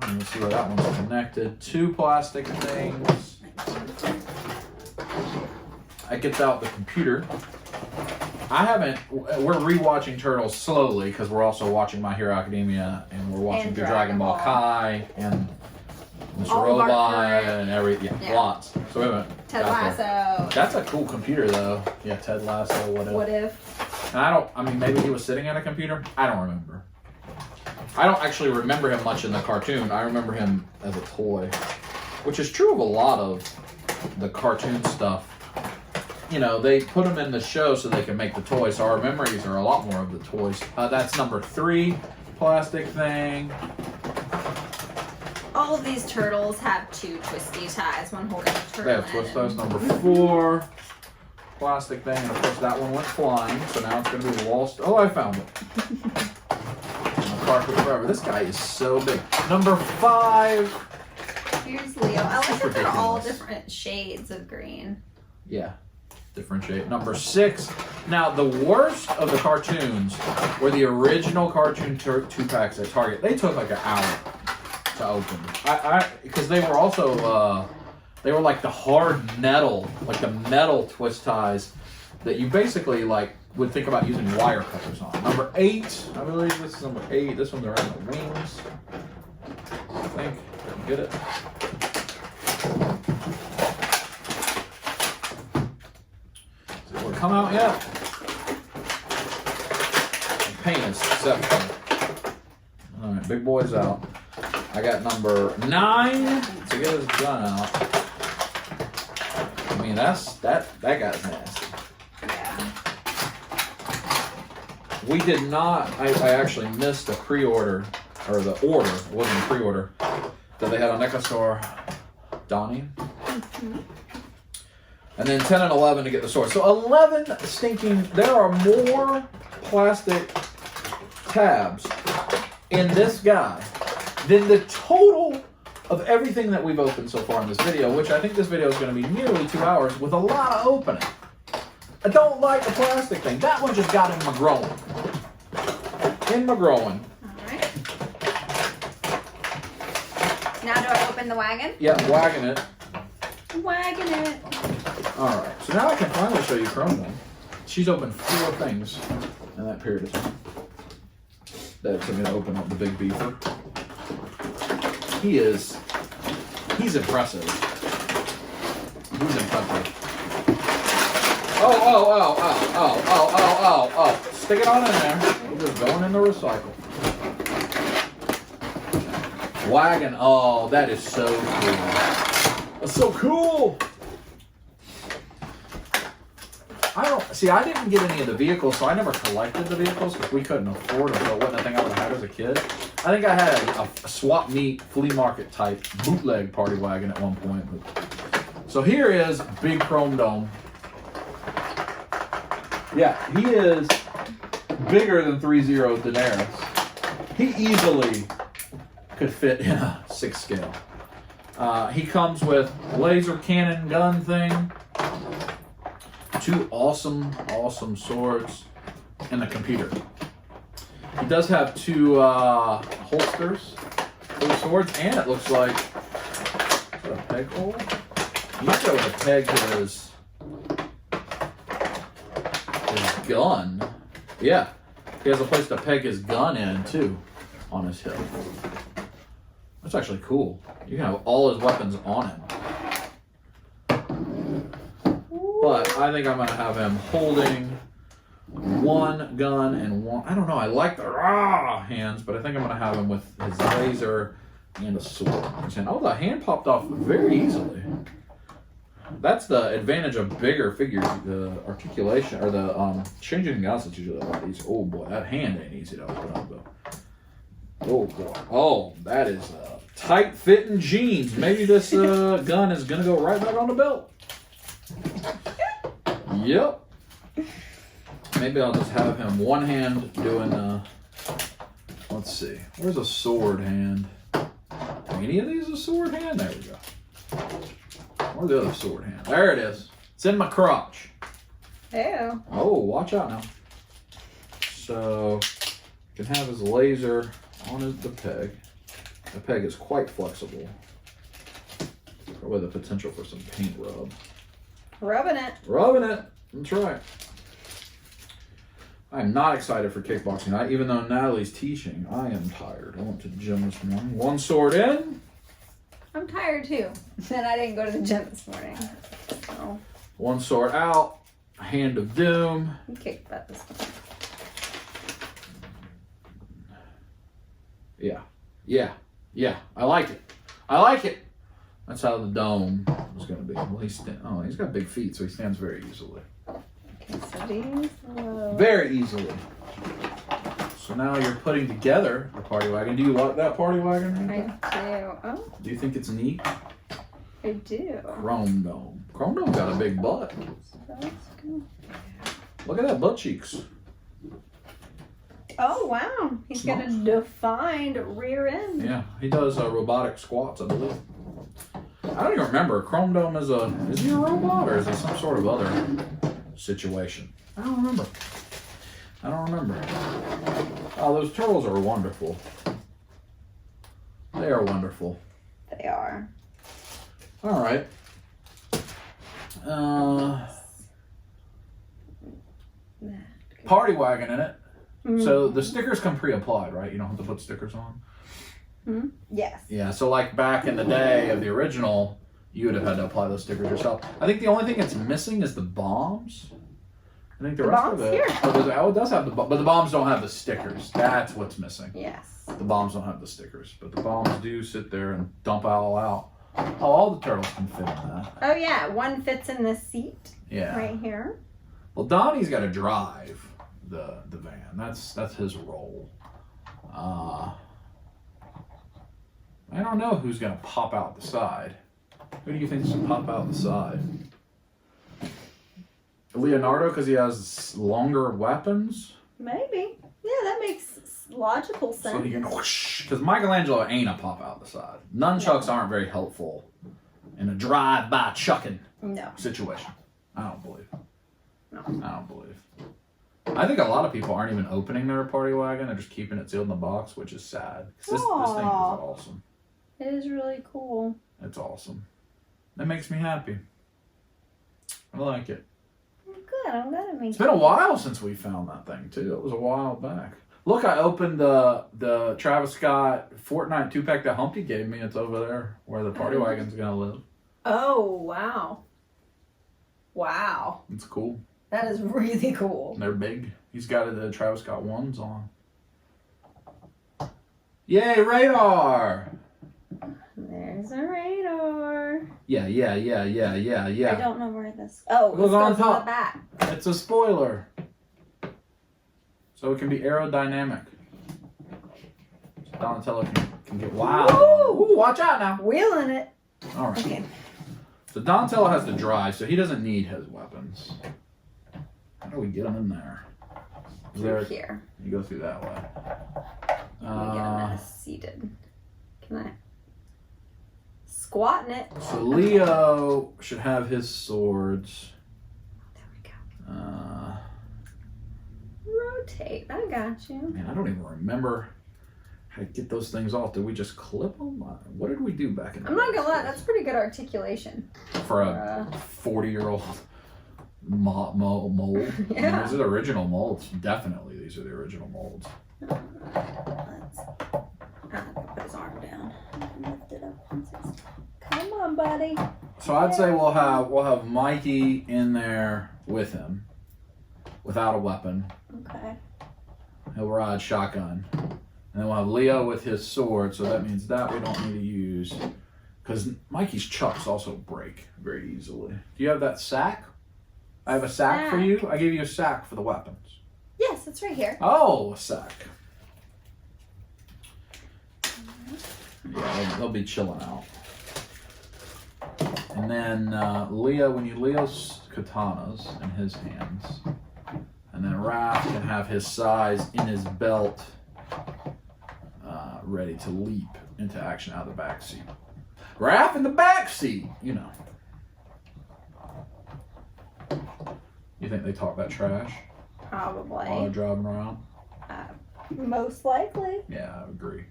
Let me see where that one's connected. 2 plastic things. I get out the computer. We're rewatching Turtles slowly because we're also watching My Hero Academia and we're watching the Dragon Ball Kai and Mr. Robot and lots. So we haven't. Ted Lasso. That's a cool computer though. Yeah, Ted Lasso, What if? And maybe he was sitting at a computer? I don't remember. I don't actually remember him much in the cartoon. I remember him as a toy, which is true of a lot of the cartoon stuff. They put them in the show so they can make the toys. So our memories are a lot more of the toys. That's number 3 plastic thing. All of these turtles have 2 twisty ties, one holding a turtle. They have twist ties. Number 4 plastic thing, and of course that one went flying. So now it's going to be the wall. Oh, I found it. Carpet forever. This guy is so big. Number 5. Here's Leo. I like that they're all different shades of green. Yeah. Differentiate. Number 6. Now, the worst of the cartoons were the original cartoon 2-packs at Target. They took like an hour to open. Because they were also, they were like the hard metal, like the metal twist ties that you basically would think about using wire cutters on. Number 8. I believe this is number 8. This one's around the wings. I think. Get it? Come out yet? The paint is set. Alright, big boy's out. I got number 9 to get his gun out. I mean, that guy's nasty. Yeah. We did not, I actually missed a pre-order, or the order, it wasn't a pre-order, that they had on NECA Store. Donnie. Mm-hmm. And then 10 and 11 to get the sword. So 11 stinking, there are more plastic tabs in this guy than the total of everything that we've opened so far in this video, which I think this video is going to be nearly 2 hours with a lot of opening. I don't like the plastic thing. That one just got in my groin. In my groin. Alright. Now do I open the wagon? Yeah, wagging it. Wagging it. Alright, so now I can finally show you Chrome then. She's opened 4 things in that period of time. That's going to open up the big beaver. He's impressive. He's impressive. Oh. Stick it on in there. We're just going in the recycle. Wagon. Oh, that is so cool. That's so cool. I didn't get any of the vehicles, so I never collected the vehicles because we couldn't afford them, so it wasn't a thing I would have had as a kid. I think I had a swap meet, flea market type bootleg party wagon at one point. So here is Big Chrome Dome. Yeah, he is bigger than 3-0 Daenerys. He easily could fit in a 6 scale. He comes with laser cannon gun thing, 2 awesome swords, and a computer. He does have 2 holsters for the swords, and it looks like, is that a peg hole? You might go with a peg his gun. Yeah, he has a place to peg his gun in too, on his hip. That's actually cool. You can have all his weapons on him. But I think I'm going to have him holding 1 gun and 1... I don't know, I like the hands, but I think I'm going to have him with his laser and a sword. Oh, the hand popped off very easily. That's the advantage of bigger figures. The articulation, or the changing else is usually a lot easier. Oh boy, that hand ain't easy to open up though. Oh boy. Oh, that is tight fitting jeans. Maybe this gun is gonna go right back on the belt. Yep. Maybe I'll just have him one hand doing let's see. Where's a sword hand? Any of these a sword hand? There we go. Where's the other sword hand? There it is. It's in my crotch. Ew. Oh, watch out now. So, you can have his laser on the peg. The peg is quite flexible. Probably the potential for some paint rub. Rubbing it. Rubbing it. That's right. I'm not excited for kickboxing. Even though Natalie's teaching, I am tired. I went to the gym this morning. 1 sword in. I'm tired too. And I didn't go to the gym this morning. So. 1 sword out. Hand of Doom. You kicked butt this one. Yeah. I like it. I like it. That's how the dome is going to be. Well, he's got big feet, so he stands very easily. Okay, so these. Very easily. So now you're putting together the party wagon. Do you like that party wagon? I do. Oh. Do you think it's neat? I do. Chrome Dome. Chrome Dome got a big butt. That's good. Look at that butt cheeks. Oh wow, he's got a defined rear end. Yeah, he does robotic squats, I believe. I don't even remember. Chrome Dome is he a robot or is it some sort of other situation? I don't remember. Oh, those turtles are wonderful. They are wonderful. They are. All right. Party wagon in it. Mm-hmm. So the stickers come pre-applied, right? You don't have to put stickers on. Mm-hmm. Yes. Yeah. So like back in the day of the original, you would have had to apply those stickers yourself. I think the only thing that's missing is the bombs. I think the rest bombs of it. here. Oh, it does have but the bombs don't have the stickers. That's what's missing. Yes. The bombs don't have the stickers, but the bombs do sit there and dump all out. Oh, all the turtles can fit in that. Oh yeah, one fits in this seat. Yeah. Right here. Well, Donnie's got to drive the van. That's his role. I don't know who's gonna pop out the side. Who do you think's gonna pop out the side? Leonardo, because he has longer weapons. Maybe. Yeah, that makes logical sense. So he can whoosh. Because Michelangelo ain't a pop out the side. Nunchucks aren't very helpful in a drive-by chucking situation. I don't believe. No. I don't believe. I think a lot of people aren't even opening their party wagon. They're just keeping it sealed in the box, which is sad. This thing is awesome. It is really cool. It's awesome. That makes me happy. I like it. Good. I'm glad it makes. It's been a while since we found that thing too. It was a while back. Look, I opened the Travis Scott Fortnite 2-pack that Humpty gave me. It's over there where the party wagon's gonna live. Oh wow! Wow. It's cool. That is really cool. They're big. He's got the Travis Scott ones on. Yay, radar! There's a radar. Yeah. I don't know where this. Oh, It goes on top. in the back. It's a spoiler. So it can be aerodynamic. So Donatello can get wild. Ooh, watch out now. Wheeling it. All right. Okay. So Donatello has to drive, so he doesn't need his weapons. How do we get him in there? Through here. You go through that way. Let me get him in a seated. Can I? Squatting it. So Leo should have his swords. There we go. Rotate. I got you. Man, I don't even remember how to get those things off. Did we just clip them? What did we do back in the I'm not gonna lie, days? that's pretty good articulation. For a 40-year-old mold. Yeah. I mean, these are the original molds. Definitely, these are the original molds. Let's put his arm down. Lift it up. Come on, buddy. So I'd say we'll have Mikey in there with him, without a weapon. Okay. He'll ride shotgun, and then we'll have Leo with his sword. So that means that we don't need to use, because Mikey's chucks also break very easily. Do you have that sack? I have a sack for you. I gave you a sack for the weapons. Yes, it's right here. Oh, a sack. Yeah, they'll be chilling out. And then Leo, when you Leo's katanas in his hands, and then Raph can have his size in his belt, ready to leap into action out of the back seat. Raph in the back seat, you know. You think they talk that trash while they're Probably. driving around? Most likely. Yeah, I agree.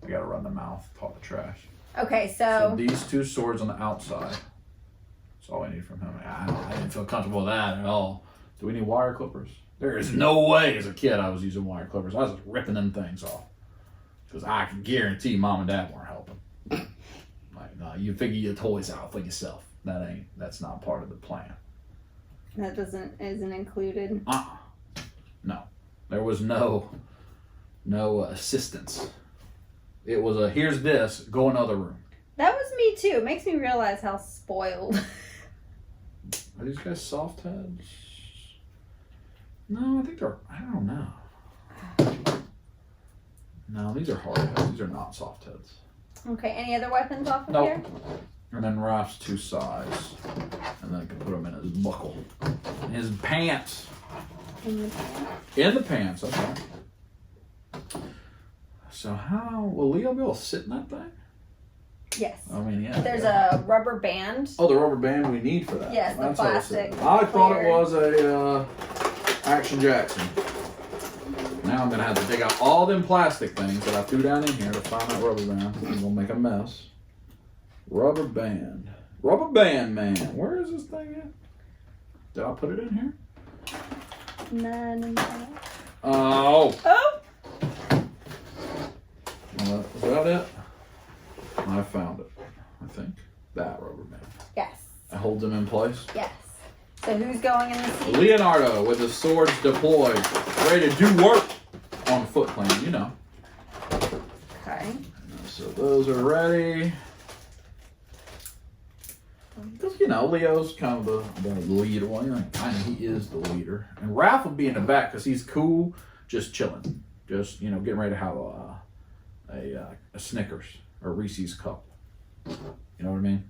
You gotta run the mouth, talk the trash. Okay, So so these two swords on the outside. That's all I need from him. I didn't feel comfortable with that at all. Do we need wire clippers? There is no way as a kid I was using wire clippers. I was just ripping them things off. Because I can guarantee mom and dad weren't helping. Like, no, you figure your toys out for yourself. That's not part of the plan. that isn't included. No. There was no assistance. It was a, here's this, go another room. That was me too. It makes me realize how spoiled. Are these guys soft heads? No, I think they're, I don't know. No, these are hard heads. These are not soft heads. Okay, any other weapons off of Nope. here? And then Raph's two sides. And then I can put them in his buckle. In his pants. In the pants, okay. So how will Leo be able to sit in that thing? Yes. I mean, yeah. There's a rubber band. Oh, the rubber band we need for that. Yes, the That's how it's plastic. sitting. I thought it Clear. was a Action Jackson. Now I'm gonna have to take out all them plastic things that I threw down in here to find that rubber band. I'm gonna make a mess. Rubber band. Rubber band man. Where is this thing at? Did I put it in here? None. Oh. Oh! Is that it? I found it. I think. That rubber band. Yes. That holds them in place. Yes. So who's going in the seat? Leonardo with his swords deployed, ready to do work on Foot Clan, you know. Okay. So those are ready. Because, you know, Leo's kind of the leader. Well, you know, kind of he is the leader. And Ralph would be in the back because he's cool, just chilling. Just, you know, getting ready to have a Snickers or Reese's cup. You know what I mean?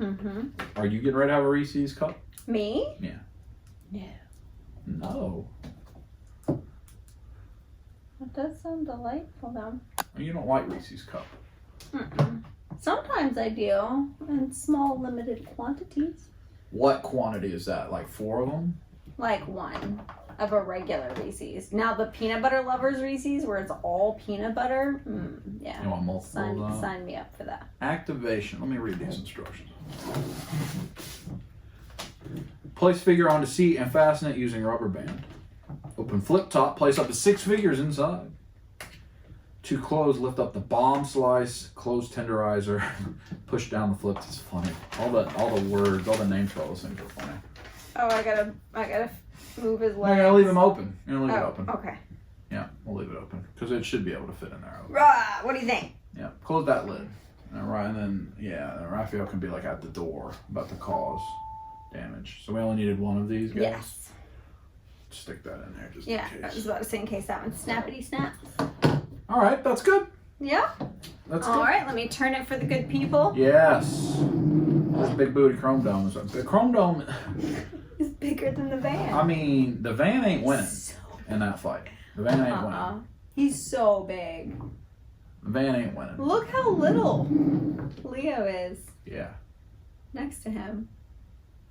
Mm-hmm. Are you getting ready to have a Reese's cup? Me? Yeah. No. No. That does sound delightful, though. You don't like Reese's cup. Mm-mm. Sometimes I do, in small, limited quantities. What quantity is that? Like 4 of them? Like one of a regular Reese's. Now the peanut butter lovers Reese's, where it's all peanut butter, yeah. You want multiple of that? Sign me up for that. Activation. Let me read these instructions. Place figure onto seat and fasten it using rubber band. Open flip top. Place up to 6 figures inside. To close, lift up the bomb slice. Close tenderizer. Push down the flips. It's funny. All the words, all the names for all those things are funny. Oh, I gotta move his I'm legs. gonna leave them open. I'm gonna leave it open. Okay. Yeah, we'll leave it open because it should be able to fit in there. Rah, what do you think? Yeah, close that lid. All right, and then Raphael can be like at the door, about to cause damage. So we only needed one of these guys. Yes. Stick that in there just Yeah, in I case. was about to say in case that one snappity snaps. All right, that's good. Yeah. That's All good. right, let me turn it for the good people. Yes. This big booty Chrome Dome. The Chrome Dome. It's bigger than the van. I mean, the van ain't winning in that fight. The van ain't winning. He's so big. Van ain't winning. Look how little Leo is Yeah. next to him.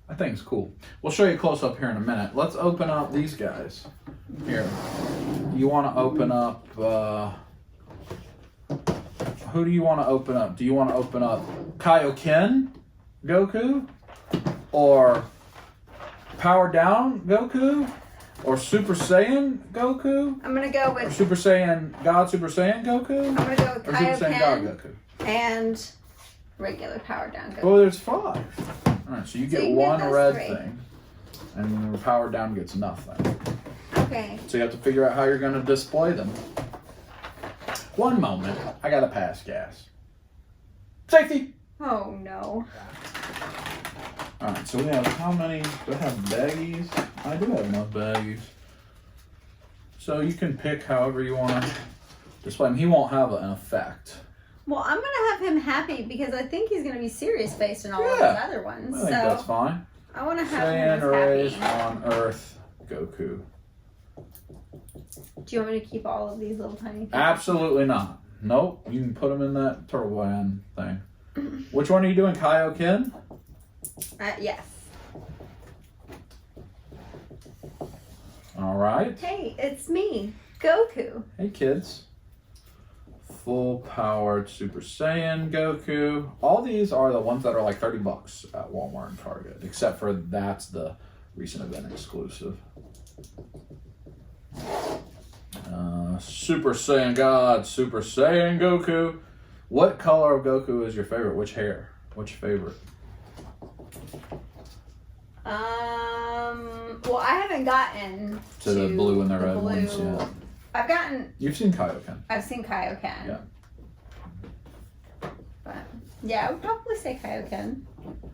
I think it's cool. We'll show you close up here in a minute. Let's open up these guys. Here. You want to open up, who do you want to open up? Do you want to open up Kaioken Goku? Or Power Down Goku? Or Super Saiyan Goku? I'm gonna go Or with Super Saiyan Goku? I'm gonna go with Or Super Saiyan God Kaioken Goku? and regular Power Down Goku. Oh, there's 5. Alright, so you So get you get one those red 3. thing. And the Power Down gets nothing. Okay. So you have to figure out how you're going to display them. One moment. I got to pass gas. Safety! Oh no. Alright, so we have how many? Do I have baggies? I do have enough baggies. So you can pick however you want to display them. He won't have an effect. Well, I'm gonna have him happy because I think he's gonna be serious based on all of Yeah. the other ones. I think So that's fine. I want to have Saiyan him raised as happy. on Earth Goku. Do you want me to keep all of these little tiny things? Absolutely not. Nope. You can put them in that turtle land thing. Which one are you doing, Kaioken? Yes. All right. Hey, it's me, Goku. Hey, kids. Full powered Super Saiyan Goku. All these are the ones that are like $30 at Walmart and Target, except for that's the recent event exclusive. Super Saiyan God, Super Saiyan Goku. What color of Goku is your favorite? Which hair? Which favorite? Well, I haven't gotten To the blue and the red blue. ones, yeah. I've gotten. You've seen Kaioken. I've seen Kaioken. Yeah. But yeah, I would probably say Kaioken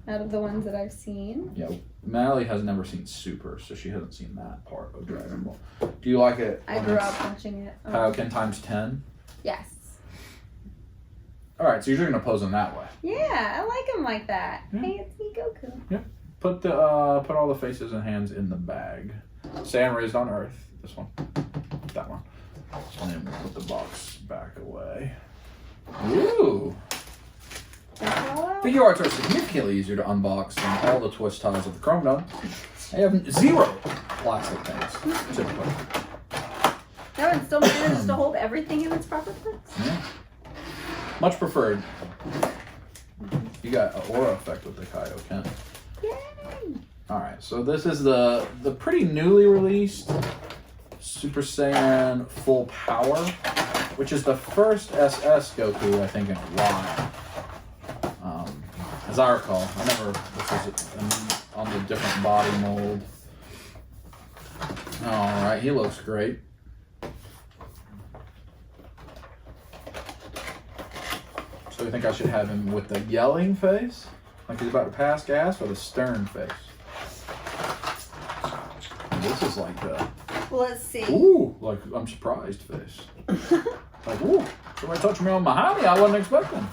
out of the ones that I've seen. Yeah. Mally has never seen Super, so she hasn't seen that part of Dragon Ball. Do you like it? I when grew it's up watching it. Kaioken times 10? Yes. All right, so you're gonna pose them that way. Yeah, I like him like that. Yeah. Hey, it's me, Goku. Put all the faces and hands in the bag. Saiyan raised on Earth. This one, that one, and then we'll put the box back away. Ooh! Figure arts are significantly easier to unbox than all the twist ties of the Chrome Dome. They have 0 plastic things, typically. No, it still manages to hold everything in its proper place. Yeah. Much preferred. You got an aura effect with the Kaioken. Yay! Alright, so this is the pretty newly released Super Saiyan Full Power, which is the first SS Goku, I think, in a while. As I recall, this was on the different body mold. Alright, he looks great. So you think I should have him with the yelling face? Like he's about to pass gas, or the stern face? This is like the, Well, let's see. ooh, like I'm surprised face. Like, ooh, somebody touched me on my hammy, I wasn't expecting.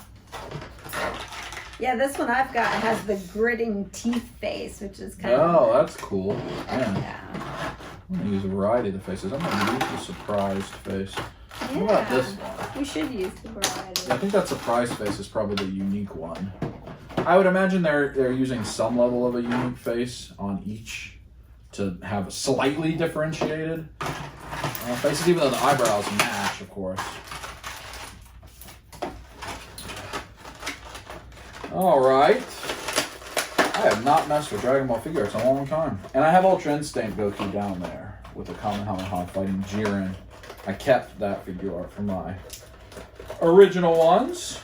Yeah, this one I've got has the gritting teeth face, which is kind Oh, of. that's cool. Yeah. Yeah. I'm gonna use a variety of the faces. I'm gonna use the surprised face. Yeah. What about this one? We should use the variety. I think that surprise face is probably the unique one. I would imagine they're using some level of a unique face on each to have slightly differentiated faces, even though the eyebrows match, of course. All right. I have not messed with Dragon Ball figures in a long time. And I have Ultra Instinct Goku down there with the Kamehameha fighting Jiren. I kept that figure art from my original ones.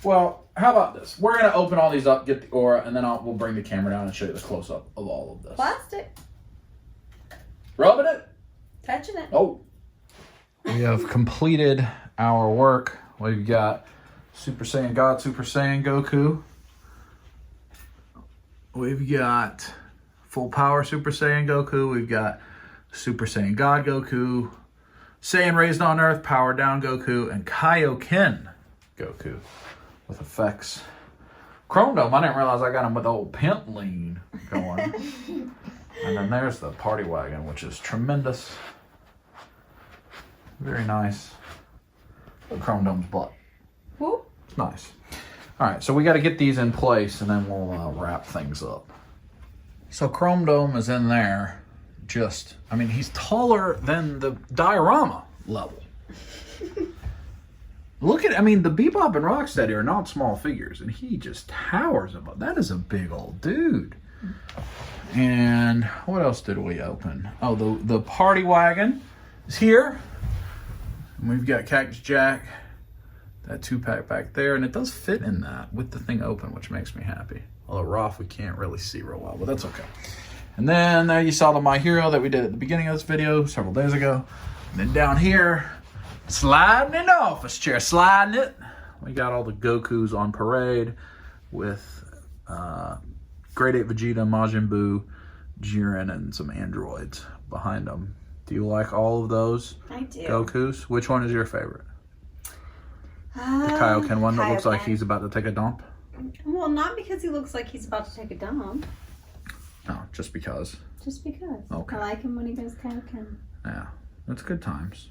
Well, how about this? We're going to open all these up, get the aura, and then we'll bring the camera down and show you the close-up of all of this. Plastic. Rubbing it? Touching it. Oh. We have completed our work. We've got Super Saiyan God, Super Saiyan Goku. We've got Full Power Super Saiyan Goku. We've got Super Saiyan God Goku. Saiyan Raised on Earth, Power Down Goku, and Kaioken Goku with effects. Chrome Dome, I didn't realize I got him with the old pent lean going. And then there's the party wagon, which is tremendous. Very nice. The Chrome Dome's butt. Whoop. It's nice. All right, so we got to get these in place, and then we'll wrap things up. So Chrome Dome is in there. Just, I mean, he's taller than the diorama level. Look at, I mean, the Bebop and Rocksteady are not small figures, and he just towers above. That is a big old dude. And what else did we open? Oh, the party wagon is here. And we've got Cactus Jack, that 2-pack back there, and it does fit in that with the thing open, which makes me happy. Although Rolf, we can't really see real well, but that's okay. And then there you saw the My Hero that we did at the beginning of this video several days ago. And then down here, sliding in the office chair, sliding it. We got all the Gokus on parade with Grade 8 Vegeta, Majin Buu, Jiren, and some androids behind them. Do you like all of those? I do. Gokus? Which one is your favorite? The Kaioken one that looks like he's about to take a dump? Well, not because he looks like he's about to take a dump. No, just because. Just because. Okay. I like him when he goes Kaioken. Yeah, it's good times.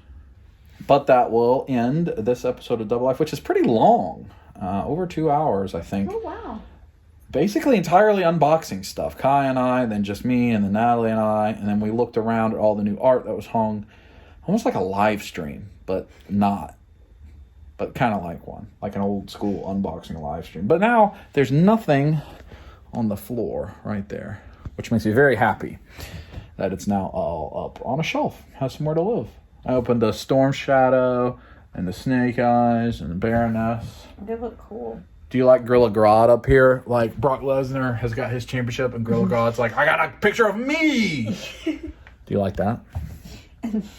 But that will end this episode of Double Life, which is pretty long. Over 2 hours, I think. Oh, wow. Basically entirely unboxing stuff. Kai and I, then just me, and then Natalie and I. And then we looked around at all the new art that was hung. Almost like a live stream, but not. But kind of like one. Like an old school unboxing live stream. But now there's nothing on the floor right there, which makes me very happy that it's now all up on a shelf. Has somewhere to live. I opened the Storm Shadow and the Snake Eyes and the Baroness. They look cool. Do you like Gorilla Grodd up here? Like Brock Lesnar has got his championship and Gorilla Grodd's like, I got a picture of me. Do you like that?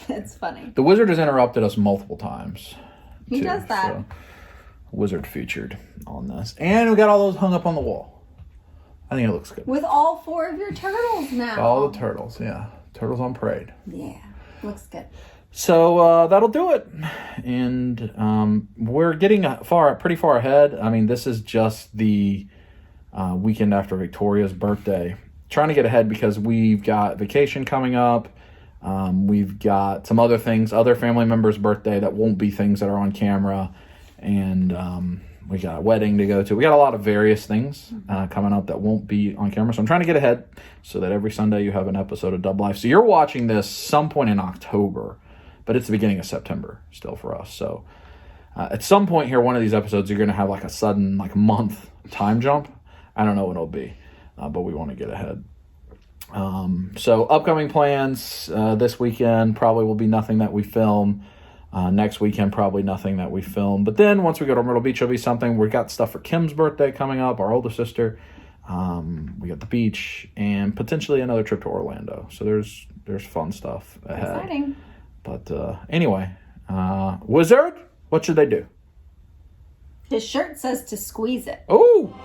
It's funny. The Wizard has interrupted us multiple times. He does that. So, Wizard featured on this. And we got all those hung up on the wall. I think it looks good. With all 4 of your turtles now. All the turtles, yeah. Turtles on parade. Yeah, looks good. So that'll do it. And we're getting pretty far ahead. I mean, this is just the weekend after Victoria's birthday. Trying to get ahead because we've got vacation coming up. We've got some other things, other family members' birthday that won't be things that are on camera. And we got a wedding to go to. We got a lot of various things coming up that won't be on camera. So I'm trying to get ahead so that every Sunday you have an episode of Dub Life. So you're watching this some point in October, but it's the beginning of September still for us. So at some point here, one of these episodes, you're going to have like a sudden month time jump. I don't know what it'll be, but we want to get ahead. So upcoming plans this weekend probably will be nothing that we film. Next weekend, probably nothing that we film. But then once we go to Myrtle Beach, it'll be something. We've got stuff for Kim's birthday coming up, our older sister. We got the beach and potentially another trip to Orlando. So there's fun stuff ahead. Exciting. But anyway, Wizard, what should they do? His shirt says to squeeze it. Oh!